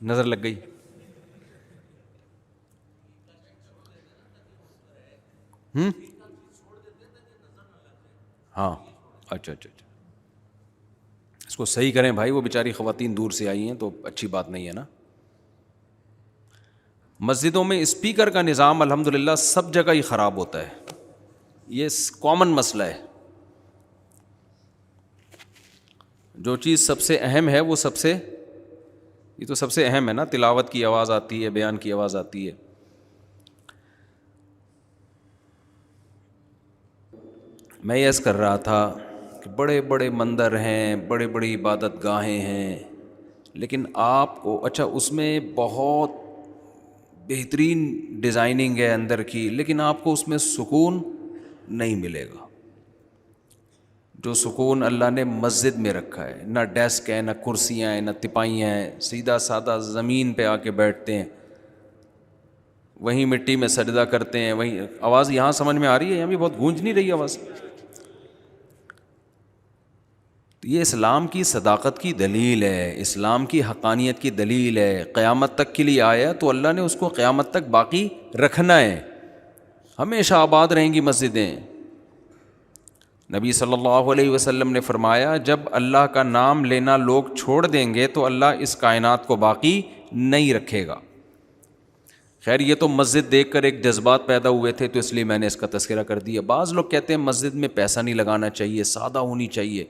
نظر لگ گئی؟ ہاں، اچھا اچھا اچھا، اس کو صحیح کریں بھائی، وہ بیچاری خواتین دور سے آئی ہیں تو اچھی بات نہیں ہے نا۔ مسجدوں میں اسپیکر کا نظام الحمدللہ سب جگہ ہی خراب ہوتا ہے، یہ کامن مسئلہ ہے۔ جو چیز سب سے اہم ہے وہ سب سے، یہ تو سب سے اہم ہے نا، تلاوت کی آواز آتی ہے، بیان کی آواز آتی ہے۔ میں یہ عرض کر رہا تھا کہ بڑے بڑے مندر ہیں، بڑے بڑی عبادت گاہیں ہیں، لیکن آپ کو اچھا اس میں بہت بہترین ڈیزائننگ ہے اندر کی، لیکن آپ کو اس میں سکون نہیں ملے گا۔ جو سکون اللہ نے مسجد میں رکھا ہے، نہ ڈیسک ہے، نہ کرسیاں ہیں، نہ تپائیاں ہیں، سیدھا سادہ زمین پہ آ کے بیٹھتے ہیں، وہیں مٹی میں سجدہ کرتے ہیں، وہیں۔ آواز یہاں سمجھ میں آ رہی ہے؟ یہاں بھی بہت گونج نہیں رہی آواز؟ یہ اسلام کی صداقت کی دلیل ہے، اسلام کی حقانیت کی دلیل ہے۔ قیامت تک کے لیے آیا تو اللہ نے اس کو قیامت تک باقی رکھنا ہے، ہمیشہ آباد رہیں گی مسجدیں۔ نبی صلی اللہ علیہ وسلم نے فرمایا جب اللہ کا نام لینا لوگ چھوڑ دیں گے تو اللہ اس کائنات کو باقی نہیں رکھے گا۔ خیر یہ تو مسجد دیکھ کر ایک جذبات پیدا ہوئے تھے تو اس لیے میں نے اس کا تذکرہ کر دیا۔ بعض لوگ کہتے ہیں مسجد میں پیسہ نہیں لگانا چاہیے، سادہ ہونی چاہیے۔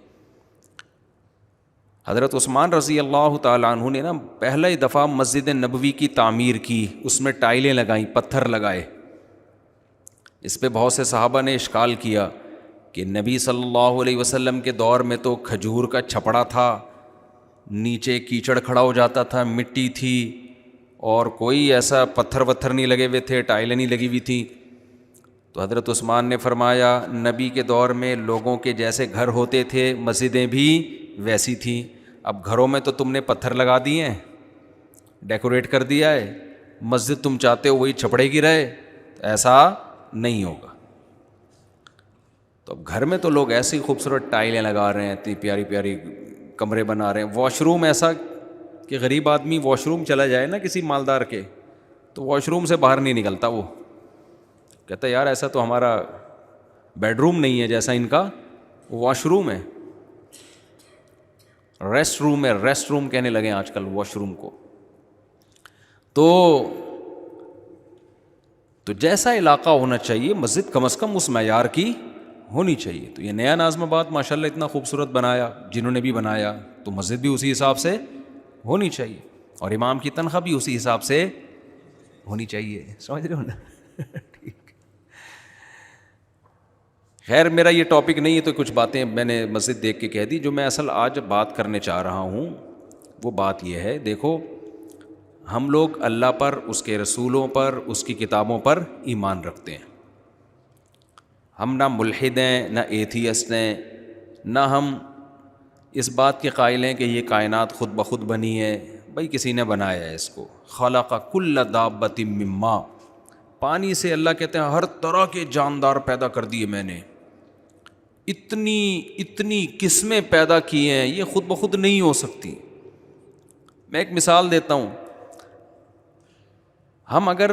حضرت عثمان رضی اللہ تعالیٰ عنہ نے نا پہلا ہی دفعہ مسجد نبوی کی تعمیر کی، اس میں ٹائلیں لگائیں، پتھر لگائے۔ اس پہ بہت سے صحابہ نے اشکال کیا کہ نبی صلی اللہ علیہ وسلم کے دور میں تو کھجور کا چھپڑا تھا، نیچے کیچڑ کھڑا ہو جاتا تھا، مٹی تھی، اور کوئی ایسا پتھر وتھر نہیں لگے ہوئے تھے، ٹائلیں نہیں لگی ہوئی تھیں۔ تو حضرت عثمان نے فرمایا نبی کے دور میں لوگوں کے جیسے گھر ہوتے تھے، مسجدیں بھی ویسی تھیں۔ اب گھروں میں تو تم نے پتھر لگا دیے ہیں، ڈیکوریٹ کر دیا ہے، مسجد تم چاہتے ہو وہی چھپڑے کی رہے، ایسا نہیں ہوگا۔ تو اب گھر میں تو لوگ ایسی خوبصورت ٹائلیں لگا رہے ہیں، اتنی پیاری پیاری کمرے بنا رہے ہیں۔ واش روم ایسا کہ غریب آدمی واش روم چلا جائے نا کسی مالدار کے، تو واش روم سے باہر نہیں نکلتا، وہ کہتا ہے یار ایسا تو ہمارا بیڈ روم نہیں ہے جیسا ان کا واش روم ہے، ریسٹ روم ہے، ریسٹ روم کہنے لگے آج کل واش روم کو۔ تو جیسا علاقہ ہونا چاہیے مسجد کم از کم اس معیار کی ہونی چاہیے۔ تو یہ نیا نازم آباد ماشاءاللہ اتنا خوبصورت بنایا، جنہوں نے بھی بنایا، تو مسجد بھی اسی حساب سے ہونی چاہیے، اور امام کی تنخواہ بھی اسی حساب سے ہونی چاہیے، سمجھ رہے ہو نا؟ ٹھیک۔ خیر میرا یہ ٹاپک نہیں ہے، تو کچھ باتیں میں نے مسجد دیکھ کے کہہ دی۔ جو میں اصل آج بات کرنے چاہ رہا ہوں وہ بات یہ ہے، دیکھو ہم لوگ اللہ پر، اس کے رسولوں پر، اس کی کتابوں پر ایمان رکھتے ہیں۔ ہم نہ ملحد ہیں، نہ ایتھیسٹ ہیں، نہ ہم اس بات کے قائل ہیں کہ یہ کائنات خود بخود بنی ہے۔ بھائی کسی نے بنایا ہے اس کو، خلق کل دابۃ من ماء، پانی سے اللہ کہتے ہیں ہر طرح کے جاندار پیدا کر دیے میں نے، اتنی قسمیں پیدا کی ہیں، یہ خود بخود نہیں ہو سکتی۔ میں ایک مثال دیتا ہوں، ہم اگر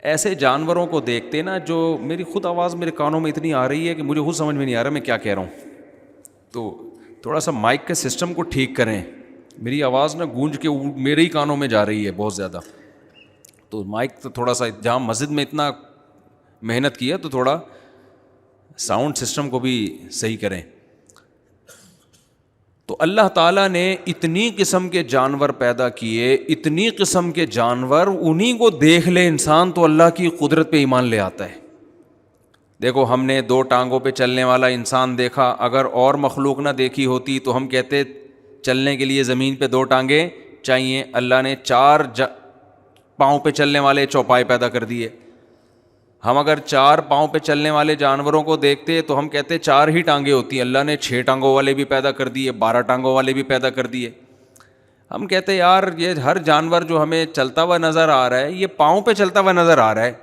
ایسے جانوروں کو دیکھتے نا، جو میری خود آواز میرے کانوں میں اتنی آ رہی ہے کہ مجھے خود سمجھ میں نہیں آ رہا میں کیا کہہ رہا ہوں، تو تھوڑا سا مائک کے سسٹم کو ٹھیک کریں، میری آواز نا گونج کے میرے ہی کانوں میں جا رہی ہے بہت زیادہ، تو مائک تو تھوڑا سا، جہاں مسجد میں اتنا محنت کی ہے تو تھوڑا ساؤنڈ سسٹم کو بھی صحیح کریں۔ تو اللہ تعالیٰ نے اتنی قسم کے جانور پیدا کیے، اتنی قسم کے جانور، انہیں کو دیکھ لے انسان تو اللہ کی قدرت پہ ایمان لے آتا ہے۔ دیکھو ہم نے 2 ٹانگوں پہ چلنے والا انسان دیکھا، اگر اور مخلوق نہ دیکھی ہوتی تو ہم کہتے چلنے کے لیے زمین پہ 2 ٹانگیں چاہیے، اللہ نے 4 پاؤں پہ چلنے والے چوپائے پیدا کر دیے۔ ہم اگر 4 پاؤں پہ چلنے والے جانوروں کو دیکھتے تو ہم کہتے 4 ہی ٹانگیں ہوتی، اللہ نے 6 ٹانگوں والے بھی پیدا کر دیے، 12 ٹانگوں والے بھی پیدا کر دیے۔ ہم کہتے یار یہ ہر جانور جو ہمیں چلتا ہوا نظر آ رہا ہے یہ پاؤں پہ چلتا ہوا نظر آ رہا ہے،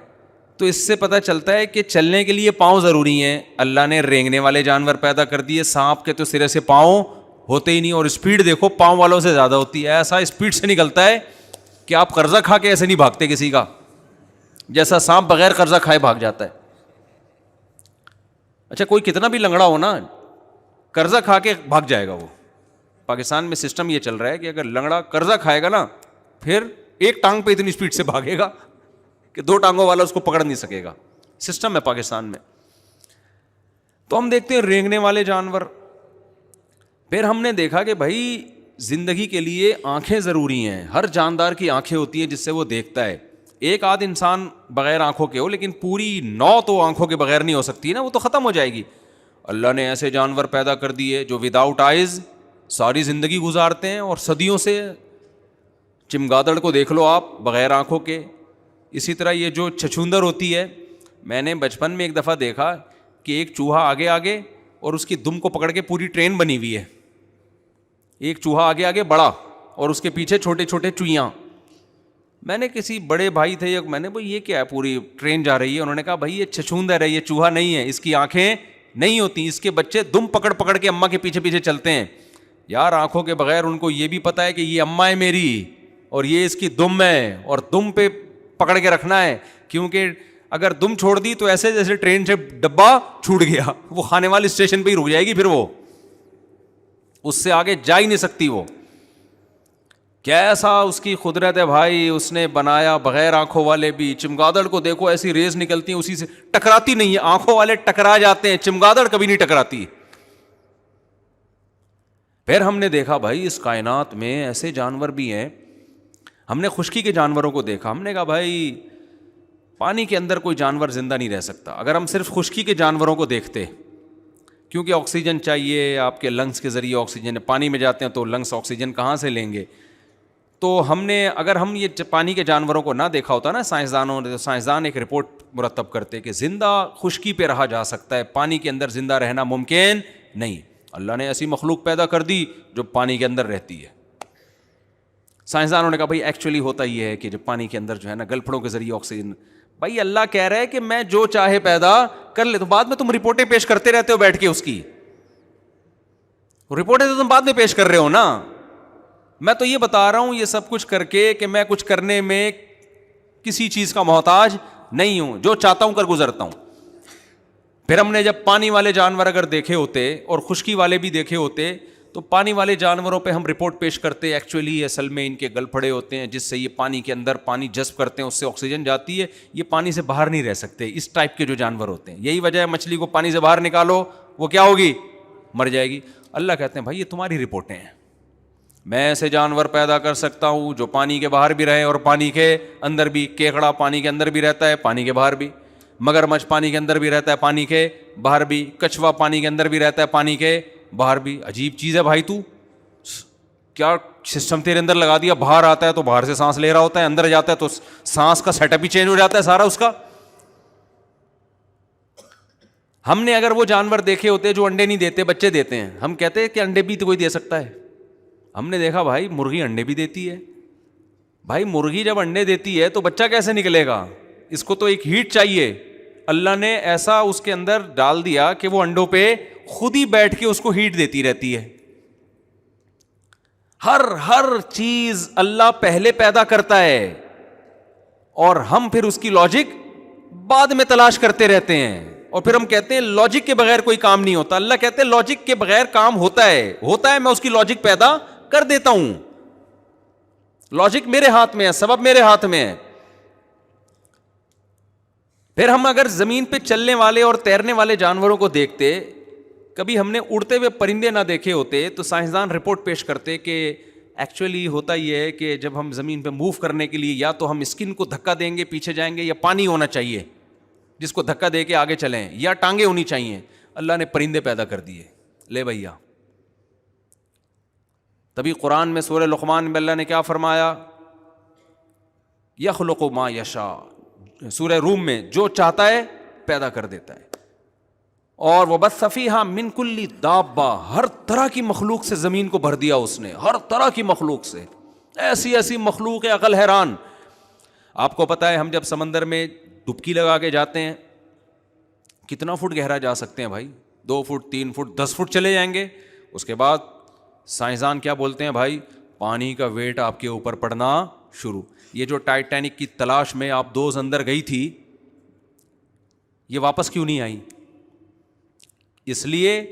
تو اس سے پتہ چلتا ہے کہ چلنے کے لیے پاؤں ضروری ہیں۔ اللہ نے رینگنے والے جانور پیدا کر دیے، سانپ کے تو سرے سے پاؤں ہوتے ہی نہیں, اور اسپیڈ دیکھو پاؤں والوں سے زیادہ ہوتی ہے. ایسا اسپیڈ سے نکلتا ہے کہ آپ قرضہ کھا کے ایسے نہیں بھاگتے کسی کا, جیسا سانپ بغیر قرضہ کھائے بھاگ جاتا ہے. اچھا کوئی کتنا بھی لنگڑا ہو نا, قرضہ کھا کے بھاگ جائے گا وہ. پاکستان میں سسٹم یہ چل رہا ہے کہ اگر لنگڑا قرضہ کھائے گا نا, پھر ایک ٹانگ پہ اتنی اسپیڈ سے بھاگے گا کہ دو ٹانگوں والا اس کو پکڑ نہیں سکے گا. سسٹم ہے پاکستان میں. تو ہم دیکھتے ہیں رینگنے والے جانور. پھر ہم نے دیکھا کہ بھائی زندگی کے لیے آنکھیں ضروری ہیں. ہر جاندار کی آنکھیں ہوتی ہیں جس سے وہ دیکھتا ہے. ایک آدھ انسان بغیر آنکھوں کے ہو, لیکن پوری 9 تو آنکھوں کے بغیر نہیں ہو سکتی نا, وہ تو ختم ہو جائے گی. اللہ نے ایسے جانور پیدا کر دیے جو وداؤٹ آئیز ساری زندگی گزارتے ہیں اور صدیوں سے. چمگادڑ کو دیکھ لو آپ, بغیر آنکھوں کے. اسی طرح یہ جو چھچھوندر ہوتی ہے, میں نے بچپن میں ایک دفعہ دیکھا کہ ایک چوہا آگے آگے اور اس کی دم کو پکڑ کے پوری ٹرین بنی ہوئی ہے. ایک چوہا آگے آگے بڑا اور اس کے پیچھے چھوٹے چھوٹے چوہیاں. میں نے کسی بڑے بھائی تھے, میں نے بھائی یہ کیا ہے, پوری ٹرین جا رہی ہے. انہوں نے کہا بھائی یہ چھچھوندر ہے, یہ چوہا نہیں ہے, اس کی آنکھیں نہیں ہوتی, اس کے بچے دم پکڑ پکڑ کے اماں کے پیچھے پیچھے چلتے ہیں. یار آنکھوں کے بغیر ان کو یہ بھی پتا ہے کہ یہ اماں ہے میری اور یہ اس کی دم ہے, اور دم پہ پکڑ کے رکھنا ہے, کیونکہ اگر دم چھوڑ دی تو ایسے جیسے ٹرین سے ڈبہ چھوٹ گیا, وہ کھانے والے اسٹیشن پہ ہی رک جائے گی, پھر وہ اس سے آگے جا ہی نہیں سکتی. وہ کیسا اس کی قدرت ہے بھائی, اس نے بنایا بغیر آنکھوں والے بھی. چمگادڑ کو دیکھو ایسی ریز نکلتی ہیں, اسی سے ٹکراتی نہیں ہے. آنکھوں والے ٹکرا جاتے ہیں, چمگادڑ کبھی نہیں ٹکراتی. پھر ہم نے دیکھا بھائی اس کائنات میں ایسے جانور بھی ہیں. ہم نے خشکی کے جانوروں کو دیکھا, ہم نے کہا بھائی پانی کے اندر کوئی جانور زندہ نہیں رہ سکتا اگر ہم صرف خشکی کے جانوروں کو دیکھتے, کیونکہ آکسیجن چاہیے, آپ کے لنگس کے ذریعے آکسیجن, پانی میں جاتے ہیں تو لنگس آکسیجن کہاں سے لیں گے. تو ہم نے اگر ہم یہ پانی کے جانوروں کو نہ دیکھا ہوتا نا سائنسدانوں نے, تو سائنسدان ایک رپورٹ مرتب کرتے کہ زندہ خشکی پہ رہا جا سکتا ہے, پانی کے اندر زندہ رہنا ممکن نہیں. اللہ نے ایسی مخلوق پیدا کر دی جو پانی کے اندر رہتی ہے. سائنسدانوں نے کہا بھائی ایکچولی ہوتا یہ ہے کہ جب پانی کے اندر جو ہے نا گلپھڑوں کے ذریعے آکسیجن, بھائی اللہ کہہ رہا ہے کہ میں جو چاہے پیدا کر لے, تو بعد میں تم رپورٹیں پیش کرتے رہتے ہو بیٹھ کے, اس کی رپورٹیں تو تم بعد میں پیش کر رہے ہو نا. میں تو یہ بتا رہا ہوں یہ سب کچھ کر کے کہ میں کچھ کرنے میں کسی چیز کا محتاج نہیں ہوں, جو چاہتا ہوں کر گزرتا ہوں. پھر ہم نے جب پانی والے جانور اگر دیکھے ہوتے اور خشکی والے بھی دیکھے ہوتے, تو پانی والے جانوروں پہ ہم رپورٹ پیش کرتے ایکچولی اصل میں ان کے گل پھڑے ہوتے ہیں جس سے یہ پانی کے اندر پانی جذب کرتے ہیں, اس سے آکسیجن جاتی ہے, یہ پانی سے باہر نہیں رہ سکتے. اس ٹائپ کے جو جانور ہوتے ہیں, یہی وجہ ہے مچھلی کو پانی سے باہر نکالو وہ کیا ہوگی, مر جائے گی. اللہ کہتے ہیں بھائی یہ تمہاری رپورٹیں ہیں, میں ایسے جانور پیدا کر سکتا ہوں جو پانی کے باہر بھی رہے اور پانی کے اندر بھی. کیکڑا پانی کے اندر بھی رہتا ہے, پانی کے باہر بھی. مگرمچھ پانی کے اندر بھی رہتا ہے, پانی کے باہر بھی. کچھوا پانی کے اندر بھی رہتا ہے, پانی کے باہر بھی. عجیب چیز ہے بھائی, تو کیا سسٹم تیرے اندر لگا دیا, باہر آتا ہے تو باہر سے سانس لے رہا ہوتا ہے, اندر جاتا ہے تو سانس کا سیٹ اپ ہی چینج ہو جاتا ہے سارا اس کا. ہم نے اگر وہ جانور دیکھے ہوتے جو انڈے نہیں دیتے, بچے دیتے ہیں, ہم کہتے ہیں کہ انڈے بھی تو کوئی دے سکتا ہے. ہم نے دیکھا بھائی مرغی انڈے بھی دیتی ہے. بھائی مرغی جب انڈے دیتی ہے تو بچہ کیسے نکلے گا, اس کو تو ایک ہیٹ چاہیے. اللہ نے ایسا اس کے اندر ڈال دیا کہ وہ انڈوں پہ خود ہی بیٹھ کے اس کو ہیٹ دیتی رہتی ہے. ہر چیز اللہ پہلے پیدا کرتا ہے اور ہم پھر اس کی لاجک بعد میں تلاش کرتے رہتے ہیں, اور پھر ہم کہتے ہیں لاجک کے بغیر کوئی کام نہیں ہوتا. اللہ کہتے ہیں لاجک کے بغیر کام ہوتا ہے, میں اس کی لاجک پیدا کر دیتا ہوں. لاجک میرے ہاتھ میں ہے, سبب میرے ہاتھ میں ہے. پھر ہم اگر زمین پہ چلنے والے اور تیرنے والے جانوروں کو دیکھتے, کبھی ہم نے اڑتے ہوئے پرندے نہ دیکھے ہوتے, تو سائنسدان رپورٹ پیش کرتے کہ ایکچولی ہوتا یہ ہے کہ جب ہم زمین پہ موو کرنے کے لیے یا تو ہم اسکن کو دھکا دیں گے پیچھے جائیں گے, یا پانی ہونا چاہیے جس کو دھکا دے کے آگے چلیں, یا ٹانگیں ہونی چاہیے. اللہ نے پرندے پیدا کر دیے. لے بھیا, تبھی قرآن میں سورہ لقمان میں اللہ نے کیا فرمایا, یخلق ما یشاء. سورہ روم میں جو چاہتا ہے پیدا کر دیتا ہے. اور وبث فیہا من کل دابہ, ہر طرح کی مخلوق سے زمین کو بھر دیا اس نے, ہر طرح کی مخلوق سے. ایسی مخلوق ہے عقل حیران. آپ کو پتا ہے ہم جب سمندر میں ڈبکی لگا کے جاتے ہیں, کتنا فٹ گہرا جا سکتے ہیں بھائی, 2 فٹ 3 فٹ 10 فٹ چلے جائیں گے. اس کے بعد سائنسدان کیا بولتے ہیں بھائی؟ پانی کا ویٹ آپ کے اوپر پڑنا شروع. یہ جو ٹائٹینک کی تلاش میں آپ دوز اندر گئی تھی, یہ واپس کیوں نہیں آئی؟ اس لیے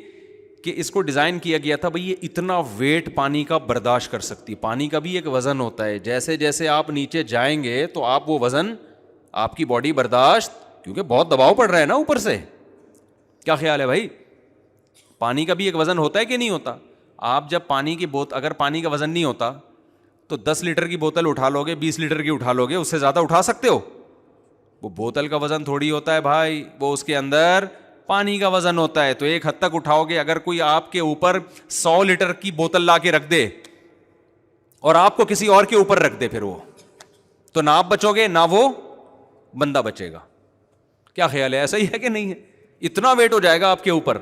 کہ اس کو ڈیزائن کیا گیا تھا بھئی یہ اتنا ویٹ پانی کا برداشت کر سکتی. پانی کا بھی ایک وزن ہوتا ہے, جیسے جیسے آپ نیچے جائیں گے تو آپ وہ وزن آپ کی باڈی برداشت, کیونکہ بہت دباؤ پڑ رہا ہے نا اوپر سے. کیا خیال ہے بھائی؟ پانی کا بھی ایک وزن ہوتا ہے کہ نہیں ہوتا؟ آپ جب پانی کی بوتل, اگر پانی کا وزن نہیں ہوتا تو 10 لیٹر کی بوتل اٹھا لو گے, 20 لیٹر کی اٹھا لو گے, اس سے زیادہ اٹھا سکتے ہو؟ وہ بوتل کا وزن تھوڑی ہوتا ہے بھائی, وہ اس کے اندر پانی کا وزن ہوتا ہے. تو ایک حد تک اٹھاؤ گے. اگر کوئی آپ کے اوپر 100 لیٹر کی بوتل لا کے رکھ دے اور آپ کو کسی اور کے اوپر رکھ دے, پھر وہ تو نہ آپ بچو گے نہ وہ بندہ بچے گا. کیا خیال ہے, ایسا ہی ہے کہ نہیں ہے؟ اتنا ویٹ ہو جائے گا آپ کے اوپر.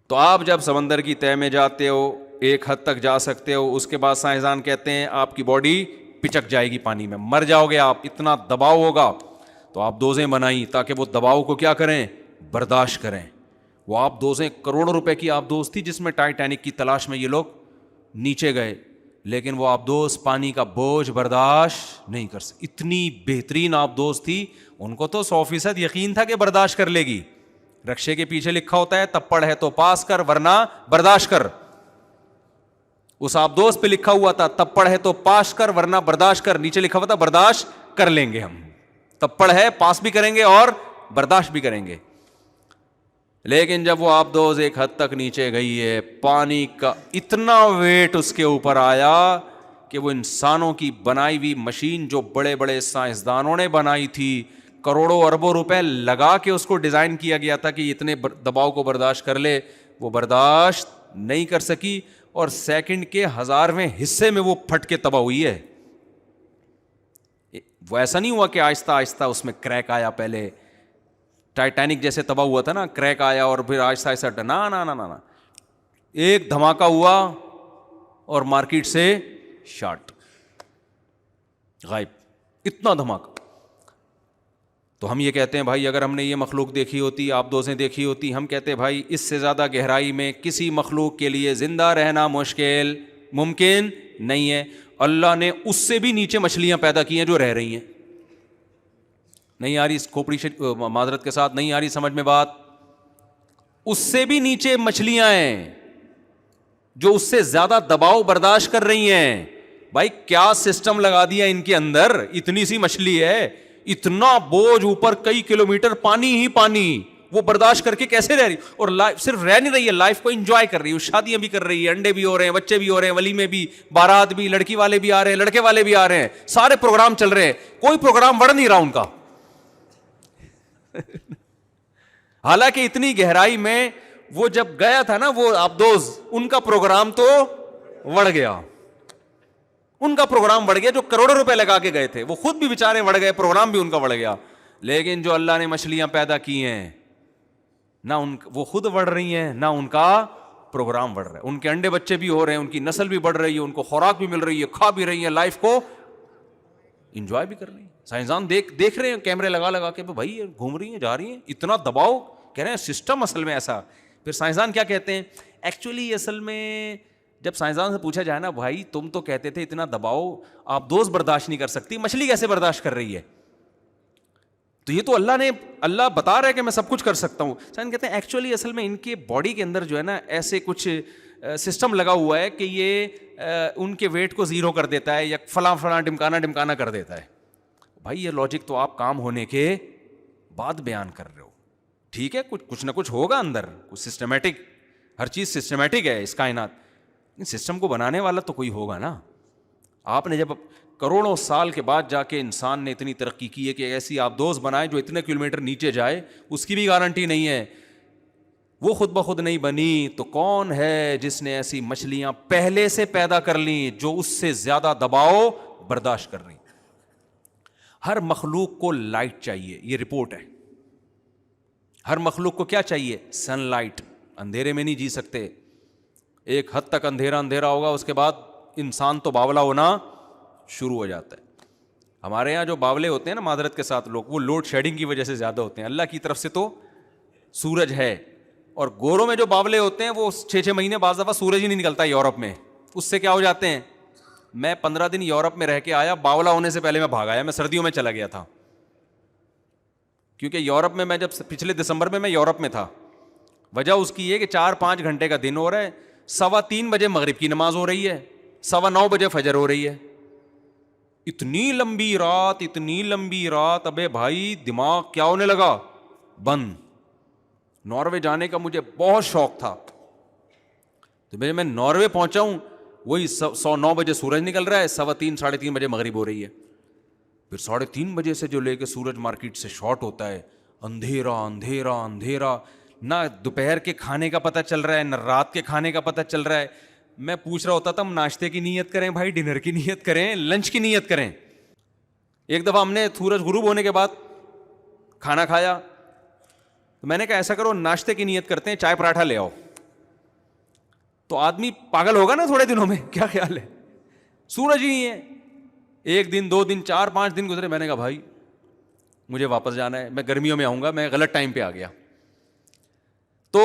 تو آپ جب سمندر کی تہہ میں جاتے ہو ایک حد تک جا سکتے ہو, اس کے بعد سائنسدان کہتے ہیں آپ کی باڈی پچک جائے گی پانی میں, مر جاؤ گے آپ, اتنا دباؤ ہوگا. تو آپ دوزیں بنائیں تاکہ وہ دباؤ کو کیا کریں, برداشت کریں. وہ آپ دوزیں کروڑوں روپے کی آپ دوز تھی جس میں ٹائٹینک کی تلاش میں یہ لوگ نیچے گئے, لیکن وہ آپ دوز پانی کا بوجھ برداشت نہیں کر سکتے. اتنی بہترین آپ دوز تھی, ان کو تو 100% یقین تھا کہ برداشت کر لے گی. رکشے کے پیچھے لکھا ہوتا ہے تپڑ ہے تو پاس کر ورنہ برداشت کر. اس آپ دوست پہ لکھا ہوا تھا تپڑ ہے تو پاس کر ورنہ برداشت کر, نیچے لکھا ہوا تھا برداشت کر لیں گے ہم. تپڑ ہے, پاس بھی کریں گے اور برداشت بھی کریں گے. لیکن جب وہ آپ دوز ایک حد تک نیچے گئی ہے, پانی کا اتنا ویٹ اس کے اوپر آیا کہ وہ انسانوں کی بنائی ہوئی مشین جو بڑے بڑے سائنسدانوں نے بنائی تھی, کروڑوں اربوں روپے لگا کے اس کو ڈیزائن کیا گیا تھا کہ اتنے دباؤ کو برداشت کر لے, وہ برداشت نہیں کر سکی اور سیکنڈ کے 1000ویں حصے میں وہ پھٹ کے تباہ ہوئی ہے. وہ ایسا نہیں ہوا کہ آہستہ آہستہ اس میں کریک آیا, پہلے ٹائٹینک جیسے تباہ ہوا تھا نا, کریک آیا اور پھر آہستہ آہستہ نا نا نا نا ایک دھماکہ ہوا اور مارکیٹ سے شارٹ, غائب, اتنا دھماکہ. تو ہم یہ کہتے ہیں بھائی اگر ہم نے یہ مخلوق دیکھی ہوتی, آپ دوزیں دیکھی ہوتی, ہم کہتے ہیں بھائی اس سے زیادہ گہرائی میں کسی مخلوق کے لیے زندہ رہنا ممکن نہیں ہے. اللہ نے اس سے بھی نیچے مچھلیاں پیدا کی ہیں جو رہ رہی ہیں. نہیں آ رہی کھوپڑی معذرت کے ساتھ نہیں آ رہی سمجھ میں بات؟ اس سے بھی نیچے مچھلیاں ہیں جو اس سے زیادہ دباؤ برداشت کر رہی ہیں. بھائی کیا سسٹم لگا دیا ان کے اندر, اتنی سی مچھلی ہے, اتنا بوجھ اوپر, کئی کلومیٹر پانی ہی پانی, وہ برداشت کر کے کیسے رہ رہی, اور لائف صرف رہ نہیں رہی ہے, لائف کو انجوائے کر رہی ہے, شادیاں بھی کر رہی ہے, انڈے بھی ہو رہے ہیں, بچے بھی ہو رہے ہیں, ولیمے بھی, بارات بھی, لڑکی والے بھی آ رہے ہیں, لڑکے والے بھی آ رہے ہیں, سارے پروگرام چل رہے ہیں, کوئی پروگرام بڑھ نہیں رہا ان کا. حالانکہ اتنی گہرائی میں وہ جب گیا تھا نا وہ آپ دوز, ان کا پروگرام تو بڑھ گیا, ان کا پروگرام بڑھ گیا جو کروڑوں روپے لگا کے گئے تھے, وہ خود بھی بیچارے بڑھ گئے, پروگرام بھی ان کا بڑھ گیا. لیکن جو اللہ نے مچھلیاں پیدا کی ہیں نہ وہ خود بڑھ رہی ہیں نہ ان کا پروگرام بڑھ رہا ہے, ان کے انڈے بچے بھی ہو رہے ہیں, ان کی نسل بھی بڑھ رہی ہے, ان کو خوراک بھی مل رہی ہے, کھا بھی رہی ہیں, لائف کو انجوائے بھی کر رہی ہیں. سائنسدان دیکھ رہے ہیں کیمرے لگا کے, بھائی گھوم رہی ہیں, جا رہی ہیں, اتنا دباؤ, کہہ رہے ہیں سسٹم اصل میں ایسا. پھر سائنسدان کیا کہتے ہیں, ایکچولی اصل میں جب سائنسدان سے پوچھا جائے نا بھائی تم تو کہتے تھے اتنا دباؤ آپ دوز برداشت نہیں کر سکتی, مچھلی کیسے برداشت کر رہی ہے؟ تو یہ تو اللہ بتا رہا ہے کہ میں سب کچھ کر سکتا ہوں. سائنس کہتے ہیں ایکچولی اصل میں ان کے باڈی کے اندر جو ہے نا ایسے کچھ سسٹم لگا ہوا ہے کہ یہ ان کے ویٹ کو زیرو کر دیتا ہے یا فلاں ڈمکانا کر دیتا ہے. بھائی یہ لاجک تو آپ کام ہونے کے بعد بیان کر رہے ہو, ٹھیک ہے, کچھ نہ کچھ ہوگا اندر, کچھ سسٹمیٹک, ہر چیز سسٹمیٹک ہے اس کائنات, سسٹم کو بنانے والا تو کوئی ہوگا نا. آپ نے جب کروڑوں سال کے بعد جا کے انسان نے اتنی ترقی کی ہے کہ ایسی آپ دوست بنائے جو اتنے کلومیٹر نیچے جائے, اس کی بھی گارنٹی نہیں ہے, وہ خود بخود نہیں بنی, تو کون ہے جس نے ایسی مچھلیاں پہلے سے پیدا کر لیں جو اس سے زیادہ دباؤ برداشت کر رہی. ہر مخلوق کو لائٹ چاہیے, یہ رپورٹ ہے. ہر مخلوق کو کیا چاہیے؟ Sun light. اندھیرے میں نہیں جی سکتے, ایک حد تک اندھیرا ہوگا, اس کے بعد انسان تو باولا ہونا شروع ہو جاتا ہے. ہمارے یہاں جو باولے ہوتے ہیں نا معذرت کے ساتھ لوگ, وہ لوڈ شیڈنگ کی وجہ سے زیادہ ہوتے ہیں. اللہ کی طرف سے تو سورج ہے اور گوروں میں جو باولے ہوتے ہیں وہ 6 مہینے بعض دفعہ سورج ہی نہیں نکلتا یورپ میں, اس سے کیا ہو جاتے ہیں. میں 15 دن یورپ میں رہ کے آیا, باولا ہونے سے پہلے میں بھاگ آیا, میں سردیوں میں چلا گیا تھا, کیونکہ یورپ میں جب پچھلے دسمبر میں یورپ میں تھا, وجہ اس کی یہ کہ 4-5 گھنٹے کا دن ہو رہا ہے, 3:15 بجے مغرب کی نماز ہو رہی ہے, 9:15 بجے فجر ہو رہی ہے. اتنی لمبی رات, ابے بھائی دماغ کیا ہونے لگا بند. ناروے جانے کا مجھے بہت شوق تھا, تو میں ناروے پہنچا ہوں, وہی 9 بجے سورج نکل رہا ہے, 3:15-3:30 بجے مغرب ہو رہی ہے. پھر 3:30 بجے سے جو لے کے سورج مارکیٹ سے شارٹ ہوتا ہے, اندھیرا, نہ دوپہر کے کھانے کا پتہ چل رہا ہے, نہ رات کے کھانے کا پتہ چل رہا ہے. میں پوچھ رہا ہوتا تھا ہم ناشتے کی نیت کریں بھائی, ڈنر کی نیت کریں, لنچ کی نیت کریں. ایک دفعہ ہم نے سورج غروب ہونے کے بعد کھانا کھایا, تو میں نے کہا ایسا کرو ناشتے کی نیت کرتے ہیں, چائے پراٹھا لے آؤ. تو آدمی پاگل ہوگا نا تھوڑے دنوں میں, کیا خیال ہے, سورج ہی نہیں ہے. 1 دن 2 دن 4-5 دن گزرے, میں نے کہا بھائی مجھے واپس جانا ہے, میں گرمیوں میں آؤں گا, میں غلط ٹائم پہ آ گیا. تو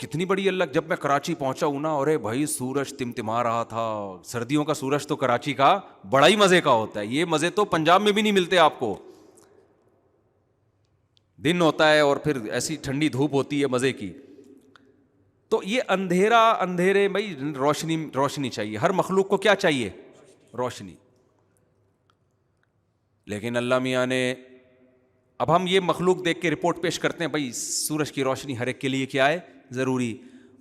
کتنی بڑی اللہ, جب میں کراچی پہنچا ہوں نا, ارے بھائی سورج تمتما رہا تھا. سردیوں کا سورج تو کراچی کا بڑا ہی مزے کا ہوتا ہے, یہ مزے تو پنجاب میں بھی نہیں ملتے آپ کو. دن ہوتا ہے اور پھر ایسی ٹھنڈی دھوپ ہوتی ہے مزے کی. تو یہ اندھیرے بھائی, روشنی چاہیے, ہر مخلوق کو کیا چاہیے, روشنی. لیکن اللہ میاں نے, اب ہم یہ مخلوق دیکھ کے رپورٹ پیش کرتے ہیں بھائی سورج کی روشنی ہر ایک کے لیے کیا ہے, ضروری.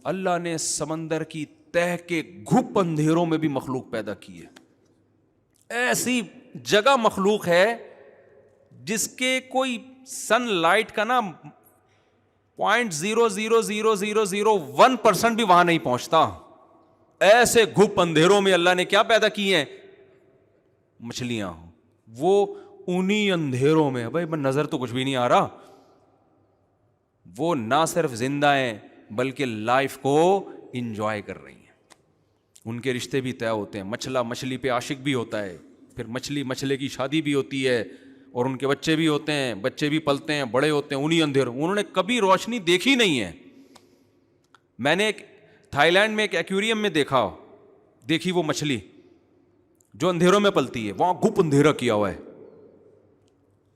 اللہ نے سمندر کی تہ کے گھپ اندھیروں میں بھی مخلوق پیدا کی ہے. ایسی جگہ مخلوق ہے جس کے کوئی سن لائٹ کا نا 0.00001% بھی وہاں نہیں پہنچتا. ایسے گھپ اندھیروں میں اللہ نے کیا پیدا کی ہیں, مچھلیاں. وہ انہی اندھیروں میں, بھائی نظر تو کچھ بھی نہیں آ رہا, وہ نہ صرف زندہ ہیں بلکہ لائف کو انجوائے کر رہی ہیں. ان کے رشتے بھی طے ہوتے ہیں, مچھلا مچھلی پہ عاشق بھی ہوتا ہے, پھر مچھلی مچھلے کی شادی بھی ہوتی ہے, اور ان کے بچے بھی ہوتے ہیں, بچے بھی پلتے ہیں, بڑے ہوتے ہیں انہی اندھیروں. انہوں نے کبھی روشنی دیکھی نہیں ہے. میں نے تھائی لینڈ میں ایک ایکویریم میں دیکھی وہ مچھلی جو اندھیروں میں پلتی ہے, وہاں گھپ اندھیرا کیا ہوا ہے.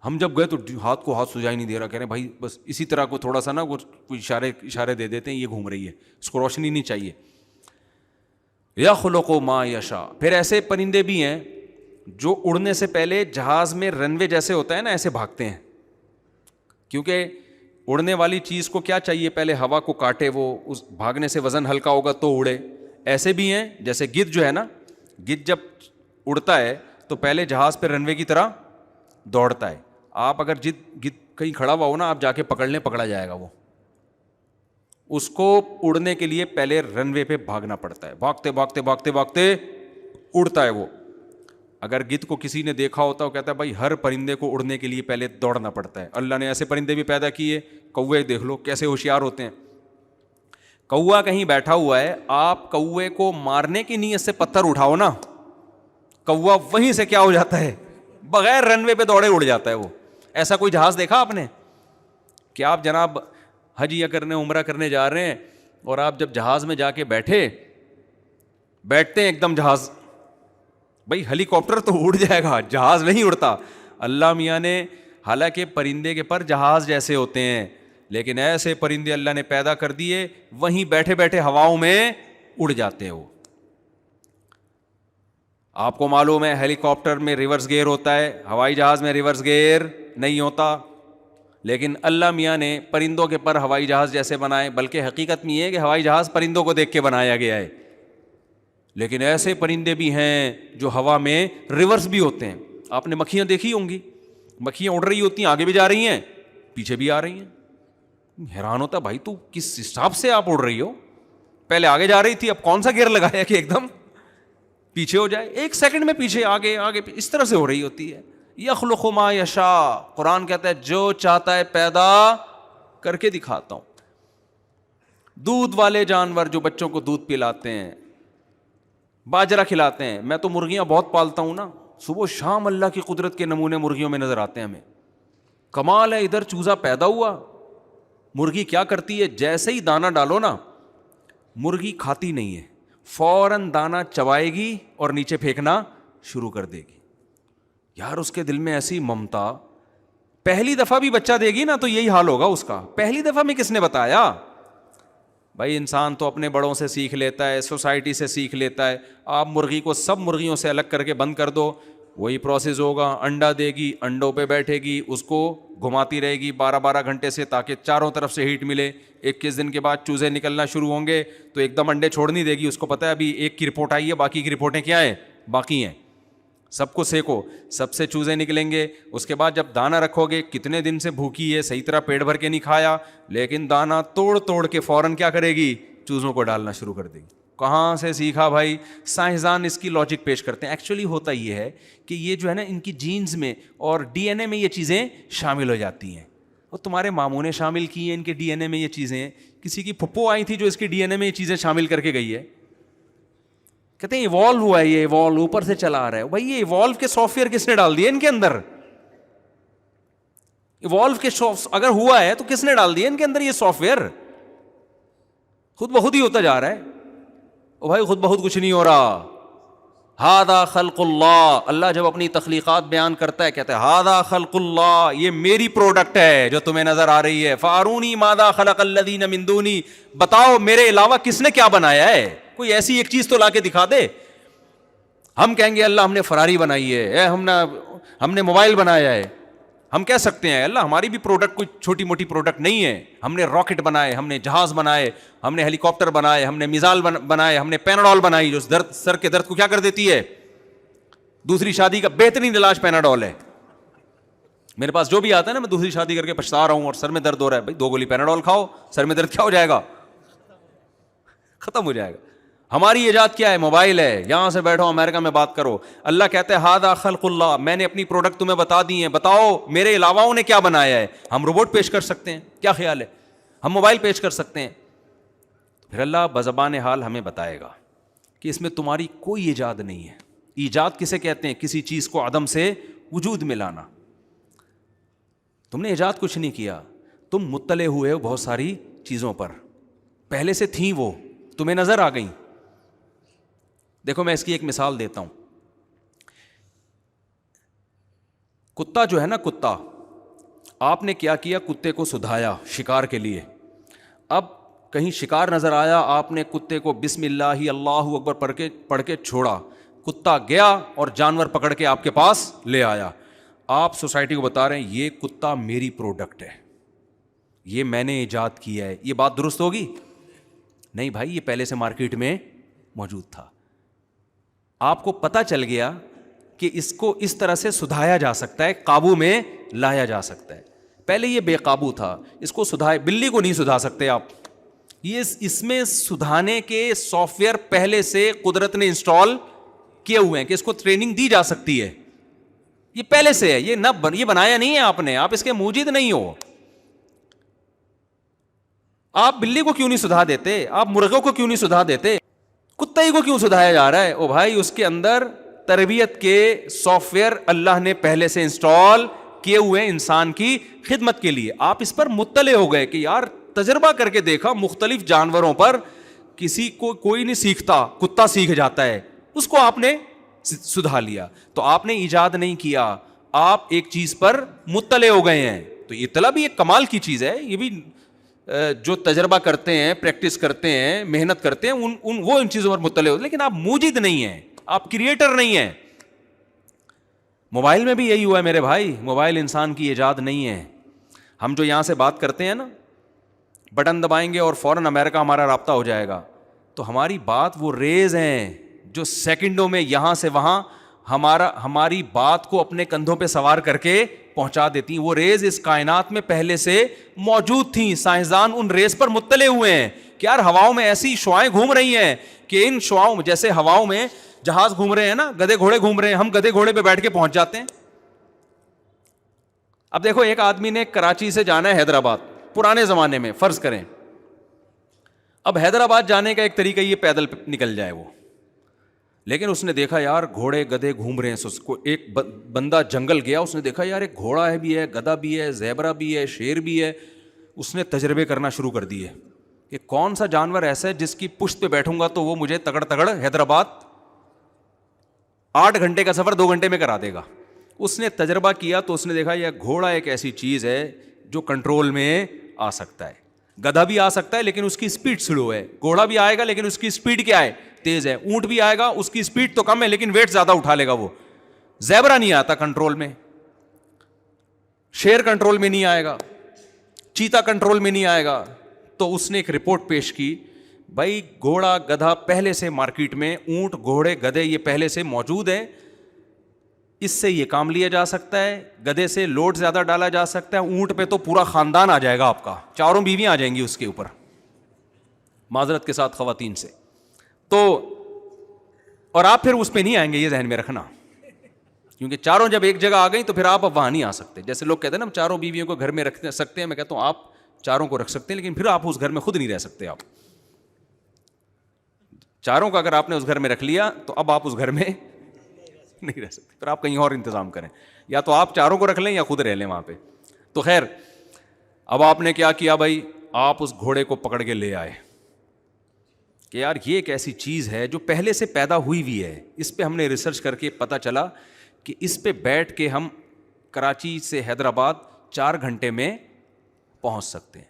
ہم جب گئے تو ہاتھ کو ہاتھ سجائی نہیں دے رہا, کہہ رہے بھائی بس اسی طرح کو تھوڑا سا نا کوئی اشارے دے دیتے ہیں, یہ گھوم رہی ہے, اس کو روشنی نہیں چاہیے. یخلق ما یشاء. پھر ایسے پرندے بھی ہیں جو اڑنے سے پہلے جہاز میں رن وے جیسے ہوتا ہے نا ایسے بھاگتے ہیں, کیونکہ اڑنے والی چیز کو کیا چاہیے, پہلے ہوا کو کاٹے, وہ اس بھاگنے سے وزن ہلکا ہوگا تو اڑے. ایسے بھی ہیں جیسے گدھ جو ہے نا, گدھ جب اڑتا ہے تو پہلے جہاز پہ رن وے کی طرح دوڑتا ہے. آپ اگر گدھ کہیں کھڑا ہوا ہو نا, آپ جا کے پکڑ لیں, پکڑا جائے گا. وہ اس کو اڑنے کے لیے پہلے رن وے پہ بھاگنا پڑتا ہے, بھاگتے بھاگتے بھاگتے بھاگتے اڑتا ہے وہ. اگر گدھ کو کسی نے دیکھا ہوتا, وہ کہتا ہے بھائی ہر پرندے کو اڑنے کے لیے پہلے دوڑنا پڑتا ہے. اللہ نے ایسے پرندے بھی پیدا کیے. کوے دیکھ لو کیسے ہوشیار ہوتے ہیں. کوا کہیں بیٹھا ہوا ہے, آپ کوے کو مارنے کی نیت سے پتھر اٹھاؤ نا, کوا وہیں سے کیا ہو جاتا ہے, بغیر رن وے پہ دوڑے اڑ جاتا ہے وہ. ایسا کوئی جہاز دیکھا آپ نے کہ آپ جناب حج یا کرنے عمرہ کرنے جا رہے ہیں, اور آپ جب جہاز میں جا کے بیٹھتے ہیں ایک دم جہاز, بھائی ہیلی کاپٹر تو اڑ جائے گا, جہاز نہیں اڑتا. اللہ میاں نے, حالانکہ پرندے کے پر جہاز جیسے ہوتے ہیں, لیکن ایسے پرندے اللہ نے پیدا کر دیے, وہیں بیٹھے بیٹھے ہواؤں میں اڑ جاتے ہیں وہ. آپ کو معلوم ہے ہیلی کاپٹر میں ریورس گیئر ہوتا ہے, ہوائی جہاز میں ریورس گیئر نہیں ہوتا, لیکن اللہ میاں نے پرندوں کے پر ہوائی جہاز جیسے بنائے. بلکہ حقیقت میں یہ ہے کہ ہوائی جہاز پرندوں کو دیکھ کے بنایا گیا ہے, لیکن ایسے پرندے بھی ہیں جو ہوا میں ریورس بھی ہوتے ہیں. آپ نے مکھیاں دیکھی ہوں گی, مکھیاں اڑ رہی ہوتی ہیں, آگے بھی جا رہی ہیں, پیچھے بھی آ رہی ہیں. حیران ہوتا بھائی تو کس حساب سے آپ اڑ رہی ہو, پہلے آگے جا رہی تھی, اب کون سا گیئر لگایا کہ ایک دم پیچھے ہو جائے, 1 سیکنڈ میں پیچھے آگے اس طرح سے ہو رہی ہوتی ہے. یخلق ما یشاء, قرآن کہتا ہے جو چاہتا ہے پیدا کر کے دکھاتا ہوں. دودھ والے جانور جو بچوں کو دودھ پلاتے ہیں, باجرہ کھلاتے ہیں. میں تو مرغیاں بہت پالتا ہوں نا, صبح شام اللہ کی قدرت کے نمونے مرغیوں میں نظر آتے ہیں ہمیں. کمال ہے, ادھر چوزا پیدا ہوا, مرغی کیا کرتی ہے, جیسے ہی دانہ ڈالو نا, مرغی کھاتی نہیں ہے, فوراً دانہ چبائے گی اور نیچے پھینکنا شروع کر دے گی. یار اس کے دل میں ایسی ممتا, پہلی دفعہ بھی بچہ دے گی نا تو یہی حال ہوگا اس کا. پہلی دفعہ میں کس نے بتایا؟ بھائی انسان تو اپنے بڑوں سے سیکھ لیتا ہے, سوسائٹی سے سیکھ لیتا ہے. آپ مرغی کو سب مرغیوں سے الگ کر کے بند کر دو, وہی پروسیس ہوگا. انڈا دے گی, انڈوں پہ بیٹھے گی, اس کو گھماتی رہے گی 12 گھنٹے سے تاکہ چاروں طرف سے ہیٹ ملے. 21 دن کے بعد چوزے نکلنا شروع ہوں گے تو ایک دم انڈے چھوڑ نہیں دے گی. اس کو پتہ ہے ابھی ایک کی رپورٹ آئی ہے, باقی کی رپورٹیں کیا ہیں, باقی ہیں. سب کو سیکو, سب سے چوزے نکلیں گے. اس کے بعد جب دانہ رکھو گے, کتنے دن سے بھوکی ہے, صحیح طرح پیٹ بھر کے نہیں کھایا, لیکن دانہ توڑ کے فوراً کیا کرے گی, چوزوں کو ڈالنا شروع کر دے گی. کہاں سے سیکھا بھائی؟ سائنسدان اس کی لاجک پیش کرتے ہیں. ایکچولی ہوتا یہ ہے کہ یہ جو ہے نا ان کی جینز میں اور ڈی این اے میں یہ چیزیں شامل ہو جاتی ہیں. اور تمہارے ماموں نے شامل کی ہیں ان کے ڈی این اے میں یہ چیزیں. کسی کی پھپھو آئی تھی جو اس کی ڈی این اے میں یہ چیزیں شامل کر کے گئی ہے. کہتے ہیں ایوالو ہوا ہے, یہ ایوالو اوپر سے چلا آ رہا ہے. بھائی یہ ایوالو کے سافٹ ویئر کس نے ڈال دیے ان کے اندر؟ ایوالو کے اگر ہوا ہے تو کس نے ڈال دیا ان کے اندر یہ سافٹ ویئر؟ خود بخود ہی ہوتا جا رہا ہے. او بھائی خود بخود کچھ نہیں ہو رہا. ہذا خلق اللہ, اللہ جب اپنی تخلیقات بیان کرتا ہے کہتا ہے ہذا خلق اللہ, یہ میری پروڈکٹ ہے جو تمہیں نظر آ رہی ہے. فارونی ماذا خلق الذین من دونی, بتاؤ میرے علاوہ کس نے کیا بنایا ہے. کوئی ایسی ایک چیز تو لا کے دکھا دے. ہم کہیں گے اللہ ہم نے فراری بنائی ہے, ہم نے موبائل بنایا ہے. ہم کہہ سکتے ہیں اللہ ہماری بھی پروڈکٹ کوئی چھوٹی موٹی پروڈکٹ نہیں ہے. ہم نے راکٹ بنائے, ہم نے جہاز بنائے, ہم نے ہیلی کاپٹر بنائے, ہم نے میزائل بنائے, ہم نے پیناڈول بنائی جو سر کے درد کو کیا کر دیتی ہے. دوسری شادی کا بہترین علاج پیناڈول ہے. میرے پاس جو بھی آتا ہے نا, میں دوسری شادی کر کے پچھتا رہا ہوں اور سر میں درد ہو رہا ہے, بھائی 2 گولی پیناڈول کھاؤ, سر میں درد کیا ہو جائے گا, ختم ہو جائے گا. ہماری ایجاد کیا ہے؟ موبائل ہے. یہاں سے بیٹھو امریکہ میں بات کرو. اللہ کہتا ہے ھذا خلق اللہ, میں نے اپنی پروڈکٹ تمہیں بتا دی ہیں, بتاؤ میرے علاوہ نے کیا بنایا ہے. ہم روبوٹ پیش کر سکتے ہیں, کیا خیال ہے, ہم موبائل پیش کر سکتے ہیں. پھر اللہ بزبان حال ہمیں بتائے گا کہ اس میں تمہاری کوئی ایجاد نہیں ہے. ایجاد کسے کہتے ہیں؟ کسی چیز کو عدم سے وجود میں لانا. تم نے ایجاد کچھ نہیں کیا, تم مطلع ہوئے ہو بہت ساری چیزوں پر, پہلے سے تھیں وہ تمہیں نظر آ گئیں. دیکھو میں اس کی ایک مثال دیتا ہوں. کتا جو ہے نا, کتا, آپ نے کیا کیا, کتے کو سدھایا شکار کے لیے. اب کہیں شکار نظر آیا, آپ نے کتے کو بسم اللہ اللہ اکبر پڑھ کے چھوڑا, کتا گیا اور جانور پکڑ کے آپ کے پاس لے آیا. آپ سوسائٹی کو بتا رہے ہیں یہ کتا میری پروڈکٹ ہے, یہ میں نے ایجاد کیا ہے. یہ بات درست ہوگی؟ نہیں بھائی, یہ پہلے سے مارکیٹ میں موجود تھا. آپ کو پتہ چل گیا کہ اس کو اس طرح سے سدھایا جا سکتا ہے, قابو میں لایا جا سکتا ہے. پہلے یہ بے قابو تھا, اس کو سدھائے. بلی کو نہیں سدھا سکتے آپ, یہ اس میں سدھانے کے سافٹ ویئر پہلے سے قدرت نے انسٹال کیے ہوئے ہیں کہ اس کو ٹریننگ دی جا سکتی ہے. یہ پہلے سے ہے, یہ بنایا نہیں ہے آپ نے, آپ اس کے موجد نہیں ہو. آپ بلی کو کیوں نہیں سدھا دیتے, آپ مرغوں کو کیوں نہیں سدھا دیتے, کتے کو کیوں سدھایا جا رہا ہے؟ او بھائی اس کے اندر تربیت کے سافٹ ویئر اللہ نے پہلے سے انسٹال کیے ہوئے ہیں انسان کی خدمت کے لیے. آپ اس پر مطلع ہو گئے کہ یار تجربہ کر کے دیکھا مختلف جانوروں پر, کسی کو کوئی نہیں سیکھتا, کتا سیکھ جاتا ہے, اس کو آپ نے سدھا لیا. تو آپ نے ایجاد نہیں کیا, آپ ایک چیز پر مطلع ہو گئے ہیں. تو اطلاع بھی ایک کمال کی چیز ہے. یہ بھی جو تجربہ کرتے ہیں, پریکٹس کرتے ہیں, محنت کرتے ہیں, وہ ان چیزوں پر مطلع ہوتے ہیں, لیکن آپ موجد نہیں ہیں, آپ کریٹر نہیں ہیں. موبائل میں بھی یہی ہوا ہے میرے بھائی, موبائل انسان کی ایجاد نہیں ہے. ہم جو یہاں سے بات کرتے ہیں نا, بٹن دبائیں گے اور فوراً امریکہ ہمارا رابطہ ہو جائے گا. تو ہماری بات وہ ریز ہیں جو سیکنڈوں میں یہاں سے وہاں ہماری بات کو اپنے کندھوں پہ سوار کر کے پہنچا دیتی ہیں. وہ ریز اس کائنات میں پہلے سے موجود تھیں. سائنسدان ان ریز پر مطلع ہوئے ہیں کہ یار ہواؤں میں ایسی شعاعیں گھوم رہی ہیں کہ ان شعاؤں میں, جیسے ہواؤں میں جہاز گھوم رہے ہیں نا, گدھے گھوڑے گھوم رہے ہیں, ہم گدھے گھوڑے پہ بیٹھ کے پہنچ جاتے ہیں. اب دیکھو ایک آدمی نے کراچی سے جانا ہے حیدرآباد, پرانے زمانے میں فرض کریں. اب حیدرآباد جانے کا ایک طریقہ یہ پیدل نکل جائے وہ, لیکن اس نے دیکھا یار گھوڑے گدھے گھوم رہے ہیں. ایک بندہ جنگل گیا, اس نے دیکھا یار ایک گھوڑا ہے بھی ہے, گدھا بھی ہے, زیبرا بھی ہے, شیر بھی ہے, اس نے تجربے کرنا شروع کر دیے کہ کون سا جانور ایسا ہے جس کی پشت پہ بیٹھوں گا تو وہ مجھے تگڑ تگڑ حیدرآباد 8 گھنٹے کا سفر 2 گھنٹے میں کرا دے گا. اس نے تجربہ کیا تو اس نے دیکھا یہ گھوڑا ایک ایسی چیز ہے جو کنٹرول میں آ سکتا ہے. گدھا بھی آ سکتا ہے لیکن اس کی اسپیڈ سلو ہے, گھوڑا بھی آئے گا لیکن اس کی اسپیڈ کیا ہے, تیز ہے. اونٹ بھی آئے گا, اس کی اسپیڈ تو کم ہے لیکن ویٹ زیادہ اٹھا لے گا. وہ زیبرا نہیں آتا کنٹرول میں, شیر کنٹرول میں نہیں آئے گا, چیتا کنٹرول میں نہیں آئے گا. تو اس نے ایک رپورٹ پیش کی, بھائی گھوڑا گدھا پہلے سے مارکیٹ میں, اونٹ گھوڑے گدھے یہ پہلے سے موجود ہیں, اس سے یہ کام لیا جا سکتا ہے, گدھے سے لوڈ زیادہ ڈالا جا سکتا ہے, اونٹ پہ تو پورا خاندان آ جائے گا آپ کا, 4 بیویاں آ جائیں گی اس کے اوپر, معذرت کے ساتھ خواتین سے. تو اور آپ پھر اس پہ نہیں آئیں گے, یہ ذہن میں رکھنا, کیونکہ 4 جب ایک جگہ آ گئی تو پھر آپ اب وہاں نہیں آ سکتے. جیسے لوگ کہتے ہیں نا ہم 4 بیویوں کو گھر میں رکھ سکتے ہیں, میں کہتا ہوں آپ 4 کو رکھ سکتے ہیں لیکن پھر آپ اس گھر میں خود نہیں رہ سکتے. آپ 4 کو اگر آپ نے اس گھر میں رکھ لیا تو اب آپ اس گھر میں نہیں رہ سکتے, پھر آپ کہیں اور انتظام کریں, یا تو آپ 4 کو رکھ لیں یا خود رہ لیں وہاں پہ. تو خیر اب آپ نے کیا کیا بھائی, آپ اس گھوڑے کو پکڑ کے لے آئے کہ یار یہ ایک ایسی چیز ہے جو پہلے سے پیدا ہوئی ہوئی ہے. اس پہ ہم نے ریسرچ کر کے پتہ چلا کہ اس پہ بیٹھ کے ہم کراچی سے حیدرآباد 4 گھنٹے میں پہنچ سکتے ہیں.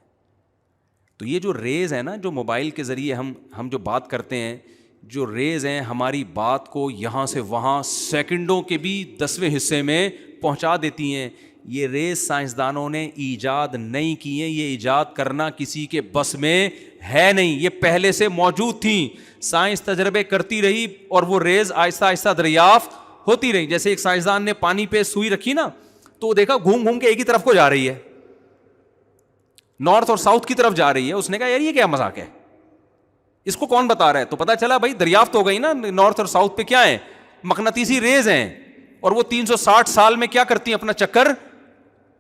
تو یہ جو ریز ہے نا, جو موبائل کے ذریعے ہم جو بات کرتے ہیں, جو ریز ہیں ہماری بات کو یہاں سے وہاں سیکنڈوں کے بھی 10ویں حصے میں پہنچا دیتی ہیں. یہ ریز سائنسدانوں نے ایجاد نہیں کی ہیں, یہ ایجاد کرنا کسی کے بس میں ہے نہیں, یہ پہلے سے موجود تھیں. سائنس تجربے کرتی رہی اور وہ ریز آہستہ آہستہ دریافت ہوتی رہی. جیسے ایک سائنسدان نے پانی پہ سوئی رکھی نا, تو دیکھا گھوم گھوم کے ایک ہی طرف کو جا رہی ہے, نارتھ اور ساؤتھ کی طرف جا رہی ہے. اس نے کہا یار یہ کیا مذاق ہے, اس کو کون بتا رہا ہے؟ تو پتا چلا بھائی دریافت ہو گئی نا, نارتھ اور ساؤتھ پہ کیا ہے, مقناطیسی ریز ہیں, اور وہ 360 سال میں کیا کرتی ہیں, اپنا چکر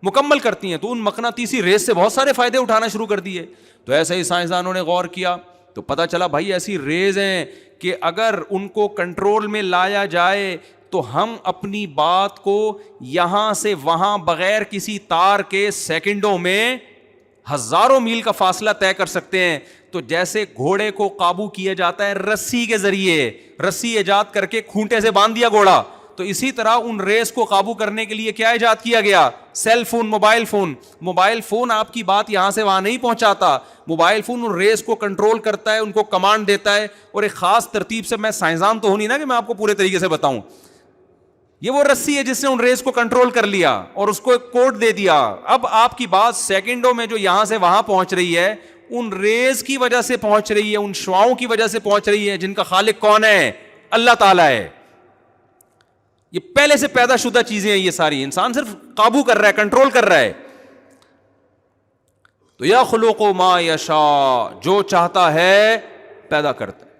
مکمل کرتی ہیں. تو ان مقناطیسی ریز سے بہت سارے فائدے اٹھانا شروع کر دیے. تو ایسے ہی سائنسدانوں نے غور کیا تو پتا چلا بھائی ایسی ریز ہیں کہ اگر ان کو کنٹرول میں لایا جائے تو ہم اپنی بات کو یہاں سے وہاں بغیر کسی تار کے سیکنڈوں میں ہزاروں میل کا فاصلہ طے کر سکتے ہیں. تو جیسے گھوڑے کو قابو کیا جاتا ہے رسی کے ذریعے, رسی ایجاد کر کے کھونٹے سے باندھ دیا گھوڑا, تو اسی طرح ان ریز کو قابو کرنے کے لیے کیا ایجاد کیا گیا, cell phone, mobile phone. Mobile phone آپ کی بات یہاں سے وہاں نہیں پہنچاتا, موبائل فون ان ریز کو کنٹرول کرتا ہے, ان کو کمانڈ دیتا ہے, اور ایک خاص ترتیب سے. میں سائنسدان تو ہوں نہیں نا کہ میں آپ کو پورے طریقے سے بتاؤں. یہ وہ رسی ہے جس نے ان ریز کو کنٹرول کر لیا اور اس کو ایک کوڈ دے دیا. اب آپ کی بات سیکنڈوں میں جو یہاں سے وہاں پہنچ رہی ہے, ان ریز کی وجہ سے پہنچ رہی ہے, ان شعاؤں کی وجہ سے پہنچ رہی ہے, جن کا خالق کون ہے, اللہ تعالیٰ ہے. یہ پہلے سے پیدا شدہ چیزیں ہیں, یہ ساری انسان صرف قابو کر رہا ہے, کنٹرول کر رہا ہے. تو یخلق ما یشاء, جو چاہتا ہے پیدا کرتا ہے.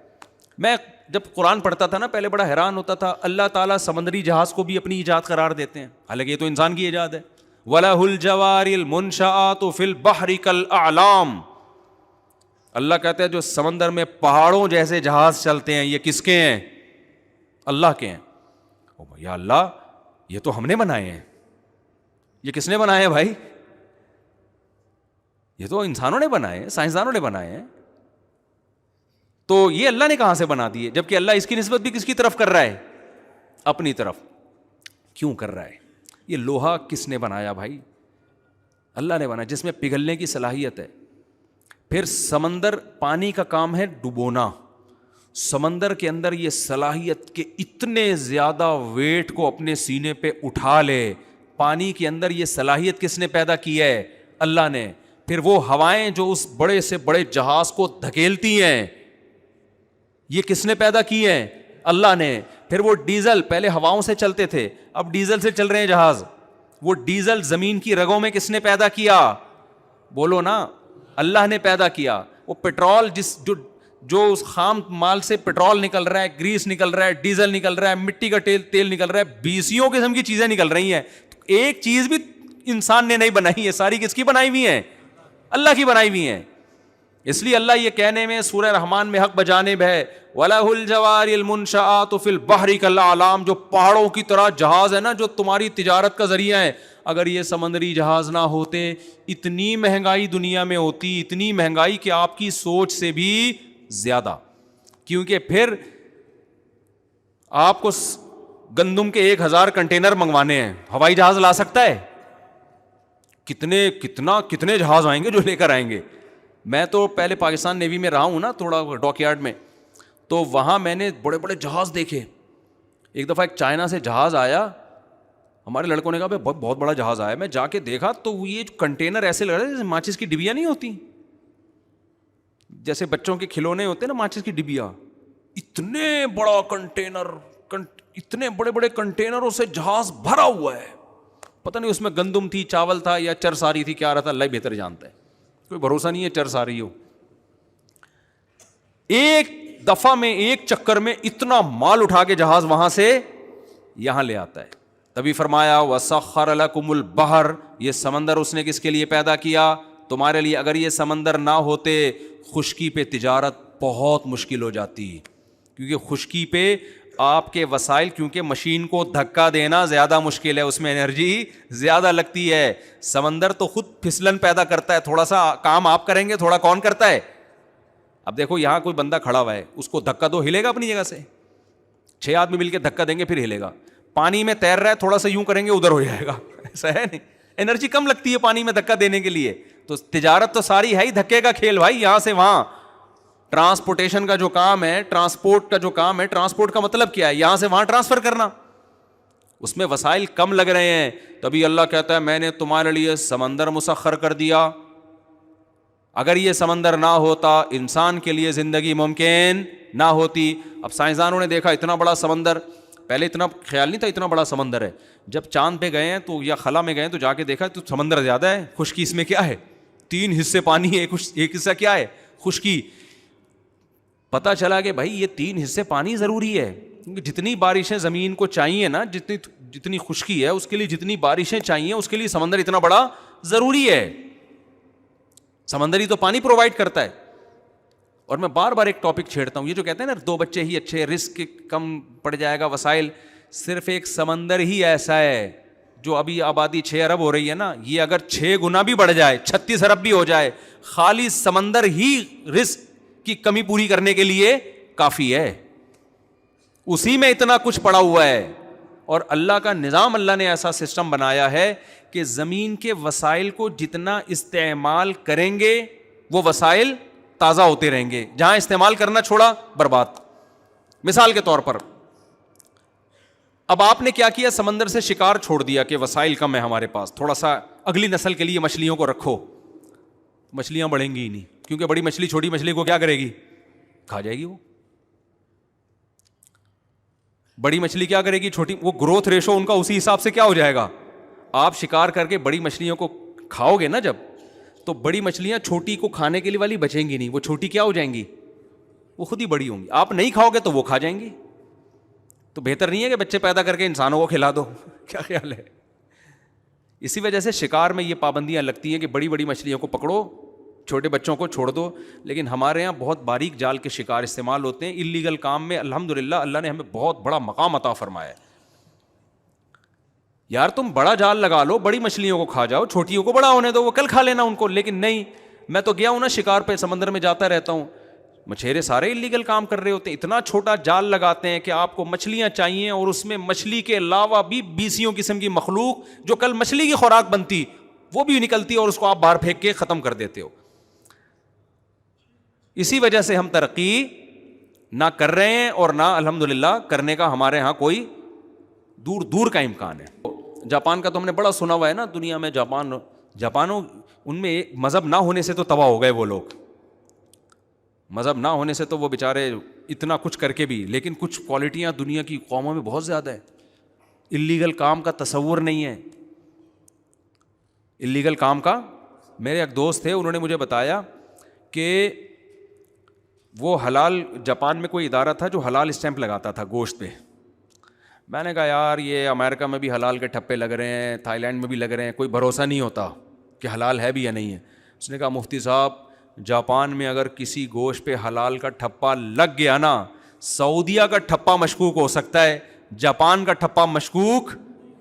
میں جب قرآن پڑھتا تھا نا پہلے بڑا حیران ہوتا تھا, اللہ تعالیٰ سمندری جہاز کو بھی اپنی ایجاد قرار دیتے ہیں, حالانکہ یہ تو انسان کی ایجاد ہے. وَلَهُ الْجَوَارِ الْمُنشَآتُ فِي الْبَحْرِ كَالْأَعْلَامِ, اللہ کہتے ہیں جو سمندر میں پہاڑوں جیسے جہاز چلتے ہیں یہ کس کے ہیں, اللہ کے ہیں. یا اللہ یہ تو ہم نے بنائے ہیں. یہ کس نے بنائے ہیں بھائی؟ یہ تو انسانوں نے بنائے ہیں, سائنسدانوں نے بنائے ہیں. تو یہ اللہ نے کہاں سے بنا دیے, جبکہ اللہ اس کی نسبت بھی کس کی طرف کر رہا ہے, اپنی طرف. کیوں کر رہا ہے؟ یہ لوہا کس نے بنایا بھائی؟ اللہ نے بنایا, جس میں پگھلنے کی صلاحیت ہے. پھر سمندر, پانی کا کام ہے ڈبونا. سمندر کے اندر یہ صلاحیت کہ اتنے زیادہ ویٹ کو اپنے سینے پہ اٹھا لے, پانی کے اندر یہ صلاحیت کس نے پیدا کی ہے, اللہ نے. پھر وہ ہوائیں جو اس بڑے سے بڑے جہاز کو دھکیلتی ہیں یہ کس نے پیدا کی ہیں, اللہ نے. پھر وہ ڈیزل, پہلے ہواؤں سے چلتے تھے اب ڈیزل سے چل رہے ہیں جہاز, وہ ڈیزل زمین کی رگوں میں کس نے پیدا کیا, بولو نا, اللہ نے پیدا کیا. وہ پیٹرول جو اس خام مال سے پیٹرول نکل رہا ہے, گریس نکل رہا ہے, ڈیزل نکل رہا ہے, مٹی کا تیل نکل رہا ہے, 20 قسم کی چیزیں نکل رہی ہیں. ایک چیز بھی انسان نے نہیں بنائی ہے, ساری کس کی بنائی ہوئی ہیں, اللہ کی بنائی ہوئی ہیں. اس لیے اللہ یہ کہنے میں سورہ رحمان میں حق بجانب ہے وَلَهُ الْجَوَارِ الْمُنشَآتُ فِي الْبَحْرِ كَالْأَعْلَامِ، جو پہاڑوں کی طرح جہاز ہے نا جو تمہاری تجارت کا ذریعہ ہے، اگر یہ سمندری جہاز نہ ہوتے اتنی مہنگائی دنیا میں ہوتی، اتنی مہنگائی کہ آپ کی سوچ سے بھی زیادہ، کیونکہ پھر آپ کو گندم کے 1000 کنٹینر منگوانے ہیں، ہوائی جہاز لا سکتا ہے؟ کتنے جہاز آئیں گے جو لے کر آئیں گے. میں تو پہلے پاکستان نیوی میں رہا ہوں نا تھوڑا ڈاک یارڈ میں، تو وہاں میں نے بڑے بڑے جہاز دیکھے. ایک دفعہ ایک چائنا سے جہاز آیا، ہمارے لڑکوں نے کہا بھائی بہت بڑا جہاز آیا. میں جا کے دیکھا تو یہ کنٹینر ایسے لگ رہے جیسے ماچس کی ڈبیاں نہیں ہوتی، جیسے بچوں کے کھلونے ہوتے ہیں نا ماچس کی ڈبیا، اتنے بڑا کنٹینر، اتنے بڑے بڑے کنٹینروں سے جہاز بھرا ہوا ہے. پتہ نہیں اس میں گندم تھی، چاول تھا یا چرس آ رہی تھی، کیا رہا تھا اللہ بہتر جانتا ہے. کوئی بھروسہ نہیں ہے چرس آ رہی ہو. ایک دفعہ میں ایک چکر میں اتنا مال اٹھا کے جہاز وہاں سے یہاں لے آتا ہے. تبھی فرمایا وَسَخَّرَ لَكُمُ الْبَحْرَ، یہ سمندر اس نے کس کے لیے پیدا کیا؟ تمہارے لیے. اگر یہ سمندر نہ ہوتے خشکی پہ تجارت بہت مشکل ہو جاتی، کیونکہ خشکی پہ آپ کے وسائل، کیونکہ مشین کو دھکا دینا زیادہ مشکل ہے، اس میں انرجی زیادہ لگتی ہے. سمندر تو خود پھسلن پیدا کرتا ہے، تھوڑا سا کام آپ کریں گے، تھوڑا کون کرتا ہے؟ اب دیکھو یہاں کوئی بندہ کھڑا ہوا ہے، اس کو دھکا دو ہلے گا اپنی جگہ سے؟ 6 آدمی مل کے دھکا دیں گے پھر ہلے گا. پانی میں تیر رہا ہے، تھوڑا سا یوں کریں گے ادھر ہو جائے گا. ایسا ہے نہیں، انرجی کم لگتی ہے پانی میں دھکا دینے کے لیے. تو تجارت تو ساری ہے ہی دھکے کا کھیل بھائی، یہاں سے وہاں. ٹرانسپورٹیشن کا جو کام ہے، ٹرانسپورٹ کا جو کام ہے، ٹرانسپورٹ کا مطلب کیا ہے؟ یہاں سے وہاں ٹرانسفر کرنا. اس میں وسائل کم لگ رہے ہیں. تبھی اللہ کہتا ہے میں نے تمہارے لیے سمندر مسخر کر دیا. اگر یہ سمندر نہ ہوتا انسان کے لیے زندگی ممکن نہ ہوتی. اب سائنسدانوں نے دیکھا اتنا بڑا سمندر، پہلے اتنا خیال نہیں تھا اتنا بڑا سمندر ہے. جب چاند پہ گئے ہیں تو یا خلا میں گئے ہیں تو جا کے دیکھا تو سمندر زیادہ ہے، خشکی اس میں کیا ہے؟ 3 حصے پانی ہے، ایک حصہ کیا ہے؟ خشکی. پتہ چلا کہ بھائی یہ 3 حصے پانی ضروری ہے، کیونکہ جتنی بارشیں زمین کو چاہیے نا، جتنی خشکی ہے اس کے لیے جتنی بارشیں چاہیے اس کے لیے سمندر اتنا بڑا ضروری ہے. سمندر ہی تو پانی پرووائڈ کرتا ہے. اور میں بار بار ایک ٹاپک چھیڑتا ہوں، یہ جو کہتے ہیں نا 2 بچے ہی اچھے، رسک کم پڑ جائے گا، وسائل. صرف ایک سمندر ہی ایسا ہے جو ابھی آبادی 6 ارب ہو رہی ہے نا، یہ اگر 6 گنا بھی بڑھ جائے، 36 ارب بھی ہو جائے، خالی سمندر ہی رزق کی کمی پوری کرنے کے لیے کافی ہے. اسی میں اتنا کچھ پڑا ہوا ہے. اور اللہ کا نظام، اللہ نے ایسا سسٹم بنایا ہے کہ زمین کے وسائل کو جتنا استعمال کریں گے وہ وسائل تازہ ہوتے رہیں گے، جہاں استعمال کرنا چھوڑا برباد. مثال کے طور پر اب آپ نے کیا کیا؟ سمندر سے شکار چھوڑ دیا کہ وسائل کم ہے ہمارے پاس، تھوڑا سا اگلی نسل کے لیے مچھلیوں کو رکھو. مچھلیاں بڑھیں گی ہی نہیں، کیونکہ بڑی مچھلی چھوٹی مچھلی کو کیا کرے گی؟ کھا جائے گی. وہ بڑی مچھلی کیا کرے گی؟ چھوٹی. وہ گروتھ ریشو ان کا اسی حساب سے کیا ہو جائے گا. آپ شکار کر کے بڑی مچھلیوں کو کھاؤ گے نا جب، تو بڑی مچھلیاں چھوٹی کو کھانے کے لیے والی بچیں گی نہیں، وہ چھوٹی کیا ہو جائیں گی؟ وہ خود ہی بڑی ہوں گی. آپ نہیں کھاؤ گے تو وہ کھا جائیں گی. تو بہتر نہیں ہے کہ بچے پیدا کر کے انسانوں کو کھلا دو؟ کیا خیال ہے؟ اسی وجہ سے شکار میں یہ پابندیاں لگتی ہیں کہ بڑی بڑی مچھلیوں کو پکڑو، چھوٹے بچوں کو چھوڑ دو. لیکن ہمارے یہاں بہت باریک جال کے شکار استعمال ہوتے ہیں. اللیگل کام میں الحمدللہ اللہ نے ہمیں بہت بڑا مقام عطا فرمایا ہے. یار تم بڑا جال لگا لو، بڑی مچھلیوں کو کھا جاؤ، چھوٹیوں کو بڑا ہونے دو، وہ کل کھا لینا ان کو. لیکن نہیں، میں تو گیا ہوں نا شکار پہ، سمندر میں جاتا رہتا ہوں، مچھیرے سارے اللیگل کام کر رہے ہوتے ہیں. اتنا چھوٹا جال لگاتے ہیں کہ آپ کو مچھلیاں چاہیے اور اس میں مچھلی کے علاوہ بھی 20 قسم کی مخلوق جو کل مچھلی کی خوراک بنتی وہ بھی نکلتی اور اس کو آپ باہر پھینک کے ختم کر دیتے ہو. اسی وجہ سے ہم ترقی نہ کر رہے ہیں اور نہ الحمدللہ کرنے کا ہمارے ہاں کوئی دور دور کا امکان ہے. جاپان کا تو ہم نے بڑا سنا ہوا ہے نا دنیا میں. جاپانوں ان میں مذہب نہ ہونے سے تو تباہ ہو گئے وہ لوگ. مذہب نہ ہونے سے تو وہ بیچارے اتنا کچھ کر کے بھی، لیکن کچھ کوالٹیاں دنیا کی قوموں میں بہت زیادہ ہے. اللیگل کام کا تصور نہیں ہے. اللیگل کام کا، میرے ایک دوست تھے، انہوں نے مجھے بتایا کہ وہ حلال، جاپان میں کوئی ادارہ تھا جو حلال اسٹیمپ لگاتا تھا گوشت پہ. میں نے کہا یار یہ امریکہ میں بھی حلال کے ٹھپے لگ رہے ہیں، تھائی لینڈ میں بھی لگ رہے ہیں، کوئی بھروسہ نہیں ہوتا کہ حلال ہے بھی یا نہیں ہے. اس نے کہا مفتی صاحب جاپان میں اگر کسی گوشت پہ حلال کا ٹھپا لگ گیا نا, سعودیہ کا ٹھپا مشکوک ہو سکتا ہے, جاپان کا ٹھپا مشکوک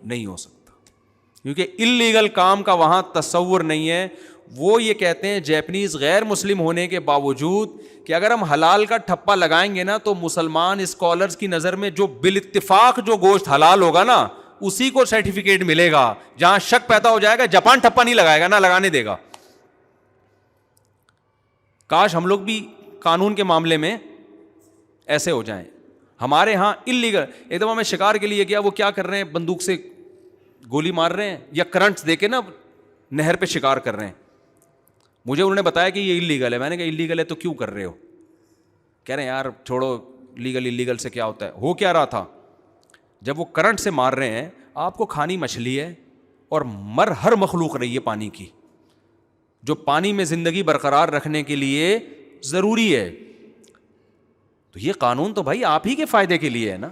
نہیں ہو سکتا, کیونکہ اللیگل کام کا وہاں تصور نہیں ہے. وہ یہ کہتے ہیں جیپنیز غیر مسلم ہونے کے باوجود کہ اگر ہم حلال کا ٹھپا لگائیں گے نا تو مسلمان اسکالرز کی نظر میں جو بالاتفاق جو گوشت حلال ہوگا نا اسی کو سرٹیفکیٹ ملے گا. جہاں شک پیدا ہو جائے گا جاپان ٹھپا نہیں لگائے گا, نہ لگانے دے گا. کاش ہم لوگ بھی قانون کے معاملے میں ایسے ہو جائیں. ہمارے ہاں اللیگل, ایک دفعہ میں شکار کے لیے گیا, وہ کیا کر رہے ہیں, بندوق سے گولی مار رہے ہیں یا کرنٹس دے کے نا نہر پہ شکار کر رہے ہیں. مجھے انہوں نے بتایا کہ یہ اللیگل ہے. میں نے کہا اللیگل ہے تو کیوں کر رہے ہو؟ کہہ رہے ہیں یار چھوڑو, لیگل اللیگل سے کیا ہوتا ہے. ہو کیا رہا تھا, جب وہ کرنٹ سے مار رہے ہیں, آپ کو کھانی مچھلی ہے اور ہر مخلوق رہی ہے پانی کی, جو پانی میں زندگی برقرار رکھنے کے لیے ضروری ہے. تو یہ قانون تو بھائی آپ ہی کے فائدے کے لیے ہے نا,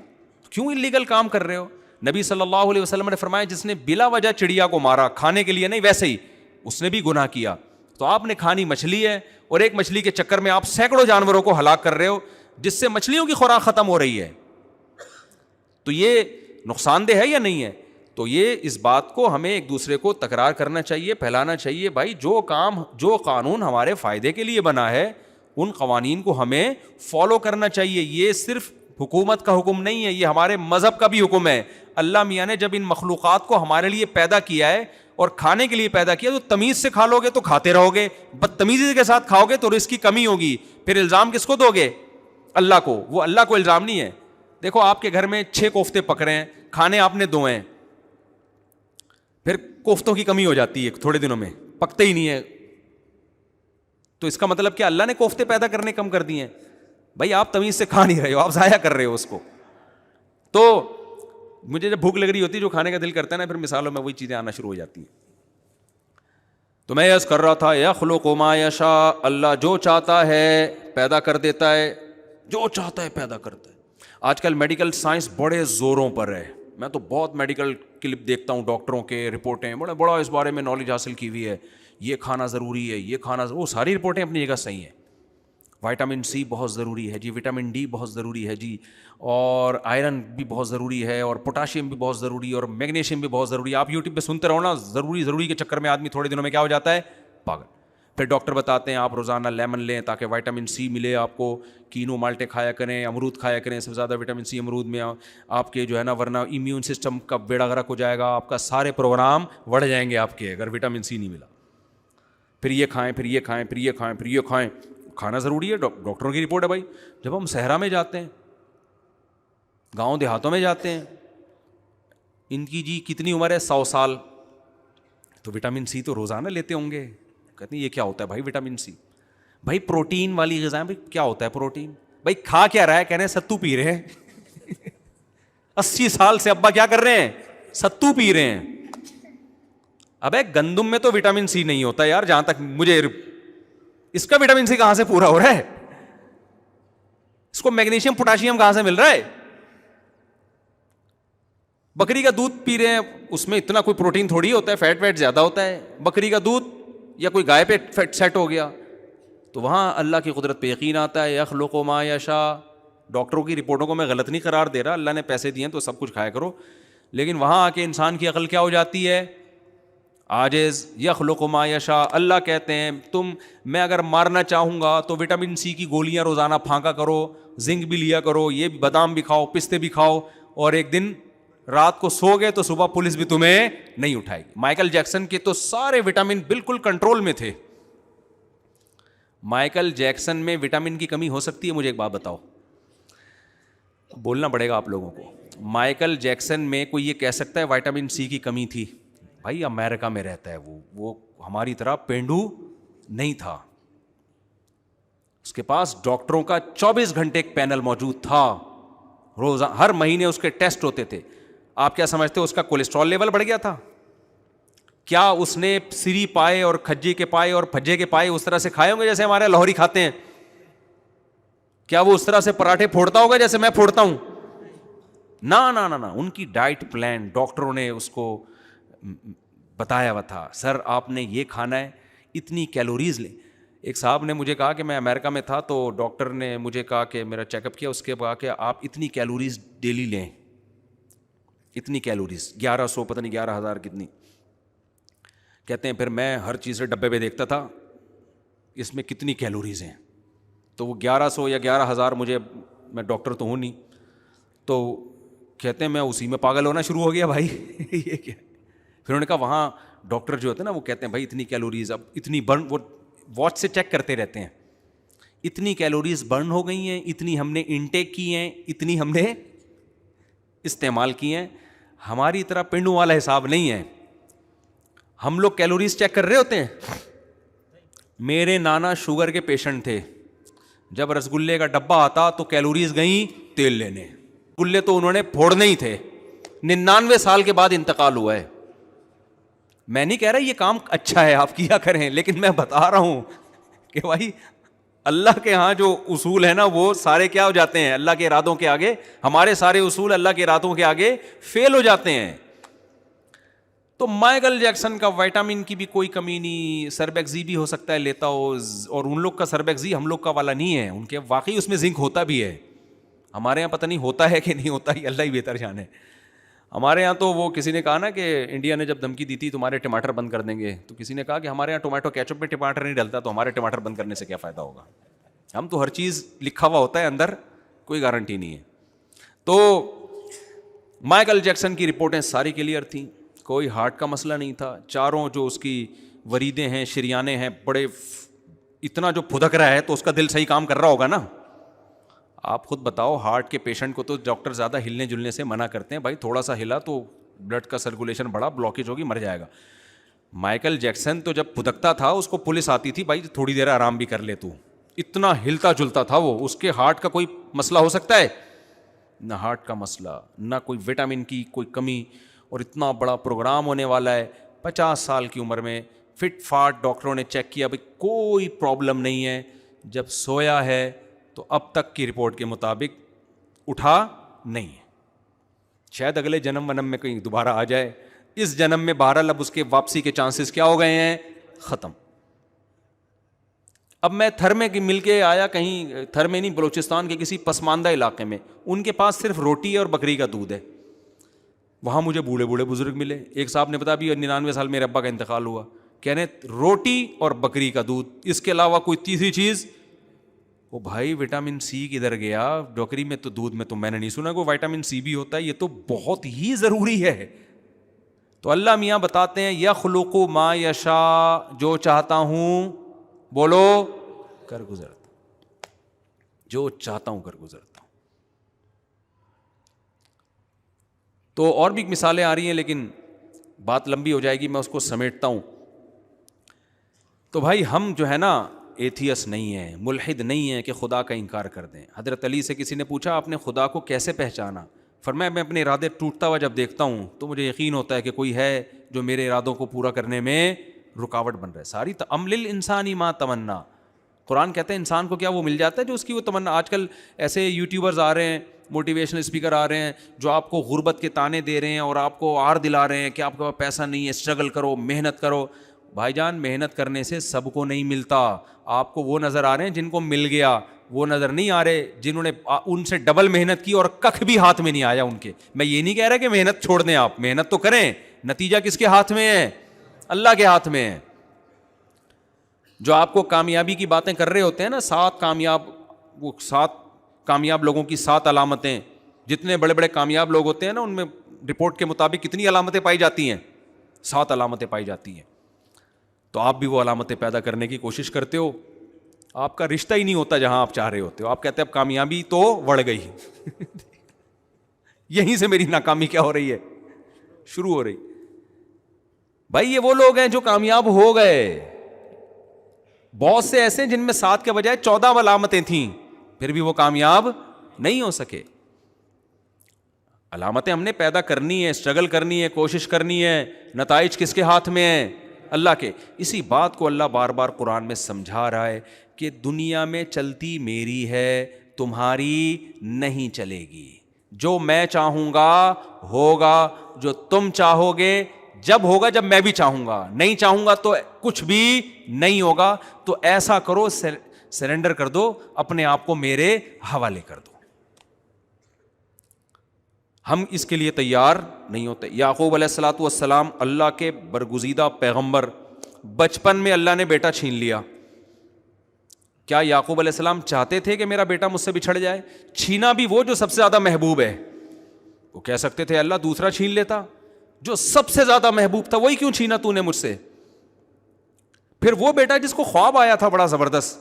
کیوں اللیگل کام کر رہے ہو؟ نبی صلی اللہ علیہ وسلم نے فرمایا جس نے بلا وجہ چڑیا کو مارا, کھانے کے لیے نہیں ویسے ہی, اس نے بھی گناہ کیا. تو آپ نے کھانی مچھلی ہے اور ایک مچھلی کے چکر میں آپ سینکڑوں جانوروں کو ہلاک کر رہے ہو, جس سے مچھلیوں کی خوراک ختم ہو رہی ہے. تو یہ نقصان دہ ہے یا نہیں ہے؟ تو یہ اس بات کو ہمیں ایک دوسرے کو تکرار کرنا چاہیے, پھیلانا چاہیے. بھائی جو قانون ہمارے فائدے کے لیے بنا ہے ان قوانین کو ہمیں فالو کرنا چاہیے. یہ صرف حکومت کا حکم نہیں ہے, یہ ہمارے مذہب کا بھی حکم ہے. اللہ میاں نے جب ان مخلوقات کو ہمارے لیے پیدا کیا ہے اور کھانے کے لیے پیدا کیا, تو تمیز سے کھا لو گے تو کھاتے رہو گے, بدتمیزی کے ساتھ کھاؤ گے تو رزق کی کمی ہوگی. پھر الزام کس کو دو گے؟ اللہ کو. وہ اللہ کو الزام نہیں ہے. دیکھو آپ کے گھر میں 6 کوفتے پک رہے ہیں, کھانے آپ نے 2 ہیں, پھر کوفتوں کی کمی ہو جاتی ہے تھوڑے دنوں میں, پکتے ہی نہیں ہے. تو اس کا مطلب کیا اللہ نے کوفتے پیدا کرنے کم کر دیے ہیں؟ بھائی آپ تمیز سے کھا نہیں رہے ہو, آپ ضائع کر رہے ہو اس کو. تو مجھے جب بھوک لگ رہی ہوتی ہے, جو کھانے کا دل کرتا ہے نا, پھر مثالوں میں وہی چیزیں آنا شروع ہو جاتی ہیں. تو میں عرض کر رہا تھا یخلق ما یشاء, اللہ جو چاہتا ہے پیدا کر دیتا ہے, جو چاہتا ہے پیدا کرتا ہے. آج کل میڈیکل سائنس بڑے زوروں پر ہے. میں تو بہت میڈیکل کلپ دیکھتا ہوں, ڈاکٹروں کے رپورٹیں, بڑا اس بارے میں نالج حاصل کی ہوئی ہے. یہ کھانا ضروری ہے, یہ کھانا, وہ ساری رپورٹیں اپنی جگہ صحیح ہیں. وائٹامن سی بہت ضروری ہے جی, وٹامن ڈی بہت ضروری ہے جی, اور آئرن بھی بہت ضروری ہے, اور پوٹاشیم بھی بہت ضروری ہے, اور میگنیشیم بھی بہت ضروری ہے. آپ یوٹیوب پہ سنتے رہو نا, ضروری کے چکر میں آدمی تھوڑے دنوں میں کیا ہو جاتا ہے, پاگل. پھر ڈاکٹر بتاتے ہیں آپ روزانہ لیمن لیں تاکہ وائٹامن سی ملے آپ کو, کینو مالٹے کھایا کریں, امرود کھایا کریں, سب سے زیادہ وٹامن سی امرود میں آپ کے جو ہے نا, ورنہ امیون سسٹم کا بیڑا غرق ہو جائے گا, آپ کا سارے پروگرام بڑھ جائیں گے آپ کے, اگر وٹامن سی نہیں ملا. پھر یہ کھائیں, پھر یہ کھائیں, پھر یہ کھائیں, پھر یہ کھائیں. کھانا ضروری ہے, ڈاکٹروں کی رپورٹ ہے بھائی. جب ہم صحرا میں جاتے ہیں, گاؤں دیہاتوں میں جاتے ہیں, ان کی جی کتنی عمر ہے, 100 سال, تو وٹامن سی تو روزانہ لیتے ہوں گے. کہتے ہیں یہ کیا ہوتا ہے بھائی وٹامن سی؟ بھائی پروٹین والی غذائیں. بھائی کیا ہوتا ہے پروٹین؟ بھائی کھا کیا رہا ہے؟ کہہ رہے ہیں ستو پی رہے ہیں. 80 سال سے ابا کیا کر رہے ہیں؟ ستو پی رہے ہیں. ابے گندم میں تو وٹامن سی نہیں ہوتا یار, جہاں تک مجھے, اس کا وٹامن سی کہاں سے پورا ہو رہا ہے؟ اس کو میگنیشیم پوٹاشیم کہاں سے مل رہا ہے؟ بکری کا دودھ پی رہے ہیں, اس میں اتنا کوئی پروٹین تھوڑی ہوتا ہے, فیٹ ویٹ زیادہ ہوتا ہے. بکری کا دودھ یا کوئی گائے پہ فیٹ سیٹ ہو گیا. تو وہاں اللہ کی قدرت پہ یقین آتا ہے. یخلق ما یشاء. ڈاکٹروں کی رپورٹوں کو میں غلط نہیں قرار دے رہا, اللہ نے پیسے دیے ہیں تو سب کچھ کھایا کرو, لیکن وہاں آ کے انسان کی عقل کیا ہو جاتی ہے, عاجز. یخلق ما یشاء. اللہ کہتے ہیں میں اگر مارنا چاہوں گا تو وٹامن سی کی گولیاں روزانہ پھانکا کرو, زنک بھی لیا کرو, یہ بادام بھی کھاؤ, پستے بھی کھاؤ, اور ایک دن رات کو سو گئے تو صبح پولیس بھی تمہیں نہیں اٹھائے گی. مائیکل جیکسن کے تو سارے وٹامن بالکل کنٹرول میں تھے. مائیکل جیکسن میں وٹامن کی کمی ہو سکتی ہے؟ مجھے ایک بات بتاؤ, بولنا پڑے گا آپ لوگوں کو. مائیکل جیکسن میں کوئی یہ کہہ سکتا ہے وٹامن سی کی کمی تھی؟ بھائی امریکہ میں رہتا ہے وہ ہماری طرح پینڈو نہیں تھا. اس کے پاس ڈاکٹروں کا 24 گھنٹے ایک پینل موجود تھا, روزہ ہر مہینے اس کے ٹیسٹ ہوتے تھے. آپ کیا سمجھتے ہو اس کا کولیسٹرول لیول بڑھ گیا تھا؟ کیا اس نے سری پائے اور کھجے کے پائے اور پھجے کے پائے اس طرح سے کھائے ہوں گے جیسے ہمارے لاہوری کھاتے ہیں؟ کیا وہ اس طرح سے پراٹھے پھوڑتا ہوگا جیسے میں پھوڑتا ہوں؟ نہ. ان کی ڈائٹ پلان ڈاکٹروں نے اس کو بتایا ہوا تھا, سر آپ نے یہ کھانا ہے, اتنی کیلوریز لیں. ایک صاحب نے مجھے کہا کہ میں امریکہ میں تھا تو ڈاکٹر نے مجھے کہا کہ میرا چیک اپ کیا, اس کے بعد کہ آپ اتنی کیلوریز ڈیلی لیں, اتنی کیلوریز 1100 پتہ نہیں 11,000 کتنی. کہتے ہیں پھر میں ہر چیز سے ڈبے پہ دیکھتا تھا اس میں کتنی کیلوریز ہیں, تو وہ 1100 یا 11,000 مجھے, میں ڈاکٹر تو ہوں نہیں, تو کہتے ہیں میں اسی میں پاگل ہونا شروع ہو گیا بھائی یہ کیا. پھر انہوں نے کہا وہاں ڈاکٹر جو ہوتے ہیں نا وہ کہتے ہیں بھائی اتنی کیلوریز, اب اتنی برن, وہ واچ سے چیک کرتے رہتے ہیں, اتنی کیلوریز برن ہو گئی ہیں, اتنی ہم نے انٹیک کی ہیں, اتنی ہم نے استعمال کی ہیں. ہماری طرح پنڈوں والا حساب نہیں ہے, ہم لوگ کیلوریز چیک کر رہے ہوتے ہیں. میرے نانا شوگر کے پیشنٹ تھے, جب رسگلے کا ڈبہ آتا تو کیلوریز گئیں تیل لینے, گلے تو انہوں نے پھوڑنے ہی تھے. 99 سال کے بعد انتقال ہوا ہے. میں نہیں کہہ رہا یہ کام اچھا ہے آپ کیا کریں, لیکن میں بتا رہا ہوں کہ بھائی اللہ کے ہاں جو اصول ہیں نا وہ سارے کیا ہو جاتے ہیں اللہ کے ارادوں کے آگے, ہمارے سارے اصول اللہ کے ارادوں کے آگے فیل ہو جاتے ہیں. تو مائیکل جیکسن کا وائٹامن کی بھی کوئی کمی نہیں, سربیکزی بھی ہو سکتا ہے لیتا ہو, اور ان لوگ کا سربیکزی ہم لوگ کا والا نہیں ہے, ان کے واقعی اس میں زنک ہوتا بھی ہے, ہمارے یہاں پتہ نہیں ہوتا ہے کہ نہیں ہوتا, یہ اللہ ہی بہتر جانے. ہمارے یہاں تو وہ کسی نے کہا نا کہ انڈیا نے جب دھمکی دی تھی تمہارے ٹماٹر بند کر دیں گے, تو کسی نے کہا کہ ہمارے یہاں ٹومیٹو کیچپ میں ٹماٹر نہیں ڈلتا, تو ہمارے ٹماٹر بند کرنے سے کیا فائدہ ہوگا. ہم تو ہر چیز لکھا ہوا ہوتا ہے اندر, کوئی گارنٹی نہیں ہے. تو مائیکل جیکسن کی رپورٹیں ساری کلیئر تھیں, کوئی ہارٹ کا مسئلہ نہیں تھا, چاروں جو اس کی وریدیں ہیں شریانے ہیں بڑے, اتنا جو پھدک رہا ہے تو اس کا دل صحیح کام کر رہا ہوگا نا. آپ خود بتاؤ, ہارٹ کے پیشنٹ کو تو ڈاکٹر زیادہ ہلنے جلنے سے منع کرتے ہیں, بھائی تھوڑا سا ہلا تو بلڈ کا سرکولیشن بڑا, بلاکیج ہوگی مر جائے گا. مائیکل جیکسن تو جب پھدکتا تھا اس کو پولیس آتی تھی, بھائی تھوڑی دیر آرام بھی کر لے تو, اتنا ہلتا جلتا تھا وہ. اس کے ہارٹ کا کوئی مسئلہ ہو سکتا ہے؟ نہ ہارٹ کا مسئلہ, نہ کوئی وٹامن کی کوئی کمی, اور اتنا بڑا پروگرام ہونے والا ہے 50 سال کی عمر میں, فٹ فاٹ, ڈاکٹروں نے چیک کیا بھائی کوئی پرابلم نہیں ہے. جب سویا ہے تو اب تک کی رپورٹ کے مطابق اٹھا نہیں ہے, شاید اگلے جنم ونم میں کہیں دوبارہ آ جائے. اس جنم میں بہرحال اب اس کے واپسی کے چانسز کیا ہو گئے ہیں, ختم. اب میں تھر میں مل کے آیا, کہیں تھر میں نہیں, بلوچستان کے کسی پسماندہ علاقے میں, ان کے پاس صرف روٹی ہے اور بکری کا دودھ ہے. وہاں مجھے بوڑھے بوڑھے بزرگ ملے. ایک صاحب نے بتا بھی 99 سال میرے ابا کا انتقال ہوا, کہہ رہے روٹی اور بکری کا دودھ, اس کے علاوہ کوئی تیسری چیز. وہ بھائی وٹامن سی کدھر گیا, بکری میں تو دودھ میں تو میں نے نہیں سنا کہ وٹامن سی بھی ہوتا ہے, یہ تو بہت ہی ضروری ہے. تو اللہ میاں بتاتے ہیں یخلق ما یشاء, جو چاہتا ہوں بولو کر گزرتا, جو چاہتا ہوں کر گزرتا ہوں. تو اور بھی مثالیں آ رہی ہیں لیکن بات لمبی ہو جائے گی, میں اس کو سمیٹتا ہوں. تو بھائی ہم جو ہے نا ایتھیس نہیں ہیں, ملحد نہیں ہیں کہ خدا کا انکار کر دیں. حضرت علی سے کسی نے پوچھا آپ نے خدا کو کیسے پہچانا؟ فرمایا میں اپنے ارادے ٹوٹتا ہوا جب دیکھتا ہوں تو مجھے یقین ہوتا ہے کہ کوئی ہے جو میرے ارادوں کو پورا کرنے میں رکاوٹ بن رہا ہے. ساری ام للانسان ما تمنا, قرآن کہتے ہیں انسان کو کیا وہ مل جاتا ہے جو اس کی وہ تمنا. آج کل ایسے یوٹیوبرز آ رہے ہیں, موٹیویشنل اسپیکر آ رہے ہیں جو آپ کو غربت کے تانے دے رہے ہیں اور آپ کو آر دلا رہے ہیں کہ آپ کے پاس پیسہ نہیں ہے, اسٹرگل کرو, محنت کرو. بھائی جان محنت کرنے سے سب کو نہیں ملتا. آپ کو وہ نظر آ رہے ہیں جن کو مل گیا, وہ نظر نہیں آ رہے جنہوں نے ان سے ڈبل محنت کی اور کخ بھی ہاتھ میں نہیں آیا ان کے. میں یہ نہیں کہہ رہا کہ محنت چھوڑ دیں, آپ محنت تو کریں, نتیجہ کس کے ہاتھ میں ہے؟ اللہ کے ہاتھ میں ہے. جو آپ کو کامیابی کی باتیں کر رہے ہوتے ہیں نا, 7 کامیاب, وہ 7 کامیاب لوگوں کی 7 علامتیں, جتنے بڑے بڑے کامیاب لوگ ہوتے ہیں نا ان میں رپورٹ کے مطابق کتنی علامتیں پائی جاتی ہیں؟ 7 علامتیں پائی جاتی ہیں. تو آپ بھی وہ علامتیں پیدا کرنے کی کوشش کرتے ہو. آپ کا رشتہ ہی نہیں ہوتا جہاں آپ چاہ رہے ہوتے ہو. آپ کہتے ہیں اب کامیابی تو بڑھ گئی یہیں سے میری ناکامی کیا ہو رہی ہے, شروع ہو رہی. بھائی یہ وہ لوگ ہیں جو کامیاب ہو گئے. بہت سے ایسے جن میں 7 کے بجائے 14 علامتیں تھیں, پھر بھی وہ کامیاب نہیں ہو سکے. علامتیں ہم نے پیدا کرنی ہے, اسٹرگل کرنی ہے, کوشش کرنی ہے. نتائج کس کے ہاتھ میں ہیں؟ اللہ کے. اسی بات کو اللہ بار بار قرآن میں سمجھا رہا ہے کہ دنیا میں چلتی میری ہے, تمہاری نہیں چلے گی. جو میں چاہوں گا ہوگا, جو تم چاہو گے جب ہوگا جب میں بھی چاہوں گا, نہیں چاہوں گا تو کچھ بھی نہیں ہوگا. تو ایسا کرو, سرنڈر کر دو, اپنے آپ کو میرے حوالے کر دو. ہم اس کے لیے تیار نہیں ہوتے. یعقوب علیہ الصلوۃ والسلام اللہ کے برگزیدہ پیغمبر, بچپن میں اللہ نے بیٹا چھین لیا. کیا یعقوب علیہ السلام چاہتے تھے کہ میرا بیٹا مجھ سے بچھڑ جائے؟ چھینا بھی وہ جو سب سے زیادہ محبوب ہے. وہ کہہ سکتے تھے اللہ دوسرا چھین لیتا, جو سب سے زیادہ محبوب تھا وہی کیوں چھینا تو نے مجھ سے؟ پھر وہ بیٹا جس کو خواب آیا تھا بڑا زبردست,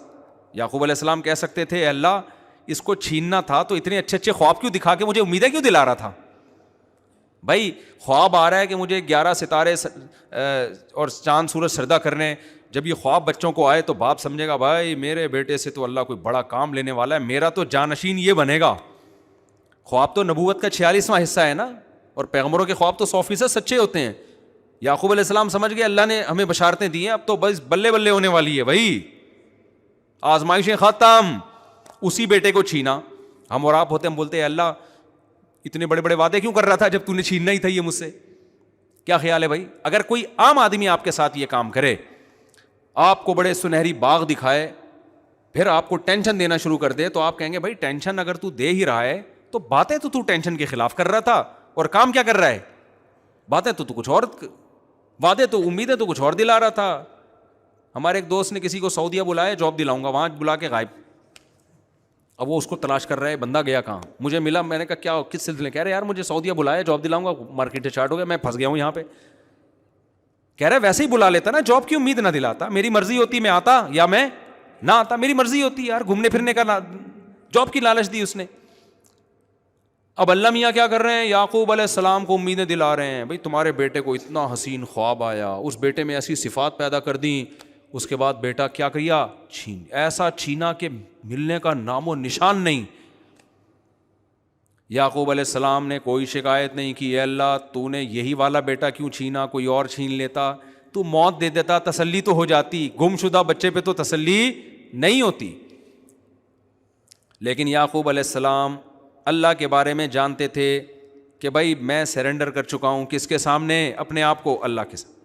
یعقوب علیہ السلام کہہ سکتے تھے اللہ اس کو چھیننا تھا تو اتنے اچھے اچھے خواب کیوں دکھا کے مجھے امیدیں کیوں دلا رہا تھا؟ بھائی خواب آ رہا ہے کہ مجھے 11 ستارے اور چاند سورج سجدہ کرنے, جب یہ خواب بچوں کو آئے تو باپ سمجھے گا بھائی میرے بیٹے سے تو اللہ کوئی بڑا کام لینے والا ہے, میرا تو جانشین یہ بنے گا. خواب تو نبوت کا 46واں حصہ ہے نا, اور پیغمبروں کے خواب تو 100% سچے ہوتے ہیں. یعقوب علیہ السلام سمجھ گئے اللہ نے ہمیں بشارتیں دی ہیں, اب تو بس بلے بلے ہونے والی ہے بھائی, آزمائشیں ختم. اسی بیٹے کو چھینا. ہم اور آپ ہوتے ہم بولتے ہیں اللہ اتنے بڑے بڑے وعدے کیوں کر رہا تھا جب تو نے چھیننا ہی تھا یہ مجھ سے؟ کیا خیال ہے بھائی؟ اگر کوئی عام آدمی آپ کے ساتھ یہ کام کرے, آپ کو بڑے سنہری باغ دکھائے, پھر آپ کو ٹینشن دینا شروع کر دے, تو آپ کہیں گے بھائی ٹینشن اگر تو دے ہی رہا ہے تو باتیں تو ٹینشن کے خلاف کر رہا تھا, اور کام کیا کر رہا ہے؟ باتیں تو کچھ اور, وعدے تو امیدیں تو کچھ اور دلا رہا تھا. ہمارے ایک دوست نے کسی کو سعودیہ بلایا, جاب دلاؤں گا, وہاں بلا کے غائب. اب وہ اس کو تلاش کر رہا ہے, بندہ گیا کہاں؟ مجھے ملا, میں نے کہا کیا کس سلسلے؟ کہہ رہے یار مجھے سعودیہ بلایا, جاب دلاؤں گا, مارکیٹ اسٹارٹ ہو گیا, میں پھنس گیا ہوں یہاں پہ. کہہ رہا ہے ویسے ہی بلا لیتا نا, جاب کی امید نہ دلاتا, میری مرضی ہوتی میں آتا یا میں نہ آتا, میری مرضی ہوتی یار, گھومنے پھرنے کا جاب کی لالچ دی اس نے. اب اللہ میاں کیا کر رہے ہیں؟ یعقوب علیہ السلام کو امیدیں دلا رہے ہیں, بھائی تمہارے بیٹے کو اتنا حسین خواب آیا, اس بیٹے میں ایسی صفات پیدا کر دیں, اس کے بعد بیٹا کیا کیا؟ چھین. ایسا چھینا کہ ملنے کا نام و نشان نہیں. یعقوب علیہ السلام نے کوئی شکایت نہیں کی, اے اللہ تو نے یہی والا بیٹا کیوں چھینا, کوئی اور چھین لیتا, تو موت دے دیتا, تسلی تو ہو جاتی. گم شدہ بچے پہ تو تسلی نہیں ہوتی. لیکن یعقوب علیہ السلام اللہ کے بارے میں جانتے تھے کہ بھائی میں سرنڈر کر چکا ہوں, کس کے سامنے؟ اپنے آپ کو اللہ کے سامنے.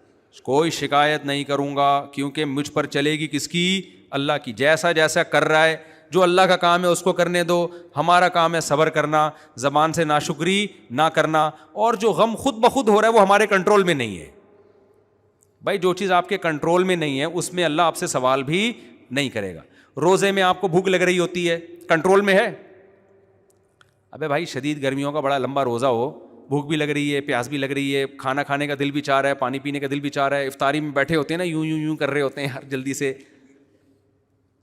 کوئی شکایت نہیں کروں گا کیونکہ مجھ پر چلے گی کس کی؟ اللہ کی. جیسا جیسا کر رہا ہے, جو اللہ کا کام ہے اس کو کرنے دو, ہمارا کام ہے صبر کرنا, زبان سے ناشکری نہ کرنا, اور جو غم خود بخود ہو رہا ہے وہ ہمارے کنٹرول میں نہیں ہے. بھائی جو چیز آپ کے کنٹرول میں نہیں ہے اس میں اللہ آپ سے سوال بھی نہیں کرے گا. روزے میں آپ کو بھوک لگ رہی ہوتی ہے, کنٹرول میں ہے؟ ابے بھائی شدید گرمیوں کا بڑا لمبا روزہ ہو, بھوک بھی لگ رہی ہے, پیاس بھی لگ رہی ہے, کھانا کھانے کا دل بھی چاہ رہا ہے, پانی پینے کا دل بھی چاہ رہا ہے, افطاری میں بیٹھے ہوتے ہیں نا یوں یوں یوں کر رہے ہوتے ہیں یار جلدی سے.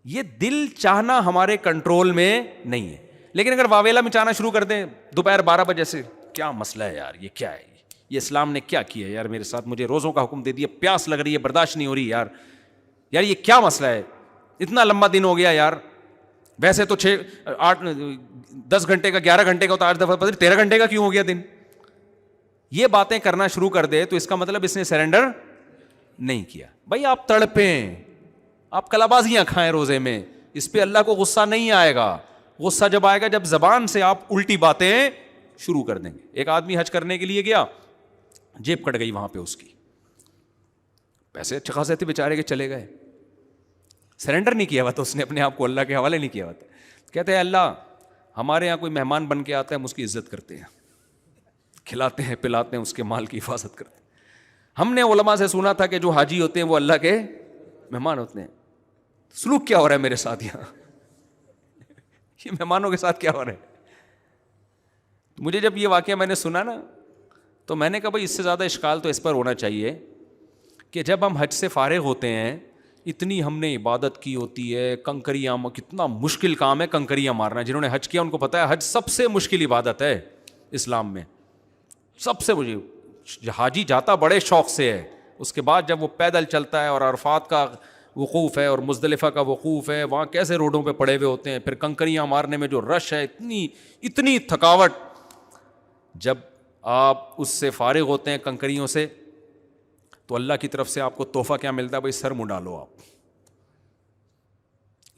یہ دل چاہنا ہمارے کنٹرول میں نہیں ہے. لیکن اگر واویلا میں چاہنا شروع کر دیں دوپہر 12 بجے سے, کیا مسئلہ ہے یار, یہ کیا ہے, یہ اسلام نے کیا کیا ہے یار میرے ساتھ, مجھے روزوں کا حکم دے دیا, پیاس لگ رہی ہے, برداشت نہیں ہو رہی یار, یار یہ کیا مسئلہ ہے, اتنا لمبا دن ہو گیا یار, ویسے تو 10 گھنٹے کا 11 گھنٹے کا, تو آج دفعہ 13 گھنٹے کا کیوں ہو گیا دن. یہ باتیں کرنا شروع کر دے تو اس کا مطلب اس نے سرنڈر نہیں کیا. بھائی آپ تڑپیں, آپ کلابازیاں کھائیں روزے میں, اس پہ اللہ کو غصہ نہیں آئے گا. غصہ جب آئے گا جب زبان سے آپ الٹی باتیں شروع کر دیں گے. ایک آدمی حج کرنے کے لیے گیا, جیب کٹ گئی وہاں پہ اس کی, پیسے اچھے خاصے تھے بیچارے کے, چلے گئے, سرنڈر نہیں کیا ہوا تھا اس نے اپنے آپ کو اللہ کے حوالے نہیں کیا ہوا تھا. کہتے ہیں اللہ ہمارے یہاں کوئی مہمان بن کے آتا ہے ہم اس کی عزت کرتے ہیں, کھلاتے ہیں پلاتے ہیں, اس کے مال کی حفاظت کرتے ہیں. ہم نے علماء سے سنا تھا کہ جو حاجی ہوتے ہیں وہ اللہ کے مہمان ہوتے ہیں. سلوک کیا ہو رہا ہے میرے ساتھ یہاں, یہ مہمانوں کے ساتھ کیا ہو رہا ہے؟ مجھے جب یہ واقعہ میں نے سنا نا تو میں نے کہا بھائی اس سے زیادہ اشکال تو اس پر ہونا چاہیے کہ جب ہم حج سے فارغ ہوتے ہیں, اتنی ہم نے عبادت کی ہوتی ہے, کنکریاں, کتنا مشکل کام ہے کنکریاں مارنا. جنہوں نے حج کیا ان کو پتہ ہے حج سب سے مشکل عبادت ہے اسلام میں, سب سے. مجھے حاجی جاتا بڑے شوق سے ہے, اس کے بعد جب وہ پیدل چلتا ہے اور عرفات کا وقوف ہے اور مزدلفہ کا وقوف ہے, وہاں کیسے روڈوں پہ پڑے ہوئے ہوتے ہیں, پھر کنکریاں مارنے میں جو رش ہے, اتنی تھکاوٹ. جب آپ اس سے فارغ ہوتے ہیں کنکریوں سے تو اللہ کی طرف سے آپ کو تحفہ کیا ملتا ہے؟ بھائی سر منڈا لو آپ,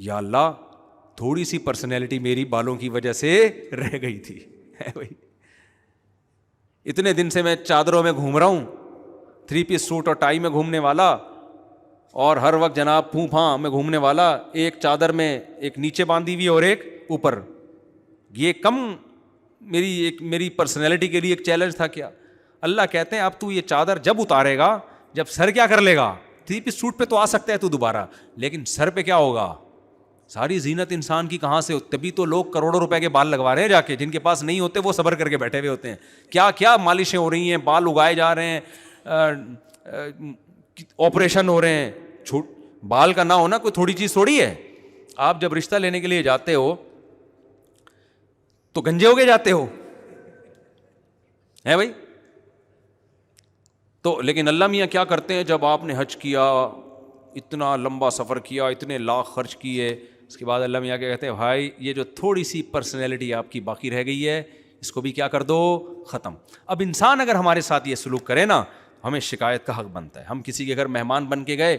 یا اللہ تھوڑی سی پرسنالٹی میری بالوں کی وجہ سے رہ گئی تھی, بھائی اتنے دن سے میں چادروں میں گھوم رہا ہوں, 3 پیس سوٹ اور ٹائی میں گھومنے والا اور ہر وقت جناب پھوں پھاں میں گھومنے والا, ایک چادر میں ایک نیچے باندھی ہوئی اور ایک اوپر, یہ کم میری پرسنالٹی کے لیے ایک چیلنج تھا کیا؟ اللہ کہتے ہیں اب تو یہ چادر جب اتارے گا, جب سر کیا کر لے گا, 3 پیس سوٹ پہ تو آ سکتا ہے تو دوبارہ, لیکن سر پہ کیا ہوگا؟ ساری زینت انسان کی کہاں سے ہو؟ تبھی تو لوگ کروڑوں روپے کے بال لگوا رہے ہیں جا کے, جن کے پاس نہیں ہوتے وہ صبر کر کے بیٹھے ہوئے ہوتے ہیں. کیا کیا مالشیں ہو رہی ہیں, بال اگائے جا رہے ہیں, آپریشن ہو رہے ہیں. چھوٹ بال کا نہ ہونا کوئی تھوڑی چیز تھوڑی ہے. آپ جب رشتہ لینے کے لیے جاتے ہو تو گنجے ہو کے جاتے ہو, ہے بھائی؟ تو لیکن اللہ میاں کیا کرتے ہیں, جب آپ نے حج کیا, اتنا لمبا سفر کیا, اتنے لاکھ خرچ کیے, اس کے بعد اللہ میاں کیا کہتے ہیں, بھائی یہ جو تھوڑی سی پرسنالٹی آپ کی باقی رہ گئی ہے اس کو بھی کیا کر دو, ختم. اب انسان اگر ہمارے ساتھ یہ سلوک کرے نا, ہمیں شکایت کا حق بنتا ہے. ہم کسی کے گھر مہمان بن کے گئے,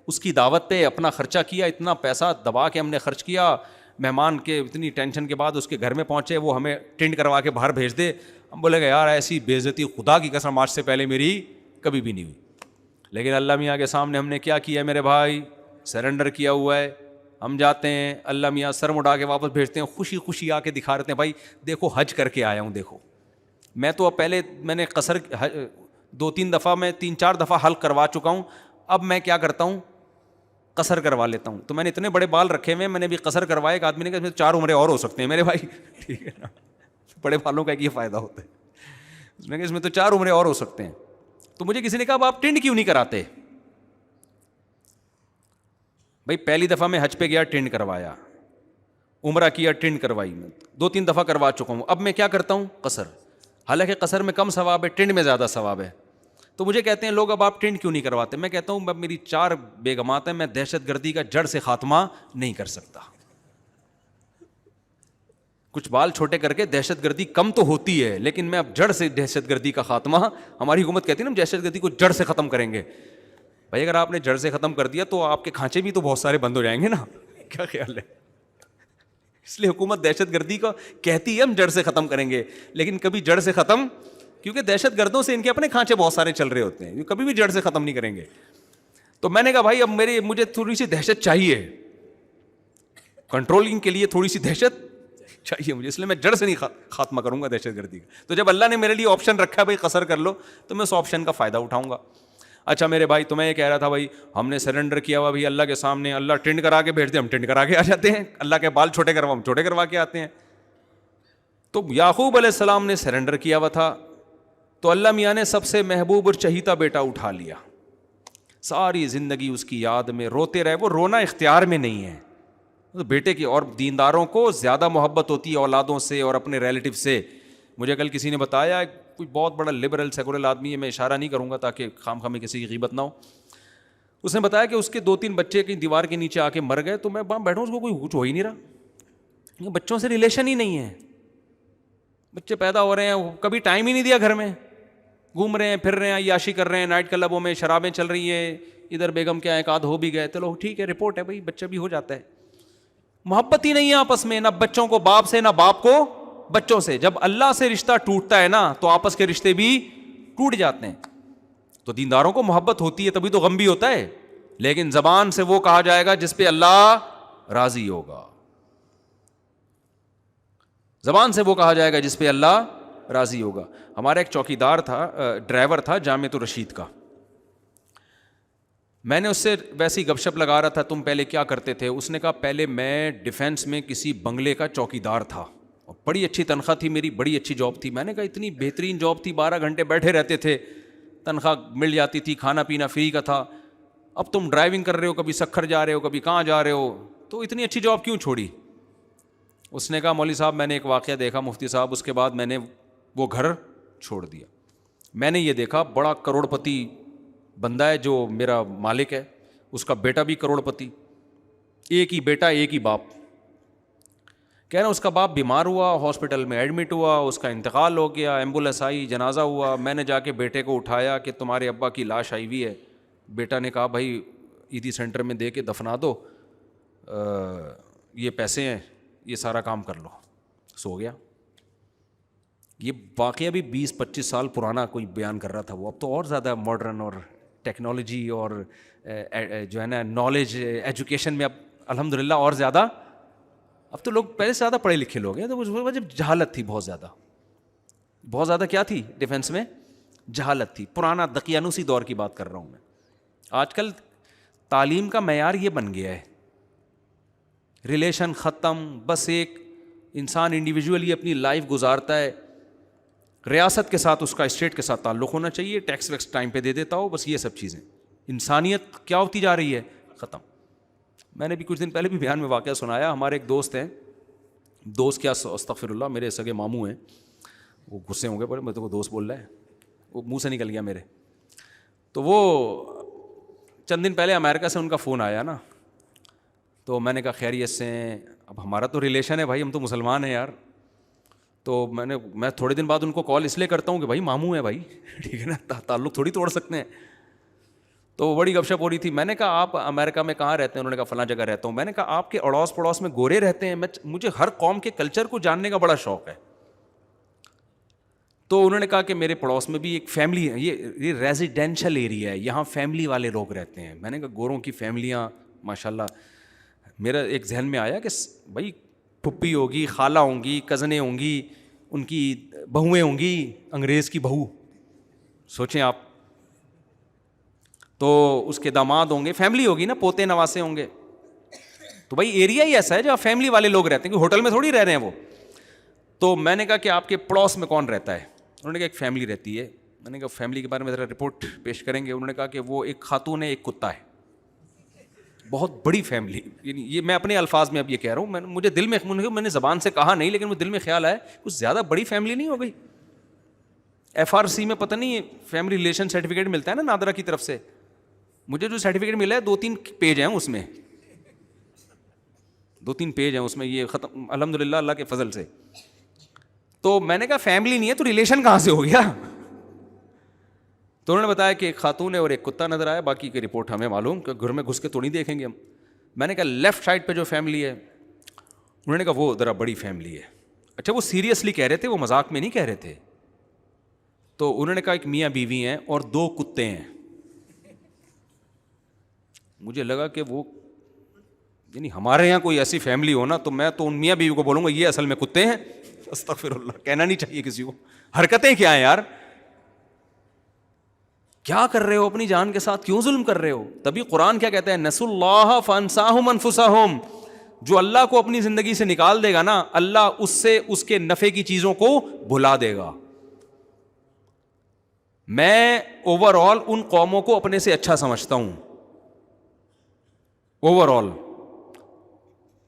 اس کی دعوت پہ اپنا خرچہ کیا, اتنا پیسہ دبا کے ہم نے خرچ کیا, مہمان کے اتنی ٹینشن کے بعد اس کے گھر میں پہنچے, وہ ہمیں ٹینٹ کروا کے باہر بھیج دے, ہم بولے گا یار ایسی بے عزتی خدا کی قسم آج سے پہلے میری کبھی بھی نہیں ہوئی. لیکن اللہ میاں کے سامنے ہم نے کیا کیا میرے بھائی, سرنڈر کیا ہوا ہے. ہم جاتے ہیں, اللہ میاں سر مڑا کے واپس بھیجتے ہیں, خوشی خوشی آ کے دکھا رہتے ہیں, بھائی دیکھو حج کر کے آیا ہوں. دیکھو میں تو اب پہلے میں نے قصر 2-3 دفعہ میں 3-4 دفعہ حلق کروا چکا ہوں, اب میں کیا کرتا ہوں, قصر کروا لیتا ہوں. تو میں نے اتنے بڑے بال رکھے ہوئے, میں نے بھی قصر کروایا. ایک آدمی نے کہا 4 عمریں اور ہو سکتے ہیں میرے بھائی. ٹھیک ہے نا, بڑے بالوں کا ایک یہ فائدہ ہوتا ہے. اس نے کہا اس میں تو 4 عمریں اور ہو سکتے ہیں. تو مجھے کسی نے کہا آپ ٹینڈ کیوں نہیں کراتے؟ بھائی پہلی دفعہ میں حج پہ گیا, ٹینڈ کروایا, عمرہ کیا, ٹینڈ کروائی, میں 2-3 دفعہ کروا چکا ہوں. اب میں کیا کرتا ہوں, قصر. حالانکہ قصر میں کم ثواب ہے, ٹینڈ میں زیادہ ثواب ہے. تو مجھے کہتے ہیں لوگ اب آپ ٹینڈ کیوں نہیں کرواتے؟ میں کہتا ہوں اب میری 4 بیگمات ہیں, میں دہشت گردی کا جڑ سے خاتمہ نہیں کر سکتا. کچھ بال چھوٹے کر کے دہشت گردی کم تو ہوتی ہے, لیکن میں اب جڑ سے دہشت گردی کا خاتمہ, ہماری حکومت کہتی ہے نا دہشت گردی کو جڑ سے ختم کریں گے. بھائی اگر آپ نے جڑ سے ختم کر دیا تو آپ کے کھانچے بھی تو بہت سارے بند ہو جائیں گے نا. کیا خیال ہے؟ اس لیے حکومت دہشت گردی کو کہتی ہے ہم جڑ سے ختم کریں گے, لیکن کبھی جڑ سے ختم, کیونکہ دہشت گردوں سے ان کے اپنے کھانچے بہت سارے چل رہے ہوتے ہیں, کبھی بھی جڑ سے ختم نہیں کریں گے. تو میں نے کہا بھائی اب مجھے تھوڑی سی دہشت چاہیے, کنٹرولنگ کے لیے تھوڑی سی دہشت چاہیے مجھے, اس لیے میں جڑ سے نہیں خاتمہ کروں گا دہشت گردی کا. تو جب اللہ نے میرے لیے آپشن رکھا ہے بھائی قصر کر لو, تو میں اس آپشن کا فائدہ اٹھاؤں گا. اچھا میرے بھائی تو میں یہ کہہ رہا تھا, بھائی ہم نے سرنڈر کیا ہوا بھائی اللہ کے سامنے, اللہ ٹینڈ کرا کے بھیج دے, ہم ٹینڈ کرا کے آ جاتے ہیں. اللہ کے بال چھوٹے کروا, ہم چھوٹے کروا کے آتے ہیں. تو یعقوب علیہ السلام نے سرنڈر کیا ہوا تھا, تو اللہ میاں نے سب سے محبوب اور چہیتا بیٹا اٹھا لیا. ساری زندگی اس کی یاد میں روتے رہے. وہ رونا اختیار میں نہیں ہے, بیٹے کی. اور دینداروں کو زیادہ محبت ہوتی ہے اولادوں سے اور اپنے ریلیٹیو سے. مجھے کل کسی نے بتایا, کوئی بہت بڑا لبرل سیکولر آدمی ہے, میں اشارہ نہیں کروں گا تاکہ خام خواہ میں کسی کی غیبت نہ ہو. اس نے بتایا کہ اس کے 2-3 بچے کہیں دیوار کے نیچے آ کے مر گئے. تو میں وہاں بیٹھا ہوں, اس کو کوئی کچھ ہو ہی نہیں رہا, بچوں سے ریلیشن ہی نہیں ہے. بچے پیدا ہو رہے ہیں, کبھی ٹائم ہی نہیں دیا گھر میں, گھوم رہے ہیں, پھر رہے ہیں, عیاشی کر رہے ہیں, نائٹ کلبوں میں شرابیں چل رہی ہیں, ادھر بیگم کیا ایک آدھ ہو بھی گئے, چلو ٹھیک ہے رپورٹ ہے بھائی, بچہ بھی ہو جاتا ہے. محبت ہی نہیں ہے آپس میں, نہ بچوں کو باپ سے, نہ باپ کو بچوں سے. جب اللہ سے رشتہ ٹوٹتا ہے نا تو آپس کے رشتے بھی ٹوٹ جاتے ہیں. تو دینداروں کو محبت ہوتی ہے, تبھی تو غم بھی ہوتا ہے. لیکن زبان سے وہ کہا جائے گا جس پہ اللہ راضی ہوگا, زبان سے وہ کہا جائے گا جس پہ اللہ راضی ہوگا. ہمارا ایک چوکیدار تھا, ڈرائیور تھا جامعۃ الرشید کا. میں نے اس سے ویسی گپ شپ لگا رہا تھا, تم پہلے کیا کرتے تھے؟ اس نے کہا پہلے میں ڈیفینس میں کسی بنگلے کا چوکیدار تھا, اور بڑی اچھی تنخواہ تھی میری, بڑی اچھی جاب تھی. میں نے کہا اتنی بہترین جاب تھی, 12 گھنٹے بیٹھے رہتے تھے, تنخواہ مل جاتی تھی, کھانا پینا فری کا تھا. اب تم ڈرائیونگ کر رہے ہو, کبھی سکھر جا رہے ہو, کبھی کہاں جا رہے ہو, تو اتنی اچھی جاب کیوں چھوڑی؟ اس نے کہا مولوی صاحب میں نے ایک واقعہ دیکھا مفتی صاحب, اس کے بعد میں نے وہ گھر چھوڑ دیا. میں نے یہ دیکھا بڑا کروڑ پتی بندہ ہے جو میرا مالک ہے, اس کا بیٹا بھی کروڑ پتی, ایک ہی بیٹا ایک ہی باپ. کہہ رہا اس کا باپ بیمار ہوا, ہاسپٹل میں ایڈمٹ ہوا, اس کا انتقال ہو گیا, ایمبولینس آئی, جنازہ ہوا. میں نے جا کے بیٹے کو اٹھایا کہ تمہارے ابا کی لاش آئی ہوئی ہے. بیٹا نے کہا بھائی عیدی سینٹر میں دے کے دفنا دو, یہ پیسے ہیں, یہ سارا کام کر لو. سو گیا. یہ واقعہ بھی 20-25 سال پرانا کوئی بیان کر رہا تھا وہ، اب تو اور زیادہ ماڈرن اور ٹیکنالوجی اور جو ہے نا نالج ایجوکیشن میں اب الحمدللہ اور زیادہ، اب تو لوگ پہلے سے زیادہ پڑھے لکھے لوگ ہیں. تو اس وجہ جہالت تھی بہت زیادہ کیا تھی ڈیفینس میں؟ جہالت تھی. پرانا دقیانوسی دور کی بات کر رہا ہوں میں. آج کل تعلیم کا معیار یہ بن گیا ہے، ریلیشن ختم، بس ایک انسان انڈیویجولی اپنی لائف گزارتا ہے، ریاست کے ساتھ اس کا اسٹیٹ کے ساتھ تعلق ہونا چاہیے، ٹیکس ویکس ٹائم پہ دے دیتا ہو، بس یہ سب چیزیں. انسانیت کیا ہوتی جا رہی ہے؟ ختم. میں نے بھی کچھ دن پہلے بھی بیان میں واقعہ سنایا. ہمارے ایک دوست ہیں، دوست کیا استغفر اللہ، میرے سگے ماموں ہیں، وہ غصے ہوں گے پر میں تو وہ دوست بول رہا ہے، وہ منہ سے نکل گیا میرے. تو وہ چند دن پہلے امریکہ سے ان کا فون آیا نا، تو میں نے کہا خیریت سے ہیں؟ اب ہمارا تو ریلیشن ہے بھائی، ہم تو مسلمان ہیں یار. تو میں تھوڑے دن بعد ان کو کال اس لیے کرتا ہوں کہ بھائی ماموں ہیں بھائی، ٹھیک ہے نا، تعلق تھوڑی توڑ سکتے ہیں. تو بڑی گپ شپ ہو رہی تھی. میں نے کہا آپ امریکہ میں کہاں رہتے ہیں؟ انہوں نے کہا فلاں جگہ رہتا ہوں. میں نے کہا آپ کے اڑوس پڑوس میں گورے رہتے ہیں؟ مجھے ہر قوم کے کلچر کو جاننے کا بڑا شوق ہے. تو انہوں نے کہا کہ میرے پڑوس میں بھی ایک فیملی ہے، یہ ریزیڈینشل ایریا ہے، یہاں فیملی والے لوگ رہتے ہیں. میں نے کہا گوروں کی فیملیاں ماشاءاللہ. میرا ایک ذہن میں آیا کہ بھائی پھپھی ہوگی، خالہ ہوں گی، کزنیں ہوں گی، ان کی بہویں ہوں گی، انگریز کی بہو سوچیں آپ، تو اس کے داماد ہوں گے، فیملی ہوگی نا، پوتے نواسے ہوں گے. تو بھائی ایریا ہی ایسا ہے جہاں فیملی والے لوگ رہتے ہیں، کہ ہوٹل میں تھوڑی رہ رہے ہیں وہ. تو میں نے کہا کہ آپ کے پڑوس میں کون رہتا ہے؟ انہوں نے کہا ایک فیملی رہتی ہے. میں نے کہا فیملی کے بارے میں ذرا رپورٹ پیش کریں گے؟ انہوں نے کہا کہ وہ ایک خاتون ہے، ایک کتا ہے، بہت بڑی فیملی. یعنی یہ میں اپنے الفاظ میں اب یہ کہہ رہا ہوں، مجھے دل میں نے زبان سے کہا نہیں، لیکن وہ دل میں خیال آیا کچھ زیادہ بڑی فیملی نہیں ہو گئی؟ FRC میں پتہ نہیں فیملی ریلیشن سرٹیفکیٹ ملتا ہے نا نادرا کی طرف سے، مجھے جو سرٹیفکیٹ ملا ہے 2-3 پیج ہیں اس میں، 2-3 پیج ہیں اس میں، یہ ختم الحمدللہ اللہ کے فضل سے. تو میں نے کہا فیملی نہیں ہے تو ریلیشن کہاں سے ہو گیا؟ تو انہوں نے بتایا کہ ایک خاتون ہے اور ایک کتا نظر آیا، باقی کی رپورٹ ہمیں معلوم، کہ گھر میں گھس کے تو نہیں دیکھیں گے ہم. میں نے کہا لیفٹ سائڈ پہ جو فیملی ہے، انہوں نے کہا وہ ذرا بڑی فیملی ہے. اچھا وہ سیریسلی کہہ رہے تھے، وہ مذاق میں نہیں کہہ رہے تھے. تو انہوں نے کہا ایک میاں بیوی ہیں اور 2 کتے ہیں. مجھے لگا کہ وہ یعنی ہمارے یہاں کوئی ایسی فیملی ہو نا تو میں تو ان میاں بیوی کو بولوں گا یہ اصل میں کتے ہیں. استغفر اللہ، کہنا نہیں چاہیے کسی کو. حرکتیں کیا ہیں یار، کیا کر رہے ہو اپنی جان کے ساتھ، کیوں ظلم کر رہے ہو؟ تبھی قرآن کیا کہتا ہے، نسوا اللہ فانساہم انفسہم. جو اللہ کو اپنی زندگی سے نکال دے گا نا، اللہ اس سے اس کے نفع کی چیزوں کو بھلا دے گا. میں اوور آل ان قوموں کو اپنے سے اچھا سمجھتا ہوں، اوور آل.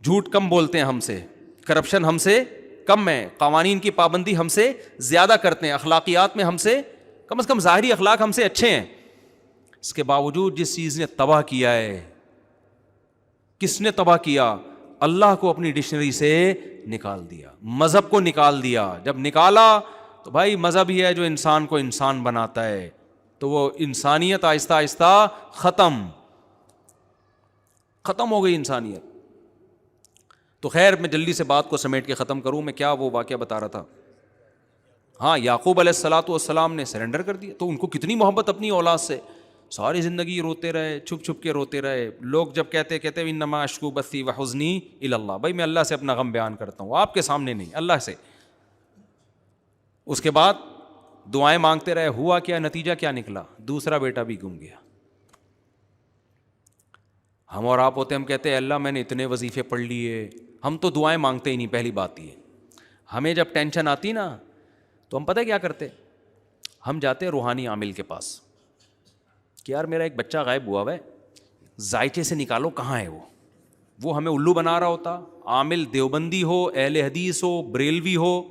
جھوٹ کم بولتے ہیں ہم سے، کرپشن ہم سے کم ہے، قوانین کی پابندی ہم سے زیادہ کرتے ہیں، اخلاقیات میں ہم سے کم از کم ظاہری اخلاق ہم سے اچھے ہیں. اس کے باوجود جس چیز نے تباہ کیا ہے، کس نے تباہ کیا؟ اللہ کو اپنی ڈکشنری سے نکال دیا، مذہب کو نکال دیا. جب نکالا تو بھائی مذہب ہی ہے جو انسان کو انسان بناتا ہے، تو وہ انسانیت آہستہ آہستہ ختم ہو گئی انسانیت. تو خیر میں جلدی سے بات کو سمیٹ کے ختم کروں. میں کیا وہ واقعہ بتا رہا تھا؟ ہاں، یعقوب علیہ الصلوۃ والسلام نے سرنڈر کر دیا. تو ان کو کتنی محبت اپنی اولاد سے، ساری زندگی روتے رہے، چھپ چھپ کے روتے رہے. لوگ جب کہتے انما اشکو بثی وحزنی الی اللہ، بھائی میں اللہ سے اپنا غم بیان کرتا ہوں، آپ کے سامنے نہیں، اللہ سے. اس کے بعد دعائیں مانگتے رہے. ہوا کیا؟ نتیجہ کیا نکلا؟ دوسرا بیٹا بھی گم گیا. ہم اور آپ ہوتے، ہم کہتے ہیں اللہ میں نے اتنے وظیفے پڑھ لیے، ہم تو دعائیں مانگتے ہی نہیں. پہلی بات یہ، ہمیں جب ٹینشن آتی نا تو ہم پتہ کیا کرتے، ہم جاتے روحانی عامل کے پاس کہ یار میرا ایک بچہ غائب ہوا ہے، ذائچے سے نکالو کہاں ہے وہ ہمیں الو بنا رہا ہوتا. عامل دیوبندی ہو، اہل حدیث ہو، بریلوی ہو،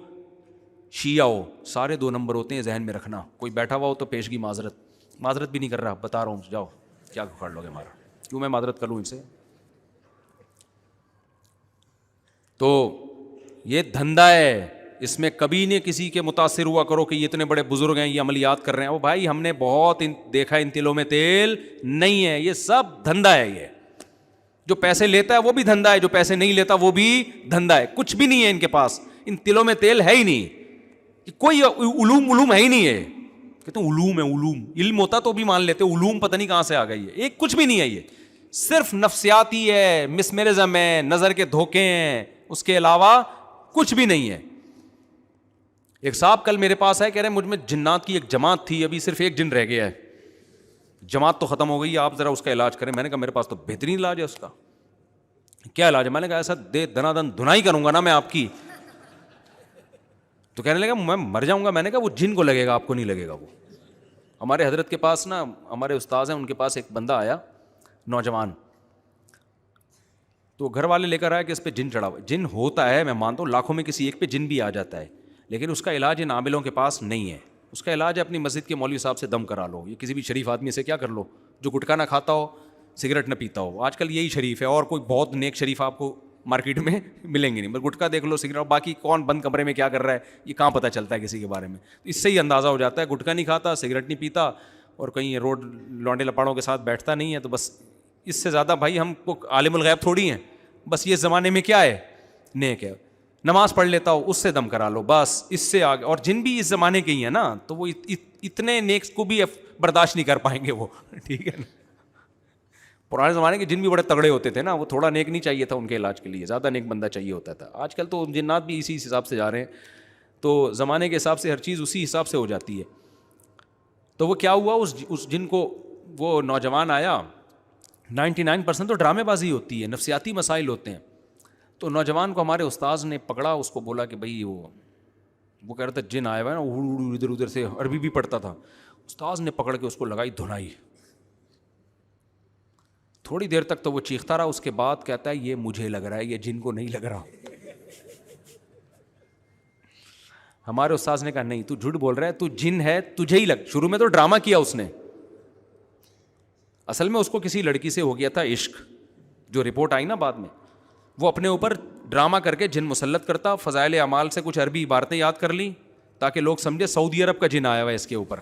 شیعہ ہو، سارے 2 نمبر ہوتے ہیں، ذہن میں رکھنا. کوئی بیٹھا ہوا ہو تو پیشگی معذرت بھی نہیں کر رہا، بتا رہا ہوں، جاؤ کیا کھاڑ لو گے ہمارا، کیوں میں معذرت کر لوں ان سے. تو یہ دھندا ہے، اس میں کبھی نہیں کسی کے متاثر ہوا کرو کہ یہ اتنے بڑے بزرگ ہیں، یہ عملیات کر رہے ہیں. وہ بھائی ہم نے بہت دیکھا، ان تلوں میں تیل نہیں ہے، یہ سب دھندا ہے. یہ جو پیسے لیتا ہے وہ بھی دھندا ہے، جو پیسے نہیں لیتا وہ بھی دھندا ہے. کچھ بھی نہیں ہے ان کے پاس، ان تلوں میں تیل ہے ہی نہیں. کوئی علوم ہے ہی نہیں ہے. کہتے ہیں علوم ہے, علم ہوتا تو بھی مان لیتے, علوم پتہ نہیں کہاں سے آ گئی ہے. ایک کچھ بھی نہیں ہے, یہ صرف نفسیاتی ہے, مسمرزم ہے, نظر کے دھوکے ہیں, اس کے علاوہ کچھ بھی نہیں ہے. ایک صاحب کل میرے پاس آئے, کہہ رہے ہیں مجھ میں جنات کی ایک جماعت تھی, ابھی صرف ایک جن رہ گیا ہے, جماعت تو ختم ہو گئی, آپ ذرا اس کا علاج کریں. میں نے کہا میرے پاس تو بہترین علاج ہے اس کا. کیا علاج ہے؟ میں نے کہا ایسا دنا دن دھنائی کروں گا نا میں آپ کی. تو کہنے لگا میں مر جاؤں گا. میں نے کہا وہ جن کو لگے گا, آپ کو نہیں لگے گا. وہ ہمارے حضرت کے پاس نا, ہمارے استاذ ہیں, ان کے پاس ایک بندہ آیا نوجوان, تو گھر والے لے کر آیا کہ اس پہ جن چڑھا ہوا. جن ہوتا ہے, میں مانتا ہوں لاکھوں میں کسی ایک پہ جن بھی آ جاتا ہے, لیکن اس کا علاج ان عاملوں کے پاس نہیں ہے. اس کا علاج ہے اپنی مسجد کے مولوی صاحب سے دم کرا لو, یا کسی بھی شریف آدمی سے کیا کر لو جو گٹکا نہ کھاتا ہو, سگریٹ نہ پیتا ہو. آج کل یہی شریف ہے, اور کوئی بہت نیک شریف آپ کو مارکیٹ میں ملیں گے نہیں. بس گٹکا دیکھ لو, سگریٹ, باقی کون بند کمرے میں کیا کر رہا ہے یہ کہاں پتہ چلتا ہے کسی کے بارے میں. اس سے ہی اندازہ ہو جاتا ہے گٹکا نہیں کھاتا, سگریٹ نہیں پیتا, اور کہیں روڈ لونڈے لپاڑوں کے ساتھ بیٹھتا نہیں ہے. تو بس اس سے زیادہ بھائی ہم کو عالم الغیب تھوڑی ہیں. بس یہ زمانے میں کیا ہے, نیک ہے, نماز پڑھ لیتا ہو, اس سے دم کرا لو, بس اس سے آگے. اور جن بھی اس زمانے کے ہی ہیں نا, تو وہ اتنے نیک کو بھی برداشت نہیں کر پائیں گے وہ, ٹھیک ہے نا. پرانے زمانے کے جن بھی بڑے تگڑے ہوتے تھے نا, وہ تھوڑا نیک نہیں چاہیے تھا ان کے علاج کے لیے, زیادہ نیک بندہ چاہیے ہوتا تھا. آج کل تو جنات بھی اسی حساب سے جا رہے ہیں, تو زمانے کے حساب سے ہر چیز اسی حساب سے ہو جاتی ہے. تو وہ کیا ہوا, اس جن کو وہ نوجوان آیا, 99% تو ڈرامے بازی ہوتی ہے, نفسیاتی مسائل ہوتے ہیں. تو نوجوان کو ہمارے استاذ نے پکڑا, اس کو بولا کہ بھائی وہ کہہ رہا تھا جن آیا ہوا ہے نا, ادھر ادھر سے عربی بھی پڑھتا تھا. استاذ نے پکڑ کے اس کو لگائی دھنائی. تھوڑی دیر تک تو وہ چیختا رہا, اس کے بعد کہتا ہے یہ مجھے لگ رہا ہے, یہ جن کو نہیں لگ رہا. ہمارے استاذ نے کہا نہیں تو جھوٹ بول رہا ہے, تو جن ہے تجھے ہی لگ. شروع میں تو ڈرامہ کیا اس نے, اصل میں اس کو کسی لڑکی سے ہو گیا تھا عشق, جو رپورٹ آئی نا بعد میں. وہ اپنے اوپر ڈرامہ کر کے جن مسلط کرتا, فضائل اعمال سے کچھ عربی عبارتیں یاد کر لی تاکہ لوگ سمجھے سعودی عرب کا جن آیا ہوا ہے اس کے اوپر.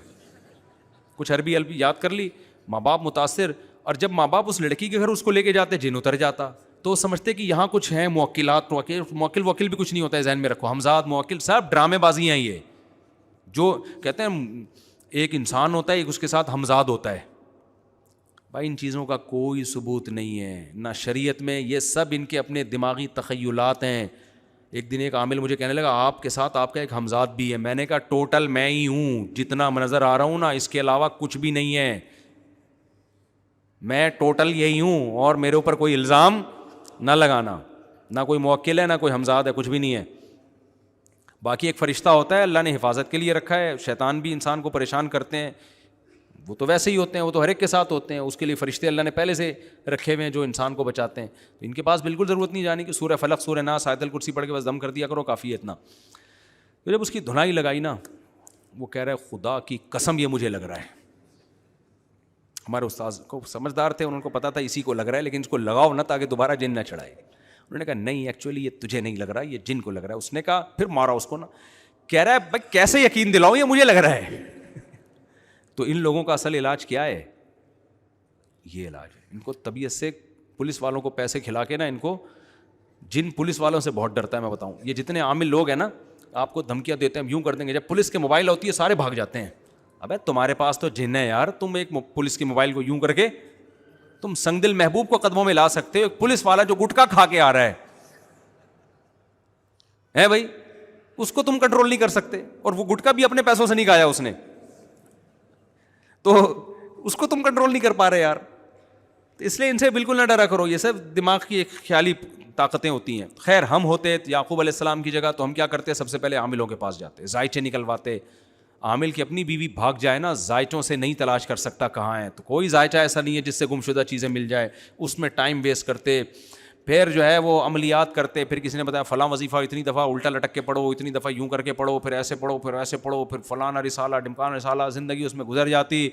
کچھ عربی یاد کر لی, ماں باپ متاثر, اور جب ماں باپ اس لڑکی کے گھر اس کو لے کے جاتے جن اتر جاتا. تو سمجھتے کہ یہاں کچھ ہیں موکلات, موکل بھی کچھ نہیں ہوتا ہے, ذہن میں رکھو, ہمزاد موکل سب ڈرامے بازی ہیں. یہ جو کہتے ہیں ایک انسان ہوتا ہے, ایک اس کے ساتھ ہمزاد ہوتا ہے. بھائی ان چیزوں کا کوئی ثبوت نہیں ہے نہ شریعت میں, یہ سب ان کے اپنے دماغی تخیلات ہیں. ایک دن ایک عامل مجھے کہنے لگا آپ کے ساتھ آپ کا ایک ہمزاد بھی ہے. میں نے کہا ٹوٹل میں ہی ہوں, جتنا نظر آ رہا ہوں نا, اس کے علاوہ کچھ بھی نہیں ہے. میں ٹوٹل یہی ہوں, اور میرے اوپر کوئی الزام نہ لگانا, نہ کوئی موکل ہے نہ کوئی ہمزاد ہے, کچھ بھی نہیں ہے. باقی ایک فرشتہ ہوتا ہے, اللہ نے حفاظت کے لیے رکھا ہے. شیطان بھی انسان کو پریشان کرتے ہیں, وہ تو ویسے ہی ہوتے ہیں, وہ تو ہر ایک کے ساتھ ہوتے ہیں. اس کے لیے فرشتے اللہ نے پہلے سے رکھے ہوئے ہیں جو انسان کو بچاتے ہیں. تو ان کے پاس بالکل ضرورت نہیں جانے کی, سورہ فلق, سورہ ناس, آیت الکرسی پڑھ کے بس دم کر دیا کرو, کافی ہے اتنا. تو جب اس کی دھنائی لگائی نا, وہ کہہ رہا ہے خدا کی قسم یہ مجھے لگ رہا ہے. ہمارے استاذ کو سمجھدار تھے, انہوں کو پتا تھا اسی کو لگ رہا ہے, لیکن اس کو لگاؤ نہ تاکہ دوبارہ جن نہ چڑھائے. انہوں نے کہا نہیں ایکچولی یہ تجھے نہیں لگ رہا, یہ جن کو لگ رہا ہے. اس نے کہا پھر مارا اس کو نا, کہہ رہا ہے بھائی کیسے یقین دلاؤں, یہ مجھے لگ رہا ہے. تو ان لوگوں کا اصل علاج کیا ہے, یہ علاج ہے. ان کو طبیعت سے پولیس والوں کو پیسے کھلا کے نا, ان کو جن پولیس والوں سے بہت ڈرتا ہے. میں بتاؤں, یہ جتنے عامل لوگ ہیں نا, آپ کو دھمکیاں دیتے ہیں, یوں کر دیں گے, جب پولیس کے موبائل ہوتی ہے سارے بھاگ جاتے ہیں. ابے تمہارے پاس تو جن ہے یار, تم ایک پولیس کے موبائل کو یوں کر کے تم سنگ دل محبوب کو قدموں میں لا سکتے ہو. ایک پولیس والا جو گٹکا کھا کے آ رہا ہے بھائی, اس کو تم کنٹرول نہیں کر سکتے, اور وہ گٹکا بھی اپنے پیسوں سے نہیں کھایا اس نے, تو اس کو تم کنٹرول نہیں کر پا رہے یار. تو اس لیے ان سے بالکل نہ ڈرا کرو, یہ سب دماغ کی ایک خیالی طاقتیں ہوتی ہیں. خیر ہم ہوتے یعقوب علیہ السلام کی جگہ, تو ہم کیا کرتے, سب سے پہلے عاملوں کے پاس جاتے, زائچے نکلواتے. عامل کی اپنی بیوی بھاگ جائے نا, زائچوں سے نہیں تلاش کر سکتا کہاں ہے, تو کوئی زائچہ ایسا نہیں ہے جس سے گمشدہ چیزیں مل جائے, اس میں ٹائم ویسٹ کرتے. پھر جو ہے وہ عملیات کرتے, پھر کسی نے بتایا فلاں وظیفہ اتنی دفعہ الٹا لٹک کے پڑھو, اتنی دفعہ یوں کر کے پڑھو, پھر ایسے پڑھو, پھر ایسے پڑھو, پھر فلانا رسالہ ڈمکان رسالہ, زندگی اس میں گزر جاتی.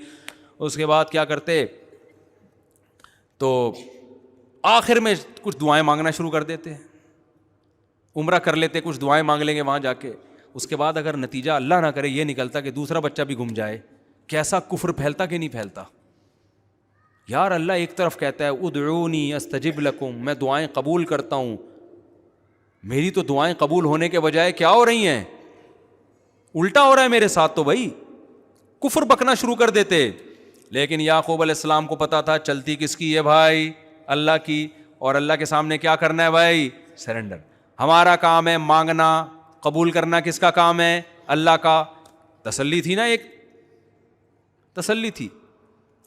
اس کے بعد کیا کرتے, تو آخر میں کچھ دعائیں مانگنا شروع کر دیتے, عمرہ کر لیتے, کچھ دعائیں مانگ لیں گے وہاں جا کے. اس کے بعد اگر نتیجہ اللہ نہ کرے یہ نکلتا کہ دوسرا بچہ بھی گم جائے, کیسا کفر پھیلتا کہ نہیں پھیلتا. یار اللہ ایک طرف کہتا ہے ادعونی استجب لکم, میں دعائیں قبول کرتا ہوں, میری تو دعائیں قبول ہونے کے بجائے کیا ہو رہی ہیں, الٹا ہو رہا ہے میرے ساتھ, تو بھائی کفر بکنا شروع کر دیتے. لیکن یعقوب علیہ السلام کو پتا تھا چلتی کس کی ہے بھائی, اللہ کی, اور اللہ کے سامنے کیا کرنا ہے بھائی, سرنڈر. ہمارا کام ہے مانگنا, قبول کرنا کس کا کام ہے, اللہ کا. تسلی تھی نا, ایک تسلی تھی.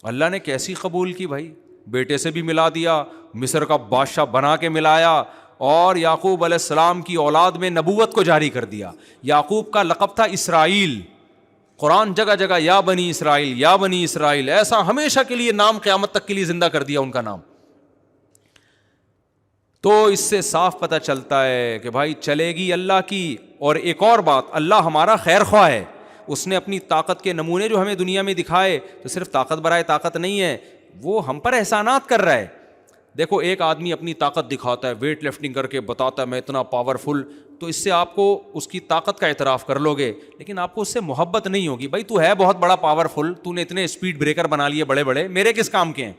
اللہ نے کیسی قبول کی بھائی, بیٹے سے بھی ملا دیا, مصر کا بادشاہ بنا کے ملایا, اور یعقوب علیہ السلام کی اولاد میں نبوت کو جاری کر دیا. یعقوب کا لقب تھا اسرائیل. قرآن جگہ جگہ یا بنی اسرائیل یا بنی اسرائیل, ایسا ہمیشہ کے لیے نام, قیامت تک کے لیے زندہ کر دیا ان کا نام. تو اس سے صاف پتہ چلتا ہے کہ بھائی چلے گی اللہ کی. اور ایک اور بات, اللہ ہمارا خیر خواہ ہے. اس نے اپنی طاقت کے نمونے جو ہمیں دنیا میں دکھائے, تو صرف طاقت برائے طاقت نہیں ہے, وہ ہم پر احسانات کر رہا ہے. دیکھو ایک آدمی اپنی طاقت دکھاتا ہے, ویٹ لفٹنگ کر کے بتاتا ہے میں اتنا پاورفل, تو اس سے آپ کو اس کی طاقت کا اعتراف کر لو گے, لیکن آپ کو اس سے محبت نہیں ہوگی. بھائی تو ہے بہت بڑا پاورفل, تو نے اتنے اسپیڈ بریکر بنا لیے بڑے بڑے, میرے کس کام کے ہیں؟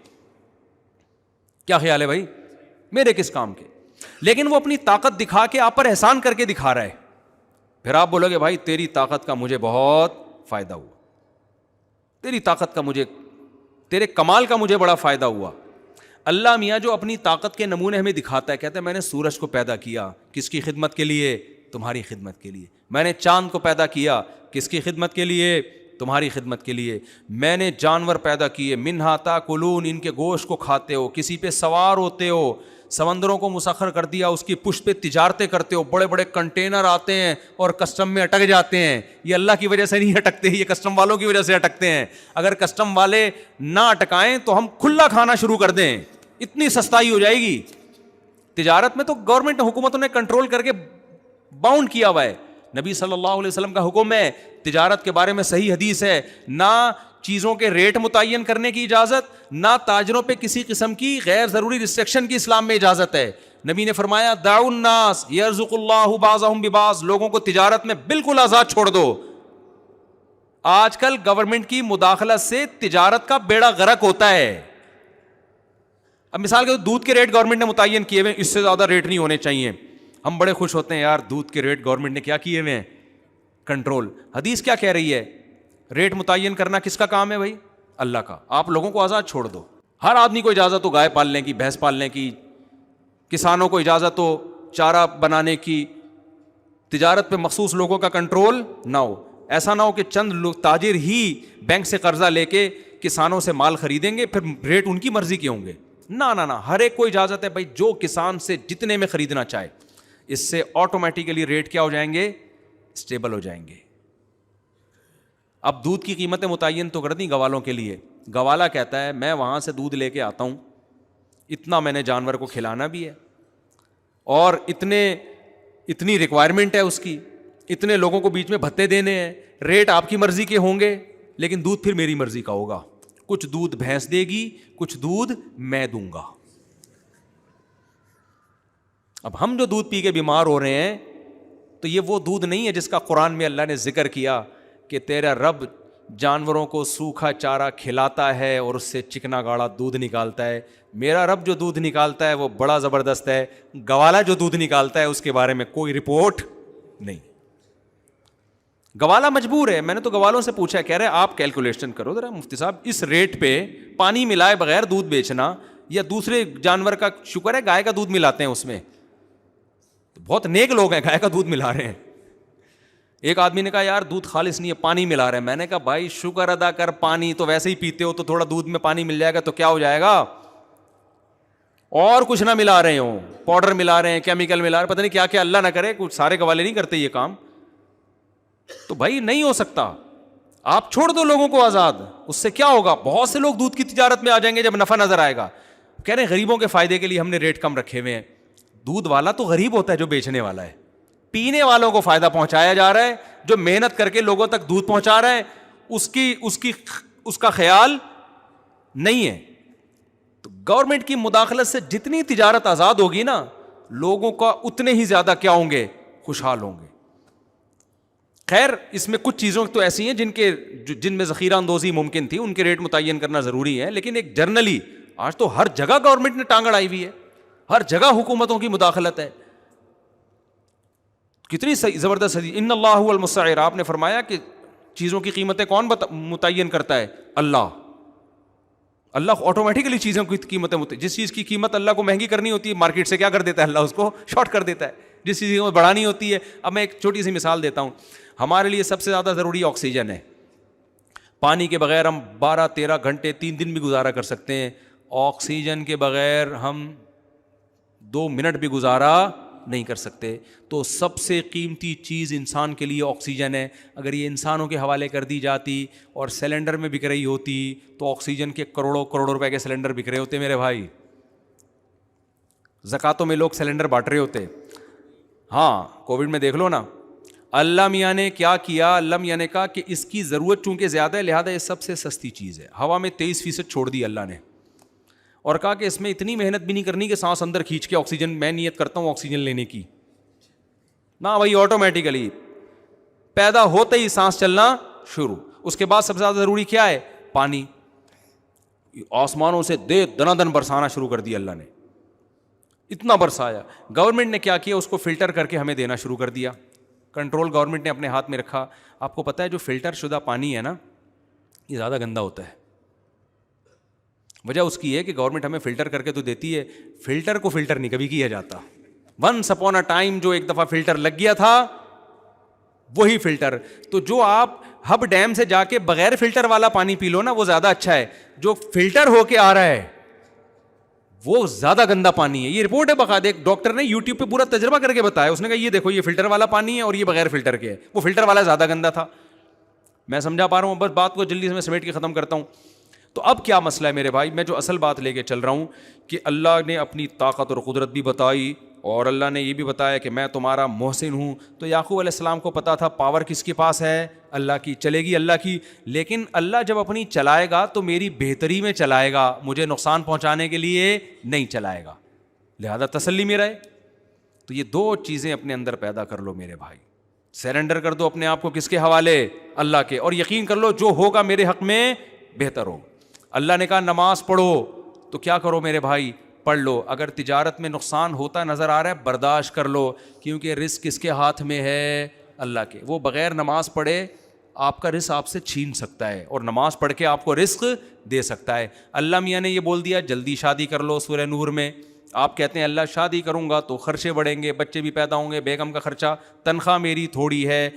کیا خیال ہے بھائی, میرے کس کام کے؟ لیکن وہ اپنی طاقت دکھا کے آپ پر احسان کر کے دکھا رہا ہے. پھر آپ بولو گے بھائی تیری طاقت کا مجھے بہت فائدہ ہوا, تیری طاقت کا مجھے, تیرے کمال کا مجھے بڑا فائدہ ہوا. اللہ میاں جو اپنی طاقت کے نمونے ہمیں دکھاتا ہے, کہتا ہے میں نے سورج کو پیدا کیا کس کی خدمت کے لیے, تمہاری خدمت کے لیے. میں نے چاند کو پیدا کیا کس کی خدمت کے لیے, تمہاری خدمت کے لیے. میں نے جانور پیدا کیے, منہا تاکلون, ان کے گوشت کو کھاتے ہو, کسی پہ سوار ہوتے ہو. سمندروں کو مسخر کر دیا, اس کی پشت پہ تجارتیں کرتے ہو, بڑے بڑے کنٹینر آتے ہیں اور کسٹم میں اٹک جاتے ہیں. یہ اللہ کی وجہ سے نہیں اٹکتے, یہ کسٹم والوں کی وجہ سے اٹکتے ہیں. اگر کسٹم والے نہ اٹکائیں تو ہم کھلا کھانا شروع کر دیں, اتنی سستائی ہو جائے گی. تجارت میں تو گورنمنٹ حکومتوں نے کنٹرول کر کے باؤنڈ کیا ہوا ہے. نبی صلی اللہ علیہ وسلم کا حکم ہے, تجارت کے بارے میں صحیح حدیث ہے, نہ چیزوں کے ریٹ متعین کرنے کی اجازت, نہ تاجروں پہ کسی قسم کی غیر ضروری ریسٹرکشن کی اسلام میں اجازت ہے. نبی نے فرمایا دعوا الناس یرزق اللہ بعضهم ببعض, لوگوں کو تجارت میں بالکل آزاد چھوڑ دو. آج کل گورنمنٹ کی مداخلت سے تجارت کا بیڑا غرق ہوتا ہے. اب مثال کے دودھ کے ریٹ گورنمنٹ نے متعین کیے ہوئے, اس سے زیادہ ریٹ نہیں ہونے چاہیے. ہم بڑے خوش ہوتے ہیں یار دودھ کے ریٹ گورنمنٹ نے کیا کیے ہوئے ہیں, کنٹرول. حدیث کیا کہہ رہی ہے, ریٹ متعین کرنا کس کا کام ہے بھائی, اللہ کا. آپ لوگوں کو آزاد چھوڑ دو. ہر آدمی کو اجازت ہو گائے پالنے کی, بھینس پالنے کی, کسانوں کو اجازت ہو چارہ بنانے کی. تجارت پہ مخصوص لوگوں کا کنٹرول نہ ہو. ایسا نہ ہو کہ چند لوگ تاجر ہی بینک سے قرضہ لے کے کسانوں سے مال خریدیں گے, پھر ریٹ ان کی مرضی کے ہوں گے. نہ, ہر ایک کو اجازت ہے بھائی جو کسان سے جتنے میں خریدنا چاہے. اس سے آٹومیٹیکلی ریٹ کیا ہو جائیں گے, اسٹیبل ہو جائیں گے. اب دودھ کی قیمتیں متعین تو کر دیں گوالوں کے لیے. گوالا کہتا ہے میں وہاں سے دودھ لے کے آتا ہوں, اتنا میں نے جانور کو کھلانا بھی ہے, اور اتنی ریکوائرمنٹ ہے اس کی, اتنے لوگوں کو بیچ میں بھتے دینے ہیں. ریٹ آپ کی مرضی کے ہوں گے, لیکن دودھ پھر میری مرضی کا ہوگا. کچھ دودھ بھینس دے گی, کچھ دودھ میں دوں گا. اب ہم جو دودھ پی کے بیمار ہو رہے ہیں, تو یہ وہ دودھ نہیں ہے جس کا قرآن میں اللہ نے ذکر کیا کہ تیرا رب جانوروں کو سوکھا چارہ کھلاتا ہے اور اس سے چکنا گاڑا دودھ نکالتا ہے. میرا رب جو دودھ نکالتا ہے وہ بڑا زبردست ہے. گوالا جو دودھ نکالتا ہے اس کے بارے میں کوئی رپورٹ نہیں. گوالا مجبور ہے. میں نے تو گوالوں سے پوچھا, کہہ رہے آپ کیلکولیشن کرو ذرا مفتی صاحب, اس ریٹ پہ پانی ملائے بغیر دودھ بیچنا, یا دوسرے جانور کا, شکر ہے گائے کا دودھ ملاتے ہیں اس میں, بہت نیک لوگ ہیں گائے کا دودھ ملا رہے ہیں. ایک آدمی نے کہا یار دودھ خالص نہیں ہے, پانی ملا رہے ہیں. میں نے کہا بھائی شکر ادا کر, پانی تو ویسے ہی پیتے ہو, تو تھوڑا دودھ میں پانی مل جائے گا تو کیا ہو جائے گا. اور کچھ نہ ملا رہے ہوں, پاؤڈر ملا رہے ہیں, کیمیکل ملا رہے ہیں, پتہ نہیں کیا کیا, اللہ نہ کرے کچھ سارے گوالے نہیں کرتے یہ کام. تو بھائی نہیں ہو سکتا. آپ چھوڑ دو لوگوں کو آزاد, اس سے کیا ہوگا, بہت سے لوگ دودھ کی تجارت میں آ جائیں گے جب نفع نظر آئے گا. کہہ رہے ہیں غریبوں کے فائدے کے لیے ہم نے ریٹ کم رکھے ہوئے ہیں. دودھ والا تو غریب ہوتا ہے جو بیچنے والا ہے, پینے والوں کو فائدہ پہنچایا جا رہا ہے. جو محنت کر کے لوگوں تک دودھ پہنچا رہا ہے اس کا خیال نہیں ہے. تو گورنمنٹ کی مداخلت سے جتنی تجارت آزاد ہوگی نا, لوگوں کا اتنے ہی زیادہ کیا ہوں گے, خوشحال ہوں گے. خیر اس میں کچھ چیزوں تو ایسی ہیں جن میں ذخیرہ اندوزی ممکن تھی, ان کے ریٹ متعین کرنا ضروری ہے. لیکن ایک جرنلی آج تو ہر جگہ گورنمنٹ نے ٹانگ اڑائی ہوئی ہے, ہر جگہ حکومتوں کی مداخلت ہے. کتنی زبردست حدیث, ان اللہ هو المسعر, آپ نے فرمایا کہ چیزوں کی قیمتیں کون متعین کرتا ہے؟ اللہ. اللہ آٹومیٹکلی چیزوں کی قیمتیں جس چیز کی قیمت اللہ کو مہنگی کرنی ہوتی ہے مارکیٹ سے کیا کر دیتا ہے اللہ, اس کو شارٹ کر دیتا ہے. جس چیز کو بڑھانی ہوتی ہے, اب میں ایک چھوٹی سی مثال دیتا ہوں, ہمارے لیے سب سے زیادہ ضروری آکسیجن ہے. پانی کے بغیر ہم 12-13 گھنٹے 3 دن بھی گزارا کر سکتے ہیں, آکسیجن کے بغیر ہم 2 منٹ بھی گزارا نہیں کر سکتے. تو سب سے قیمتی چیز انسان کے لیے آکسیجن ہے. اگر یہ انسانوں کے حوالے کر دی جاتی اور سلنڈر میں بک رہی ہوتی تو آکسیجن کے کروڑوں کروڑوں روپے کے سلنڈر بک رہے ہوتے میرے بھائی. زکاتوں میں لوگ سلنڈر بانٹ رہے ہوتے. ہاں کووڈ میں دیکھ لو نا, اللہ میاں نے کیا کیا, اللہ میاں نے کہا کہ اس کی ضرورت چونکہ زیادہ ہے لہٰذا یہ سب سے سستی چیز ہے. ہوا میں 23% چھوڑ دی اللہ نے, اور کہا کہ اس میں اتنی محنت بھی نہیں کرنی کہ سانس اندر کھینچ کے آکسیجن, میں نیت کرتا ہوں آکسیجن لینے کی, نہ بھائی آٹومیٹیکلی پیدا ہوتے ہی سانس چلنا شروع. اس کے بعد سب سے زیادہ ضروری کیا ہے؟ پانی. آسمانوں سے دنا دن برسانا شروع کر دیا اللہ نے, اتنا برسایا. گورنمنٹ نے کیا کیا, اس کو فلٹر کر کے ہمیں دینا شروع کر دیا. کنٹرول گورنمنٹ نے اپنے ہاتھ میں رکھا. آپ کو پتہ ہے جو فلٹر شدہ پانی ہے نا یہ زیادہ گندا ہوتا ہے. وجہ اس کی ہے کہ گورنمنٹ ہمیں فلٹر کر کے تو دیتی ہے, فلٹر کو فلٹر نہیں کبھی کیا جاتا. ونس اپون اے ٹائم جو ایک دفعہ فلٹر لگ گیا تھا وہی فلٹر. تو جو آپ ہب ڈیم سے جا کے بغیر فلٹر والا پانی پی لو نا وہ زیادہ اچھا ہے. جو فلٹر ہو کے آ رہا ہے وہ زیادہ گندا پانی ہے. یہ رپورٹ ہے باقاعدہ, ایک ڈاکٹر نے یوٹیوب پہ پورا تجربہ کر کے بتایا. اس نے کہا یہ دیکھو یہ فلٹر والا پانی ہے اور یہ بغیر فلٹر کے ہے, وہ فلٹر والا زیادہ گندا تھا. میں سمجھا پا رہا ہوں, بس بات کو جلدی سے میں سمیٹ کے ختم کرتا ہوں. تو اب کیا مسئلہ ہے میرے بھائی, میں جو اصل بات لے کے چل رہا ہوں کہ اللہ نے اپنی طاقت اور قدرت بھی بتائی اور اللہ نے یہ بھی بتایا کہ میں تمہارا محسن ہوں. تو یعقوب علیہ السلام کو پتا تھا پاور کس کے پاس ہے, اللہ کی, چلے گی اللہ کی. لیکن اللہ جب اپنی چلائے گا تو میری بہتری میں چلائے گا, مجھے نقصان پہنچانے کے لیے نہیں چلائے گا, لہذا تسلی میں رہے. تو یہ 2 چیزیں اپنے اندر پیدا کر لو میرے بھائی. سرنڈر کر دو اپنے آپ کو کس کے حوالے, اللہ کے, اور یقین کر لو جو ہوگا میرے حق میں بہتر ہو. اللہ نے کہا نماز پڑھو تو کیا کرو میرے بھائی, پڑھ لو. اگر تجارت میں نقصان ہوتا نظر آ رہا ہے برداشت کر لو, کیونکہ رزق کس کے ہاتھ میں ہے, اللہ کے. وہ بغیر نماز پڑھے آپ کا رزق آپ سے چھین سکتا ہے اور نماز پڑھ کے آپ کو رزق دے سکتا ہے. اللہ میاں نے یہ بول دیا جلدی شادی کر لو. سورہ نور میں آپ کہتے ہیں اللہ شادی کروں گا تو خرچے بڑھیں گے, بچے بھی پیدا ہوں گے, بیگم کا خرچہ, تنخواہ میری تھوڑی ہے,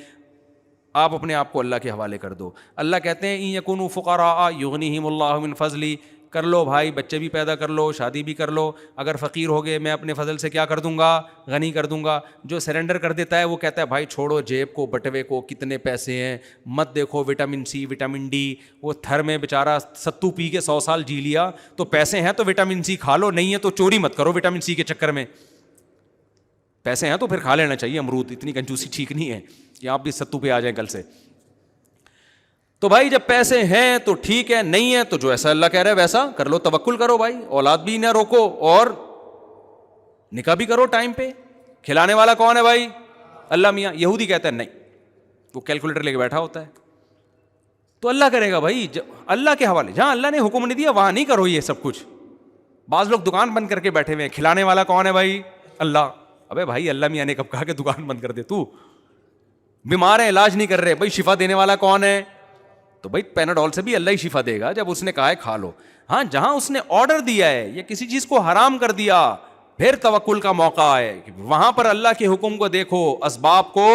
آپ اپنے آپ کو اللہ کے حوالے کر دو. اللہ کہتے ہیں ان یکونوا فقراء یغنیہم اللہ من فضلی, کر لو بھائی, بچے بھی پیدا کر لو, شادی بھی کر لو. اگر فقیر ہو گئے میں اپنے فضل سے کیا کر دوں گا, غنی کر دوں گا. جو سرنڈر کر دیتا ہے وہ کہتا ہے بھائی چھوڑو جیب کو, بٹوے کو, کتنے پیسے ہیں, مت دیکھو وٹامن سی وٹامن ڈی. وہ تھر میں بیچارہ ستو پی کے 100 سال جی لیا, تو پیسے ہیں تو وٹامن سی کھا لو, نہیں ہے تو چوری مت کرو وٹامن سی کے چکر میں. پیسے ہیں تو پھر کھا لینا چاہیے امرود, اتنی کنجوسی ٹھیک نہیں ہے کہ آپ بھی ستو پہ آ جائیں کل سے. تو بھائی جب پیسے ہیں تو ٹھیک ہے, نہیں ہے تو جو ایسا اللہ کہہ رہا ہے ویسا کر لو, توکل کرو بھائی, اولاد بھی نہ روکو اور نکاح بھی کرو ٹائم پہ. کھلانے والا کون ہے بھائی, اللہ میاں. یہودی کہتا ہے نہیں, وہ کیلکولیٹر لے کے بیٹھا ہوتا ہے. تو اللہ کرے گا بھائی, اللہ کے حوالے, جہاں اللہ نے حکم نہیں دیا وہاں نہیں کرو یہ سب کچھ. بعض لوگ دکان بند کر کے بیٹھے ہوئے ہیں, کھلانے والا کون ہے بھائی, اللہ. ابے بھائی اللہ میاں نے کب کہا کہ دکان بند کر دے, تو بیمار ہے علاج نہیں کر رہے, بھائی شفا دینے والا کون ہے, تو بھائی پیناڈول سے بھی اللہ ہی شفا دے گا جب اس نے کہا ہے کھا لو. ہاں جہاں اس نے آرڈر دیا ہے یا کسی چیز کو حرام کر دیا پھر توکل کا موقع ہے, وہاں پر اللہ کے حکم کو دیکھو, اسباب کو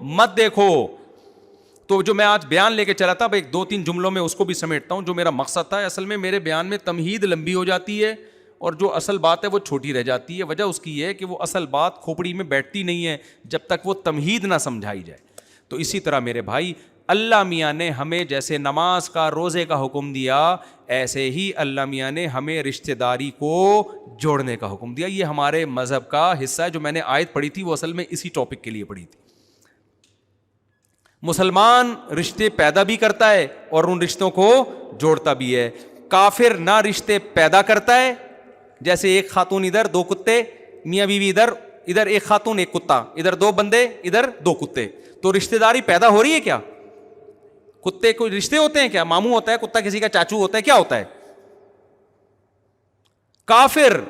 مت دیکھو. تو جو میں آج بیان لے کے چلا تھا, ایک 2-3 جملوں میں اس کو بھی سمیٹتا ہوں. جو میرا مقصد تھا, اصل میں میرے بیان میں تمہید لمبی ہو جاتی ہے اور جو اصل بات ہے وہ چھوٹی رہ جاتی ہے. وجہ اس کی یہ ہے کہ وہ اصل بات کھوپڑی میں بیٹھتی نہیں ہے جب تک وہ تمہید نہ سمجھائی جائے. تو اسی طرح میرے بھائی اللہ میاں نے ہمیں جیسے نماز کا, روزے کا حکم دیا, ایسے ہی اللہ میاں نے ہمیں رشتہ داری کو جوڑنے کا حکم دیا. یہ ہمارے مذہب کا حصہ ہے. جو میں نے آیت پڑھی تھی وہ اصل میں اسی ٹاپک کے لیے پڑھی تھی. مسلمان رشتے پیدا بھی کرتا ہے اور ان رشتوں کو جوڑتا بھی ہے. کافر نہ رشتے پیدا کرتا ہے, جیسے ایک خاتون ادھر 2 کتے, میاں بیوی ادھر ایک خاتون ایک کتا, ادھر 2 بندے ادھر 2 کتے, تو رشتہ داری پیدا ہو رہی ہے کیا؟ کتے کوئی رشتے ہوتے ہیں کیا؟ ماموں ہوتا ہے کتا, کسی کا چاچو ہوتا ہے, کیا ہوتا ہے؟ کافر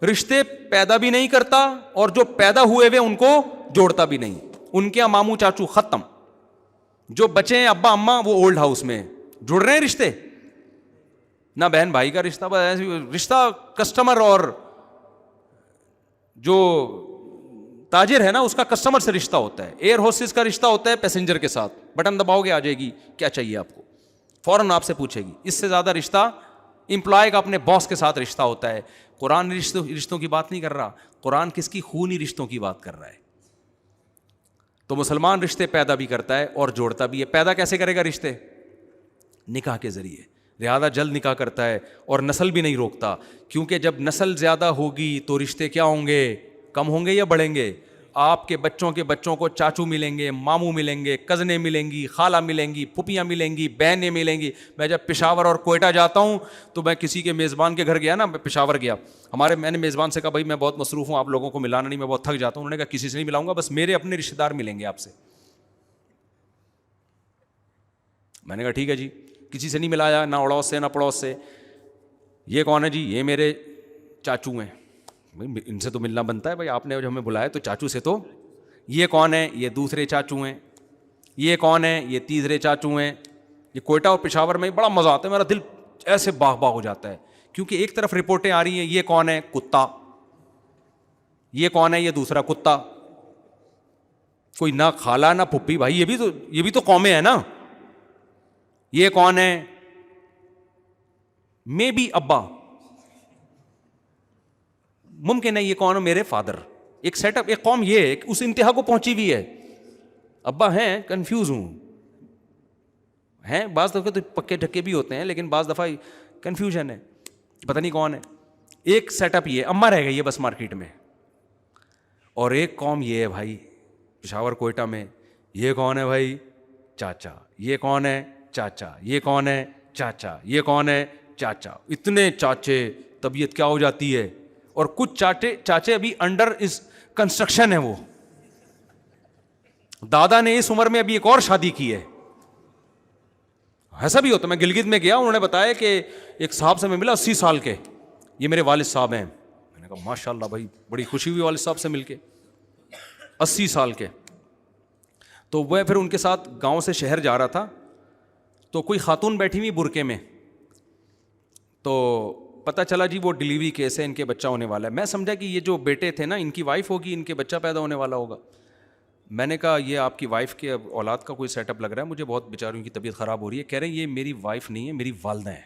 رشتے پیدا بھی نہیں کرتا اور جو پیدا ہوئے ہوئے ان کو جوڑتا بھی نہیں. ان کے ماموں چاچو ختم, جو بچے ہیں ابا اماں وہ اولڈ ہاؤس میں جڑ رہے ہیں رشتے, نہ بہن بھائی کا رشتہ, رشتہ کسٹمر اور جو تاجر ہے نا اس کا کسٹمر سے رشتہ ہوتا ہے, ایئر ہوسٹس کا رشتہ ہوتا ہے پیسنجر کے ساتھ, بٹن دباؤ گے آ جائے گی کیا چاہیے آپ کو, فوراً آپ سے پوچھے گی. اس سے زیادہ رشتہ امپلائی کا اپنے باس کے ساتھ رشتہ ہوتا ہے. قرآن رشتوں کی بات نہیں کر رہا, قرآن کس کی خونی رشتوں کی بات کر رہا ہے. تو مسلمان رشتے پیدا بھی کرتا ہے اور جوڑتا بھی ہے. پیدا کیسے کرے گا رشتے؟ نکاح کے ذریعے. لہذا جلد نکاح کرتا ہے اور نسل بھی نہیں روکتا, کیونکہ جب نسل زیادہ ہوگی تو رشتے کیا ہوں گے؟ کم ہوں گے یا بڑھیں گے؟ آپ کے بچوں کو چاچو ملیں گے, ماموں ملیں گے, کزنیں ملیں گی, خالہ ملیں گی, پھپھیاں ملیں گی, بہنیں ملیں گی. میں جب پشاور اور کوئٹہ جاتا ہوں تو میں کسی کے میزبان کے گھر گیا نا, پشاور گیا, میں نے میزبان سے کہا بھائی میں بہت مصروف ہوں, آپ لوگوں کو ملانا نہیں, میں بہت تھک جاتا ہوں. انہوں نے کہا کسی سے نہیں ملاؤں گا, بس میرے اپنے رشتے دار ملیں گے آپ سے. میں نے کہا ٹھیک ہے جی. کسی سے نہیں ملایا, نہ اڑوس سے نہ پڑوس سے. یہ کون ہے جی؟ یہ میرے چاچو ہیں. بھائی ان سے تو ملنا بنتا ہے, بھائی آپ نے جو ہمیں بلایا تو چاچو سے تو. یہ کون ہے؟ یہ دوسرے چاچو ہیں. یہ کون ہے؟ یہ تیسرے چاچو ہیں. یہ کوئٹہ اور پشاور میں بڑا مزہ آتا ہے, میرا دل ایسے باغ باغ ہو جاتا ہے, کیونکہ ایک طرف رپورٹیں آ رہی ہیں یہ کون ہے؟ کتا. یہ کون ہے؟ یہ دوسرا کتا. کوئی نہ خالہ نہ پھپھی. بھائی یہ بھی تو قومیں ہیں نا. یہ کون ہے؟ میں بھی ابا. ممکن ہے یہ کون ہے؟ میرے فادر. ایک سیٹ اپ, ایک قوم یہ اس انتہا کو پہنچی ہوئی ہے. ابا ہیں, کنفیوز ہوں, ہیں بعض دفعہ تو پکے ڈھکے بھی ہوتے ہیں, لیکن بعض دفعہ کنفیوژن ہے, پتہ نہیں کون ہے. ایک سیٹ اپ یہ اماں رہ گئی ہے بس مارکیٹ میں. اور ایک قوم یہ ہے بھائی پشاور کوئٹہ میں, یہ کون ہے بھائی؟ چاچا. یہ کون ہے؟ چاچا. یہ کون ہے؟ چاچا. یہ کون ہے؟ چاچا. اتنے چاچے, طبیعت کیا ہو جاتی ہے. اور کچھ چاچے ابھی انڈر اس کنسٹرکشن ہے. وہ دادا نے اس عمر میں ابھی ایک اور شادی کی ہے. ایسا بھی ہوتا. میں گلگت میں گیا, انہوں نے بتایا کہ ایک صاحب سے میں ملا 80 سال کے, یہ میرے والد صاحب ہیں. میں نے کہا ماشاء اللہ بھائی, بڑی خوشی ہوئی والد صاحب سے مل کے. 80 سال کے. تو وہ پھر ان کے ساتھ گاؤں سے شہر جا رہا تھا, تو کوئی خاتون بیٹھی ہوئی برقعے میں, تو پتہ چلا جی وہ ڈلیوری کیس ہے, ان کے بچہ ہونے والا ہے. میں سمجھا کہ یہ جو بیٹے تھے نا ان کی وائف ہوگی, ان کے بچہ پیدا ہونے والا ہوگا. میں نے کہا یہ آپ کی وائف کے اولاد کا کوئی سیٹ اپ لگ رہا ہے, مجھے بہت بیچاروں کی طبیعت خراب ہو رہی ہے. کہہ رہے ہیں یہ میری وائف نہیں ہے, میری والدہ ہیں.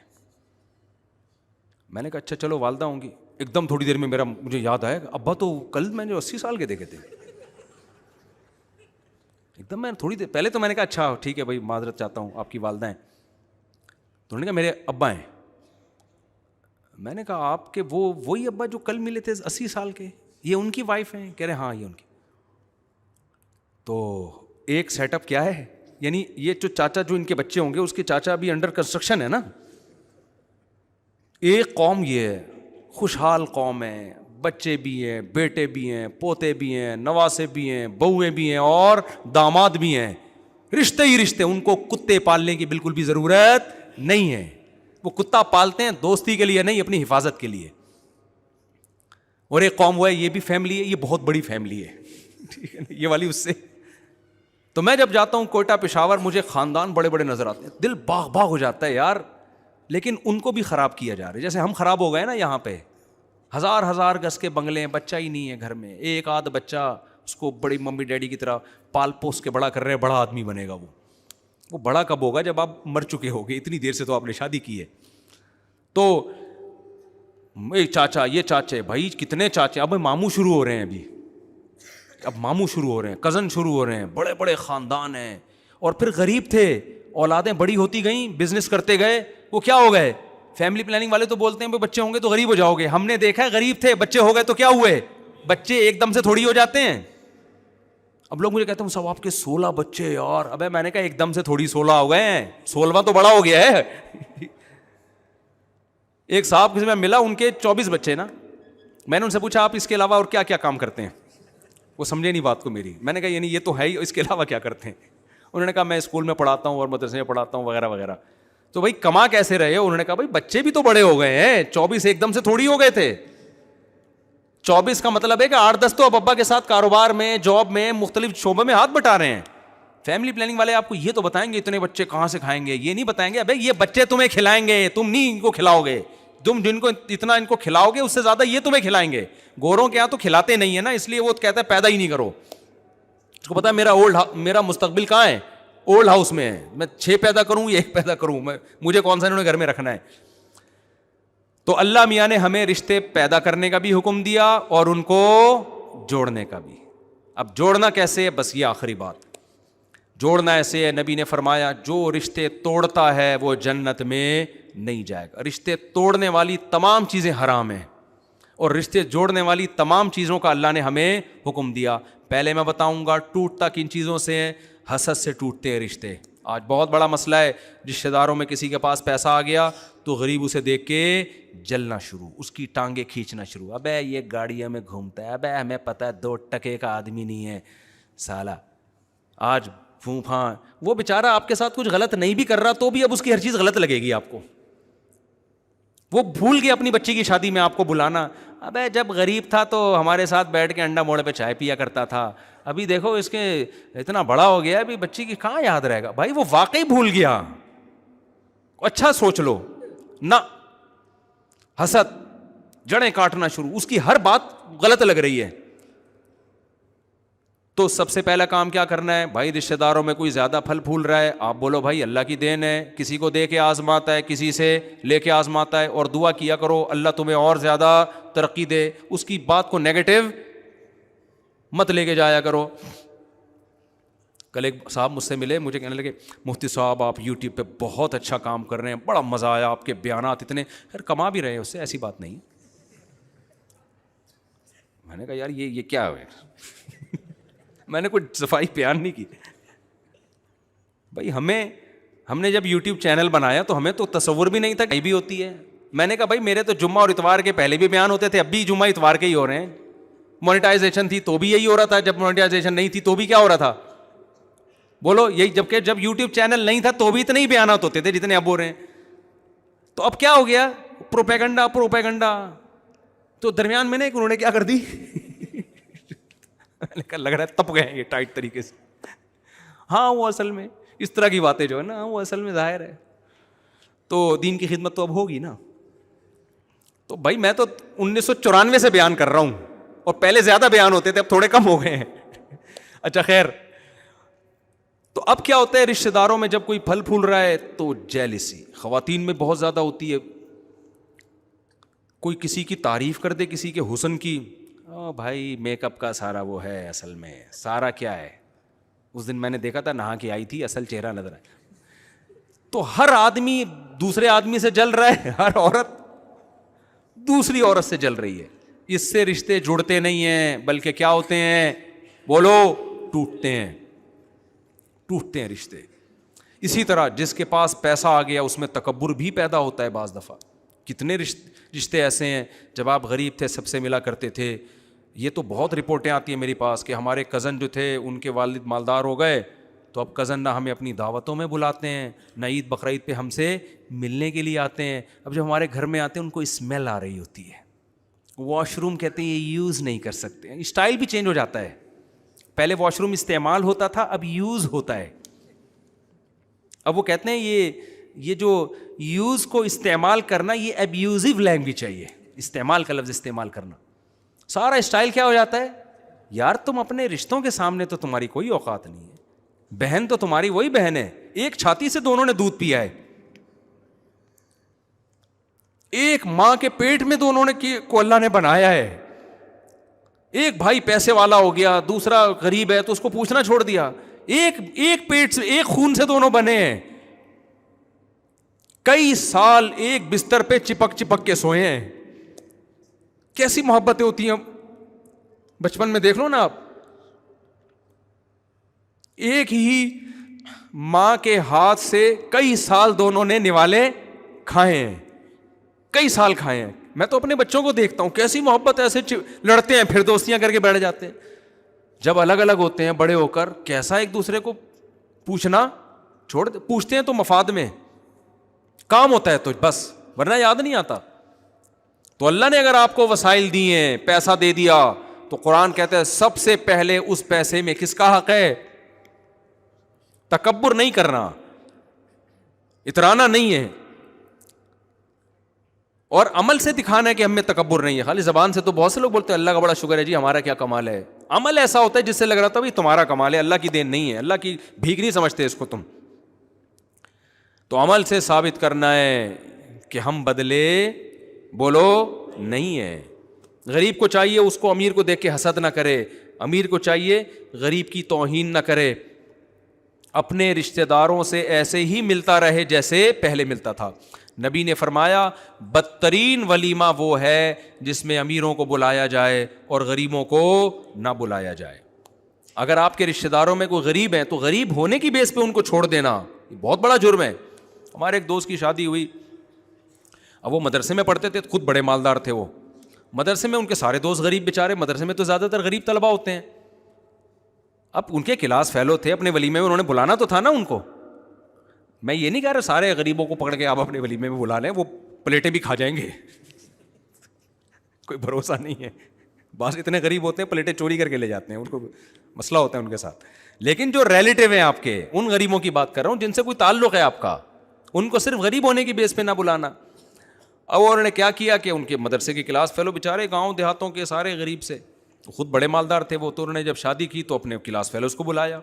میں نے کہا اچھا چلو والدہ ہوں گی. ایک دم تھوڑی دیر میں مجھے یاد آیا, ابا تو کل میں نے 80 سال کے دیکھے تھے. ایک دم میں تھوڑی دیر پہلے تو میں نے کہا اچھا ٹھیک ہے بھائی معذرت چاہتا ہوں, آپ کی والدہ ہیں. تو انہوں نے کہا میرے ابا ہیں. میں نے کہا آپ کے وہی ابا جو کل ملے تھے 80 سال کے, یہ ان کی وائف ہیں؟ کہہ رہے ہاں یہ ان کی. تو ایک سیٹ اپ کیا ہے, یعنی یہ جو چاچا جو ان کے بچے ہوں گے اس کے چاچا ابھی انڈر کنسٹرکشن ہے نا. ایک قوم یہ ہے, خوشحال قوم ہے, بچے بھی ہیں, بیٹے بھی ہیں, پوتے بھی ہیں, نواسے بھی ہیں, بہویں بھی ہیں اور داماد بھی ہیں. رشتے ہی رشتے. ان کو کتے پالنے کی بالکل بھی ضرورت نہیں ہے. وہ کتا پالتے ہیں دوستی کے لیے نہیں, اپنی حفاظت کے لیے. اور ایک قوم وہ ہے, یہ بھی فیملی ہے, یہ بہت بڑی فیملی ہے, ٹھیک ہے نا, یہ والی اس سے. تو میں جب جاتا ہوں کوئٹہ پشاور, مجھے خاندان بڑے بڑے نظر آتے ہیں, دل باغ باغ ہو جاتا ہے یار. لیکن ان کو بھی خراب کیا جا رہا ہے, جیسے ہم خراب ہو گئے نا. یہاں پہ ہزار گز کے بنگلے ہیں, بچہ ہی نہیں ہے گھر میں. ایک آدھ بچہ, اس کو بڑی ممی ڈیڈی کی طرح پال پوس کے بڑا کر رہے ہیں, بڑا آدمی بنے گا. وہ بڑا کب ہوگا؟ جب آپ مر چکے ہوگے. اتنی دیر سے تو آپ نے شادی کی ہے. تو چاچا, یہ چاچے, بھائی کتنے چاچے. اب ماموں شروع ہو رہے ہیں, اب ماموں شروع ہو رہے ہیں, کزن شروع ہو رہے ہیں, بڑے بڑے خاندان ہیں. اور پھر غریب تھے, اولادیں بڑی ہوتی گئیں, بزنس کرتے گئے, وہ کیا ہو گئے؟ فیملی پلاننگ والے تو بولتے ہیں بچے ہوں گے تو غریب ہو جاؤ گے. ہم نے دیکھا ہے غریب تھے, بچے ہو گئے تو کیا ہوئے؟ بچے ایک دم سے تھوڑی ہو جاتے ہیں. اب لوگ مجھے کہتے ہیں صاحب آپ کے 16 بچے یار. ابے میں نے کہا ایک دم سے تھوڑی 16 ہو گئے ہیں, 16واں تو بڑا ہو گیا ہے. ایک صاحب کسی میں ملا, ان کے 24 بچے نا. میں نے ان سے پوچھا آپ اس کے علاوہ اور کیا کیا کام کرتے ہیں؟ وہ سمجھے نہیں بات کو میری. میں نے کہا یعنی یہ تو ہے ہی, اس کے علاوہ کیا کرتے ہیں؟ انہوں نے کہا میں اسکول میں پڑھاتا ہوں اور مدرسے میں پڑھاتا ہوں وغیرہ وغیرہ. تو بھائی کما کیسے رہے ہو؟ انہوں نے کہا بھائی بچے بھی تو بڑے ہو گئے ہیں, 24 ایک دم سے تھوڑی ہو گئے تھے. 24 کا مطلب ہے کہ 8-10 تو اب ابا کے ساتھ کاروبار میں، جاب میں، مختلف شعبوں میں ہاتھ بٹا رہے ہیں. فیملی پلاننگ والے آپ کو یہ تو بتائیں گے اتنے بچے کہاں سے کھائیں گے, یہ نہیں بتائیں گے ابے یہ بچے تمہیں کھلائیں گے, تم نہیں ان کو کھلاؤ گے, تم جن کو اتنا ان کو کھلاؤ گے اس سے زیادہ یہ تمہیں کھلائیں گے. گوروں کے یہاں تو کھلاتے نہیں ہے نا, اس لیے وہ کہتا ہے پیدا ہی نہیں کرو. اس کو پتا ہے میرا مستقبل کہاں ہے, اولڈ ہاؤس میں ہے. میں 6 پیدا کروں یا 1 پیدا کروں, مجھے کون سا انہوں نے گھر میں رکھنا ہے. تو اللہ میاں نے ہمیں رشتے پیدا کرنے کا بھی حکم دیا اور ان کو جوڑنے کا بھی. اب جوڑنا کیسے ہے, بس یہ آخری بات. جوڑنا ایسے ہے, نبی نے فرمایا جو رشتے توڑتا ہے وہ جنت میں نہیں جائے گا. رشتے توڑنے والی تمام چیزیں حرام ہیں اور رشتے جوڑنے والی تمام چیزوں کا اللہ نے ہمیں حکم دیا. پہلے میں بتاؤں گا ٹوٹتا کن چیزوں سے ہے, حسد سے ٹوٹتے ہیں رشتے. آج بہت بڑا مسئلہ ہے, رشتہ داروں میں کسی کے پاس پیسہ آ گیا تو غریب اسے دیکھ کے جلنا شروع, اس کی ٹانگیں کھینچنا شروع. ابے یہ گاڑیوں میں گھومتا ہے, ابے ہمیں پتہ ہے 2 ٹکے کا آدمی نہیں ہے سالہ. آج پھوپھاں وہ بیچارہ آپ کے ساتھ کچھ غلط نہیں بھی کر رہا تو بھی اب اس کی ہر چیز غلط لگے گی آپ کو. وہ بھول گیا اپنی بچی کی شادی میں آپ کو بلانا. ابے جب غریب تھا تو ہمارے ساتھ بیٹھ کے انڈا موڑ پہ چائے پیا کرتا تھا, ابھی دیکھو اس کے اتنا بڑا ہو گیا, ابھی بچی کی کہاں یاد رہے گا. بھائی وہ واقعی بھول گیا. اچھا سوچ لو نہ, حسد جڑیں کاٹنا شروع, اس کی ہر بات غلط لگ رہی ہے. تو سب سے پہلا کام کیا کرنا ہے, بھائی رشتہ داروں میں کوئی زیادہ پھل پھول رہا ہے, آپ بولو بھائی اللہ کی دین ہے, کسی کو دے کے آزماتا ہے, کسی سے لے کے آزماتا ہے, اور دعا کیا کرو اللہ تمہیں اور زیادہ ترقی دے. اس کی بات کو نیگیٹو مت لے کے جایا کرو. کل ایک صاحب مجھ سے ملے, مجھے کہنے لگے مفتی صاحب آپ یوٹیوب پہ بہت اچھا کام کر رہے ہیں, بڑا مزہ آیا, آپ کے بیانات اتنے, پھر کما بھی رہے ہیں اس سے, ایسی بات نہیں. میں نے کہا یار یہ کیا ہے, میں نے کوئی صفائی بیان نہیں کی. بھائی ہم نے جب یوٹیوب چینل بنایا تو ہمیں تو تصور بھی نہیں تھا کہیں بھی ہوتی ہے. میں نے کہا بھائی میرے تو جمعہ اور اتوار کے پہلے بھی بیان ہوتے تھے, اب بھی جمعہ اتوار کے ہی ہو رہے ہیں. مونیٹائزیشن تھی تو بھی یہی ہو رہا تھا, جب مونیٹائزیشن نہیں تھی تو بھی کیا ہو رہا تھا, بولو یہی. جبکہ جب یوٹیوب چینل نہیں تھا تو بھی اتنے ہی بیانات ہوتے تھے جتنے اب ہو رہے ہیں. تو اب کیا ہو گیا, پروپیگنڈا. تو درمیان میں نے انہوں نے کیا کر دی, لگ رہا ہے تپ گئے یہ ٹائٹ طریقے سے. ہاں وہ اصل میں اس طرح کی باتیں جو ہے نا, وہ اصل میں ظاہر ہے تو دین کی خدمت تو اب ہوگی نا. تو بھائی میں تو 1994 سے بیان کر رہا ہوں, اور پہلے زیادہ بیان ہوتے تھے, اب تھوڑے کم ہو گئے ہیں. اچھا خیر, تو اب کیا ہوتا ہے رشتہ داروں میں جب کوئی پھل پھول رہا ہے تو جیلسی خواتین میں بہت زیادہ ہوتی ہے. کوئی کسی کی تعریف کر دے, کسی کے حسن کی, بھائی میک اپ کا سارا وہ ہے, اصل میں سارا کیا ہے. اس دن میں نے دیکھا تھا نہا کے آئی تھی, اصل چہرہ نظر آیا. تو ہر آدمی دوسرے آدمی سے جل رہا ہے, ہر عورت دوسری عورت سے جل رہی ہے. اس سے رشتے جڑتے نہیں ہیں بلکہ کیا ہوتے ہیں, بولو ٹوٹتے ہیں رشتے. اسی طرح جس کے پاس پیسہ آ گیا اس میں تکبر بھی پیدا ہوتا ہے بعض دفعہ. کتنے رشتے ایسے ہیں, جب آپ غریب تھے سب سے ملا کرتے تھے. یہ تو بہت رپورٹیں آتی ہیں میری پاس کہ ہمارے کزن جو تھے ان کے والد مالدار ہو گئے تو اب کزن نہ ہمیں اپنی دعوتوں میں بلاتے ہیں, نہ عید بقرعید پہ ہم سے ملنے کے لیے آتے ہیں. اب جب ہمارے گھر میں آتے ہیں ان کو اسمیل آ رہی ہوتی ہے, واش روم کہتے ہیں یہ یوز نہیں کر سکتے. اسٹائل بھی چینج ہو جاتا ہے, پہلے واش روم استعمال ہوتا تھا, اب یوز ہوتا ہے. اب وہ کہتے ہیں یہ جو یوز کو استعمال کرنا یہ ابیوزو لینگویج چاہیے, استعمال کا لفظ استعمال کرنا. سارا اسٹائل کیا ہو جاتا ہے, یار تم اپنے رشتوں کے سامنے تو تمہاری کوئی اوقات نہیں ہے. بہن تو تمہاری وہی بہن ہے, ایک چھاتی سے دونوں نے دودھ پیا ہے, ایک ماں کے پیٹ میں دونوں نے کو اللہ نے بنایا ہے. ایک بھائی پیسے والا ہو گیا, دوسرا غریب ہے تو اس کو پوچھنا چھوڑ دیا. ایک پیٹ سے ایک خون سے دونوں بنے ہیں, کئی سال ایک بستر پہ چپک کے سوئے ہیں. کیسی محبتیں ہوتی ہیں بچپن میں, دیکھ لو نا آپ. ایک ہی ماں کے ہاتھ سے کئی سال دونوں نے نوالے کھائے ہیں, کئی سال کھائے ہیں. میں تو اپنے بچوں کو دیکھتا ہوں کیسی محبت, ایسے لڑتے ہیں پھر دوستیاں کر کے بیٹھ جاتے ہیں. جب الگ الگ ہوتے ہیں بڑے ہو کر کیسا ایک دوسرے کو پوچھنا چھوڑ, پوچھتے ہیں تو مفاد میں کام ہوتا ہے تو بس, ورنہ یاد نہیں آتا. تو اللہ نے اگر آپ کو وسائل دیے ہیں, پیسہ دے دیا, تو قرآن کہتا ہے سب سے پہلے اس پیسے میں کس کا حق ہے؟ تکبر نہیں کرنا, اترانا نہیں ہے, اور عمل سے دکھانا ہے کہ ہم میں تکبر نہیں ہے. خالی زبان سے تو بہت سے لوگ بولتے ہیں اللہ کا بڑا شکر ہے جی, ہمارا کیا کمال ہے. عمل ایسا ہوتا ہے جس سے لگ رہا تھا بھائی تمہارا کمال ہے, اللہ کی دین نہیں ہے, اللہ کی بھیک نہیں سمجھتے اس کو تم. تو عمل سے ثابت کرنا ہے کہ ہم بدلے بولو نہیں ہے. غریب کو چاہیے اس کو امیر کو دیکھ کے حسد نہ کرے, امیر کو چاہیے غریب کی توہین نہ کرے, اپنے رشتہ داروں سے ایسے ہی ملتا رہے جیسے پہلے ملتا تھا. نبی نے فرمایا بدترین ولیمہ وہ ہے جس میں امیروں کو بلایا جائے اور غریبوں کو نہ بلایا جائے. اگر آپ کے رشتہ داروں میں کوئی غریب ہیں تو غریب ہونے کی بیس پہ ان کو چھوڑ دینا یہ بہت بڑا جرم ہے. ہمارے ایک دوست کی شادی ہوئی, اب وہ مدرسے میں پڑھتے تھے, خود بڑے مالدار تھے, وہ مدرسے میں ان کے سارے دوست غریب بیچارے, مدرسے میں تو زیادہ تر غریب طلبہ ہوتے ہیں. اب ان کے کلاس فیلو تھے, اپنے ولیمے میں انہوں نے بلانا تو تھا نا ان کو. میں یہ نہیں کہہ رہا سارے غریبوں کو پکڑ کے آپ اپنے ولیمے میں بلا لیں, وہ پلیٹیں بھی کھا جائیں گے, کوئی بھروسہ نہیں ہے. بعض اتنے غریب ہوتے ہیں پلیٹیں چوری کر کے لے جاتے ہیں, ان کو مسئلہ ہوتا ہے ان کے ساتھ. لیکن جو ریلیٹیو ہیں آپ کے, ان غریبوں کی بات کر رہا ہوں جن سے کوئی تعلق ہے آپ کا, ان کو صرف غریب ہونے کی بیس پہ نہ بلانا. اب انہوں نے کیا کیا کہ ان کے مدرسے کے کلاس فیلو بیچارے گاؤں دیہاتوں کے سارے غریب سے, خود بڑے مالدار تھے وہ, تو انہوں نے جب شادی کی تو اپنے کلاس فیلوز کو بلایا.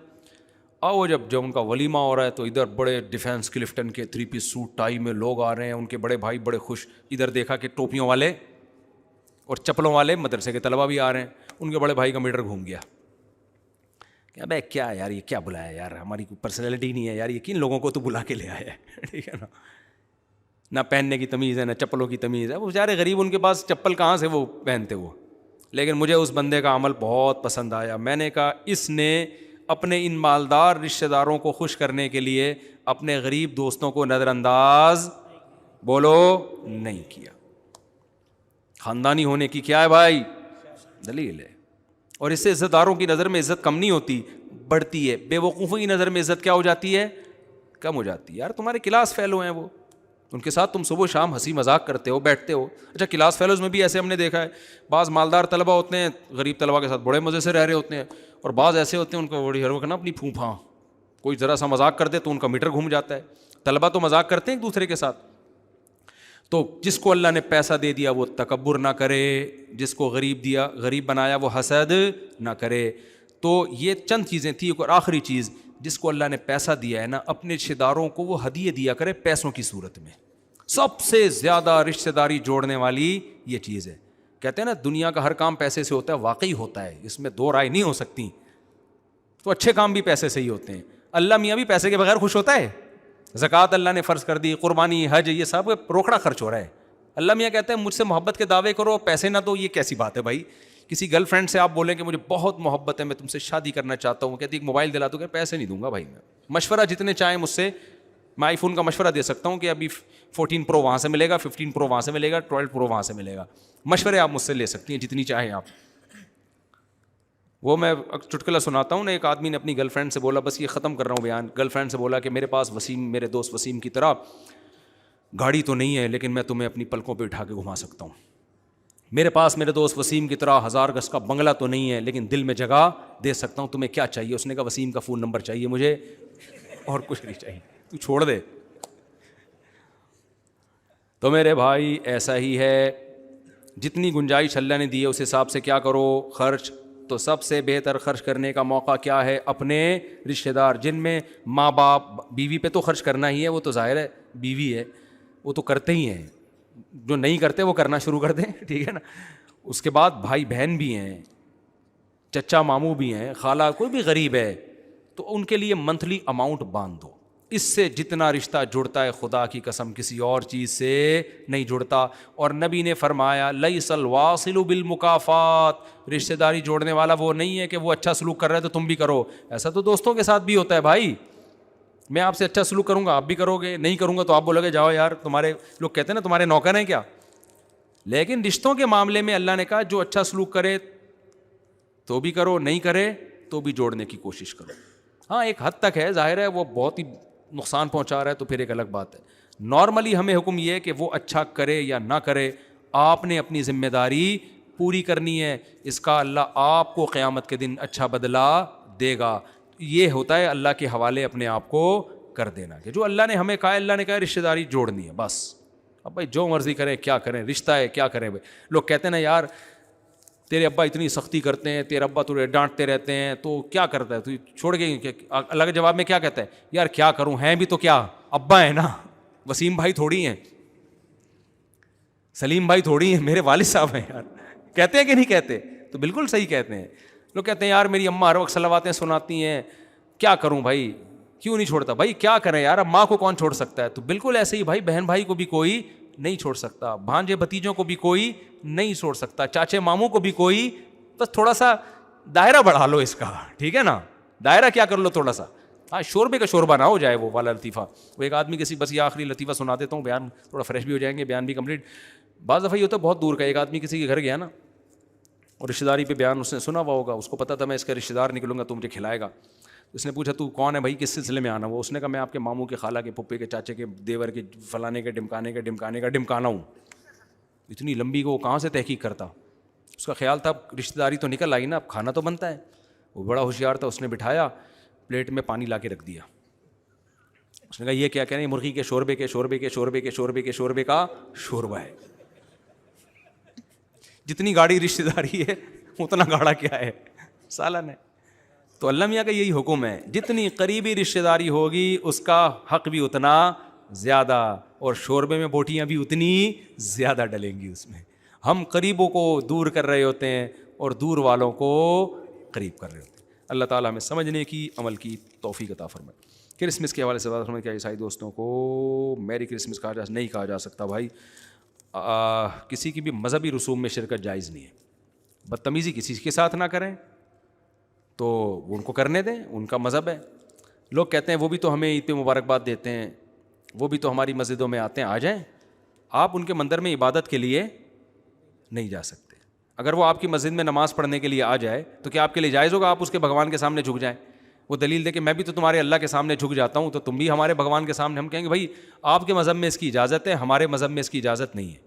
اور وہ جب ان کا ولیمہ ہو رہا ہے تو ادھر بڑے ڈیفینس کلفٹن کے 3 پیس سوٹ ٹائی میں لوگ آ رہے ہیں, ان کے بڑے بھائی بڑے خوش. ادھر دیکھا کہ ٹوپیوں والے اور چپلوں والے مدرسے کے طلبہ بھی آ رہے ہیں. ان کے بڑے بھائی کا میٹر گھوم گیا کہ ابے کیا یار یہ کیا بلایا یار, ہماری کوئی پرسنالٹی نہیں ہے یار, یہ کن لوگوں کو تو بلا کے لے آیا ہے. ٹھیک ہے نا, نہ پہننے کی تمیز ہے نہ چپلوں کی تمیز ہے. وہ بیچارے غریب, ان کے پاس چپل کہاں سے وہ پہنتے وہ. لیکن مجھے اس بندے کا عمل بہت پسند آیا. میں نے کہا اس نے اپنے ان مالدار رشتہ داروں کو خوش کرنے کے لیے اپنے غریب دوستوں کو نظر انداز بولو نہیں کیا. خاندانی ہونے کی کیا ہے بھائی دلیل ہے. اور اس سے عزت داروں کی نظر میں عزت کم نہیں ہوتی, بڑھتی ہے. بے وقوفوں کی نظر میں عزت کیا ہو جاتی ہے, کم ہو جاتی ہے. یار تمہارے کلاس فیلو ہیں وہ, ان کے ساتھ تم صبح شام ہنسی مذاق کرتے ہو, بیٹھتے ہو. اچھا کلاس فیلوز میں بھی ایسے ہم نے دیکھا ہے, بعض مالدار طلبہ ہوتے ہیں غریب طلبہ کے ساتھ بڑے مزے سے رہ رہے ہوتے ہیں, اور بعض ایسے ہوتے ہیں ان کو بڑی ہر وقت نا اپنی پھوپھاں, کوئی ذرا سا مذاق کر دے تو ان کا میٹر گھوم جاتا ہے. طلبہ تو مذاق کرتے ہیں ایک دوسرے کے ساتھ. تو جس کو اللہ نے پیسہ دے دیا وہ تکبر نہ کرے, جس کو غریب بنایا وہ حسد نہ کرے. تو یہ چند چیزیں تھیں. اور آخری چیز, جس کو اللہ نے پیسہ دیا ہے نا, اپنے رشتہ داروں کو وہ ہدیے دیا کرے پیسوں کی صورت میں. سب سے زیادہ رشتہ داری جوڑنے والی یہ چیز ہے. کہتے ہیں نا دنیا کا ہر کام پیسے سے ہوتا ہے, واقعی ہوتا ہے, اس میں دو رائے نہیں ہو سکتی. تو اچھے کام بھی پیسے سے ہی ہوتے ہیں. اللہ میاں بھی پیسے کے بغیر خوش ہوتا ہے. زکوٰۃ اللہ نے فرض کر دی, قربانی, حج, یہ سب روکڑا خرچ ہو رہا ہے. اللہ میاں کہتے ہیں مجھ سے محبت کے دعوے کرو, پیسے نہ دو, یہ کیسی بات ہے بھائی. کسی گرل فرینڈ سے آپ بولیں کہ مجھے بہت محبت ہے, میں تم سے شادی کرنا چاہتا ہوں, کہتی ایک موبائل دلا دو, کہ پیسے نہیں دوں گا بھائی. میں مشورہ جتنے چاہیں مجھ سے, میں آئی فون کا مشورہ دے سکتا ہوں کہ ابھی 14 پرو وہاں سے ملے گا, 15 پرو وہاں سے ملے گا, 12 پرو وہاں سے ملے گا. مشورے آپ مجھ سے لے سکتی ہیں جتنی چاہیں آپ. وہ میں چٹکلا سناتا ہوں نا, ایک آدمی نے اپنی گرل فرینڈ سے بولا, بس یہ ختم کر رہا ہوں بیان, گرل فرینڈ سے بولا کہ میرے پاس وسیم, میرے دوست وسیم کی طرح گاڑی تو نہیں ہے لیکن میں تمہیں اپنی پلکوں پہ اٹھا کے گھما سکتا ہوں. میرے پاس میرے دوست وسیم کی طرح 1000 گز کا بنگلہ تو نہیں ہے لیکن دل میں جگہ دے سکتا ہوں, تمہیں کیا چاہیے؟ اس نے کہا وسیم کا فون نمبر چاہیے مجھے, اور کچھ نہیں چاہیے, تو چھوڑ دے. تو میرے بھائی ایسا ہی ہے, جتنی گنجائش اللہ نے دی ہے اس حساب سے کیا کرو خرچ. تو سب سے بہتر خرچ کرنے کا موقع کیا ہے؟ اپنے رشتہ دار, جن میں ماں باپ, بیوی پہ تو خرچ کرنا ہی ہے, وہ تو ظاہر ہے بیوی ہے, وہ تو کرتے ہی ہیں, جو نہیں کرتے وہ کرنا شروع کر دیں. ٹھیک ہے نا. اس کے بعد بھائی بہن بھی ہیں, چچا ماموں بھی ہیں, خالہ, کوئی بھی غریب ہے تو ان کے لیے منتھلی اماؤنٹ باندھ دو. اس سے جتنا رشتہ جڑتا ہے خدا کی قسم کسی اور چیز سے نہیں جڑتا. اور نبی نے فرمایا لیس الواصل بالمکافات, رشتہ داری جوڑنے والا وہ نہیں ہے کہ وہ اچھا سلوک کر رہا ہے تو تم بھی کرو. ایسا تو دوستوں کے ساتھ بھی ہوتا ہے بھائی, میں آپ سے اچھا سلوک کروں گا آپ بھی کرو گے, نہیں کروں گا تو آپ بولو گے جاؤ یار, تمہارے لوگ کہتے ہیں نا تمہارے نوکر ہیں کیا. لیکن رشتوں کے معاملے میں اللہ نے کہا جو اچھا سلوک کرے تو بھی کرو, نہیں کرے تو بھی جوڑنے کی کوشش کرو. ہاں ایک حد تک ہے, ظاہر ہے وہ بہت ہی نقصان پہنچا رہا ہے تو پھر ایک الگ بات ہے. نارملی ہمیں حکم یہ ہے کہ وہ اچھا کرے یا نہ کرے, آپ نے اپنی ذمہ داری پوری کرنی ہے، اس کا اللہ آپ کو قیامت کے دن اچھا بدلہ دے گا. یہ ہوتا ہے اللہ کے حوالے اپنے آپ کو کر دینا کہ جو اللہ نے ہمیں کہا، اللہ نے کہا رشتہ داری جوڑنی ہے بس. اب بھائی جو مرضی کریں کیا کریں، رشتہ ہے کیا کریں. بھائی لوگ کہتے ہیں نا یار تیرے ابا اتنی سختی کرتے ہیں، تیرے ابا تجھے ڈانٹتے رہتے ہیں تو کیا کرتا ہے تو چھوڑ کے. اللہ کے جواب میں کیا کہتا ہے، یار کیا کروں، ہیں بھی تو کیا ابا ہیں نا، وسیم بھائی تھوڑی ہیں، سلیم بھائی تھوڑی ہیں، میرے والد صاحب ہیں یار. کہتے ہیں کہ نہیں کہتے؟ تو بالکل صحیح کہتے ہیں. لوگ کہتے ہیں یار میری اماں ہر وقت صلواتیں سناتی ہیں، کیا کروں بھائی، کیوں نہیں چھوڑتا. بھائی کیا کریں یار، اب ماں کو کون چھوڑ سکتا ہے. تو بالکل ایسے ہی بھائی بہن بھائی کو بھی کوئی نہیں چھوڑ سکتا، بھانجے بھتیجوں کو بھی کوئی نہیں چھوڑ سکتا، چاچے ماموں کو بھی کوئی. بس تھوڑا سا دائرہ بڑھا لو اس کا، ٹھیک ہے نا، دائرہ کیا کر لو تھوڑا سا. ہاں شوربے کا شوربہ نہ ہو جائے وہ والا لطیفہ. وہ ایک آدمی کسی، بس یہ آخری لطیفہ سنا دیتا ہوں، بیان تھوڑا فریش بھی ہو جائیں گے، بیان بھی کمپلیٹ. بعض دفعہ یہ ہوتا ہے بہت دور کا، ایک آدمی کسی کے گھر گیا نا اور رشتہ داری پہ بیان اس نے سنا ہوا ہوگا، اس کو پتا تھا میں اس کا رشتہ دار نکلوں گا تو مجھے کھلائے گا. اس نے پوچھا تو کون ہے بھائی، کس سلسلے میں آنا. وہ اس نے کہا میں آپ کے ماموں کے، خالہ کے، پھپھے کے، چاچے کے، دیور کے، فلانے کے، ڈمکانے کا ڈمکانا ہوں. اتنی لمبی کو وہ کہاں سے تحقیق کرتا. اس کا خیال تھا رشتہ داری تو نکل آئی نا، اب کھانا تو بنتا ہے. وہ بڑا ہوشیار تھا، اس نے بٹھایا، پلیٹ میں پانی لا کے رکھ دیا. اس نے کہا یہ کیا کہہ رہے ہیں، مرغی کے شوربے کے شوربے کے شوربے کے شوربے کے شوربے کا شوربہ ہے. جتنی گاڑی رشتہ داری ہے اتنا گاڑا کیا ہے، سالن ہے. تو اللہ میاں کا یہی حکم ہے، جتنی قریبی رشتہ داری ہوگی اس کا حق بھی اتنا زیادہ، اور شوربے میں بوٹیاں بھی اتنی زیادہ ڈلیں گی اس میں. ہم قریبوں کو دور کر رہے ہوتے ہیں اور دور والوں کو قریب کر رہے ہوتے ہیں. اللہ تعالیٰ ہمیں سمجھنے کی، عمل کی توفیق عطا فرمائے. کرسمس کے حوالے سے بات فرمائے. کیا عیسائی دوستوں کو میری کرسمس نہیں کہا جا سکتا بھائی. کسی کی بھی مذہبی رسوم میں شرکت جائز نہیں ہے. بدتمیزی کسی کے ساتھ نہ کریں تو ان کو کرنے دیں، ان کا مذہب ہے. لوگ کہتے ہیں وہ بھی تو ہمیں عید پہ مبارکباد دیتے ہیں، وہ بھی تو ہماری مسجدوں میں آتے ہیں، آ جائیں. آپ ان کے مندر میں عبادت کے لیے نہیں جا سکتے. اگر وہ آپ کی مسجد میں نماز پڑھنے کے لیے آ جائے تو کیا آپ کے لیے جائز ہوگا آپ اس کے بھگوان کے سامنے جھک جائیں؟ وہ دلیل دے کہ میں بھی تو تمہارے اللہ کے سامنے جھک جاتا ہوں، تو تم بھی ہمارے بھگوان کے سامنے. ہم کہیں گے بھائی آپ کے مذہب میں اس کی اجازت ہے، ہمارے مذہب میں اس کی اجازت نہیں ہے.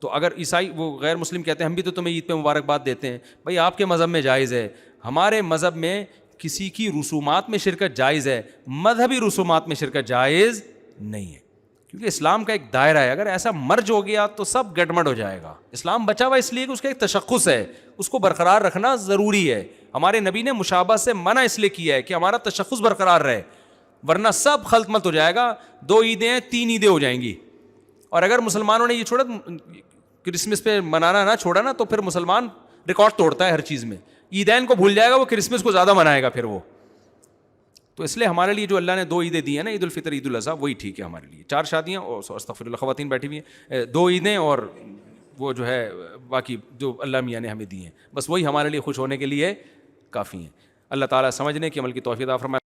تو اگر عیسائی، وہ غیر مسلم کہتے ہیں ہم بھی تو تمہیں عید پہ مبارکباد دیتے ہیں، بھائی آپ کے مذہب میں جائز ہے، ہمارے مذہب میں کسی کی رسومات میں شرکت جائز ہے، مذہبی رسومات میں شرکت جائز نہیں ہے. کیونکہ اسلام کا ایک دائرہ ہے، اگر ایسا مرج ہو گیا تو سب گڈمڈ ہو جائے گا. اسلام بچا ہوا اس لیے کہ اس کا ایک تشخص ہے، اس کو برقرار رکھنا ضروری ہے. ہمارے نبی نے مشابہت سے منع اس لیے کیا ہے کہ ہمارا تشخص برقرار رہے، ورنہ سب خلط ملط ہو جائے گا. 2 عیدیں ہیں، 3 عیدیں ہو جائیں گی. اور اگر مسلمانوں نے یہ چھوڑا، کرسمس پہ منانا نہ چھوڑا نا، تو پھر مسلمان ریکارڈ توڑتا ہے ہر چیز میں. عیدین کو بھول جائے گا، وہ کرسمس کو زیادہ منائے گا پھر وہ. تو اس لیے ہمارے لیے جو اللہ نے 2 عیدیں دی ہیں نا، عید الفطر، عید الاضحیٰ، وہی ٹھیک ہے ہمارے لیے. 4 شادیاں اور استغفر اللہ خواتین بیٹھی ہوئی ہیں، 2 عیدیں اور وہ جو ہے باقی جو اللہ میاں نے ہمیں دی ہیں، بس وہی ہمارے لیے خوش ہونے کے لیے کافی ہیں. اللہ تعالیٰ سمجھنے کی، عمل کی توفیق عطا فرمائے.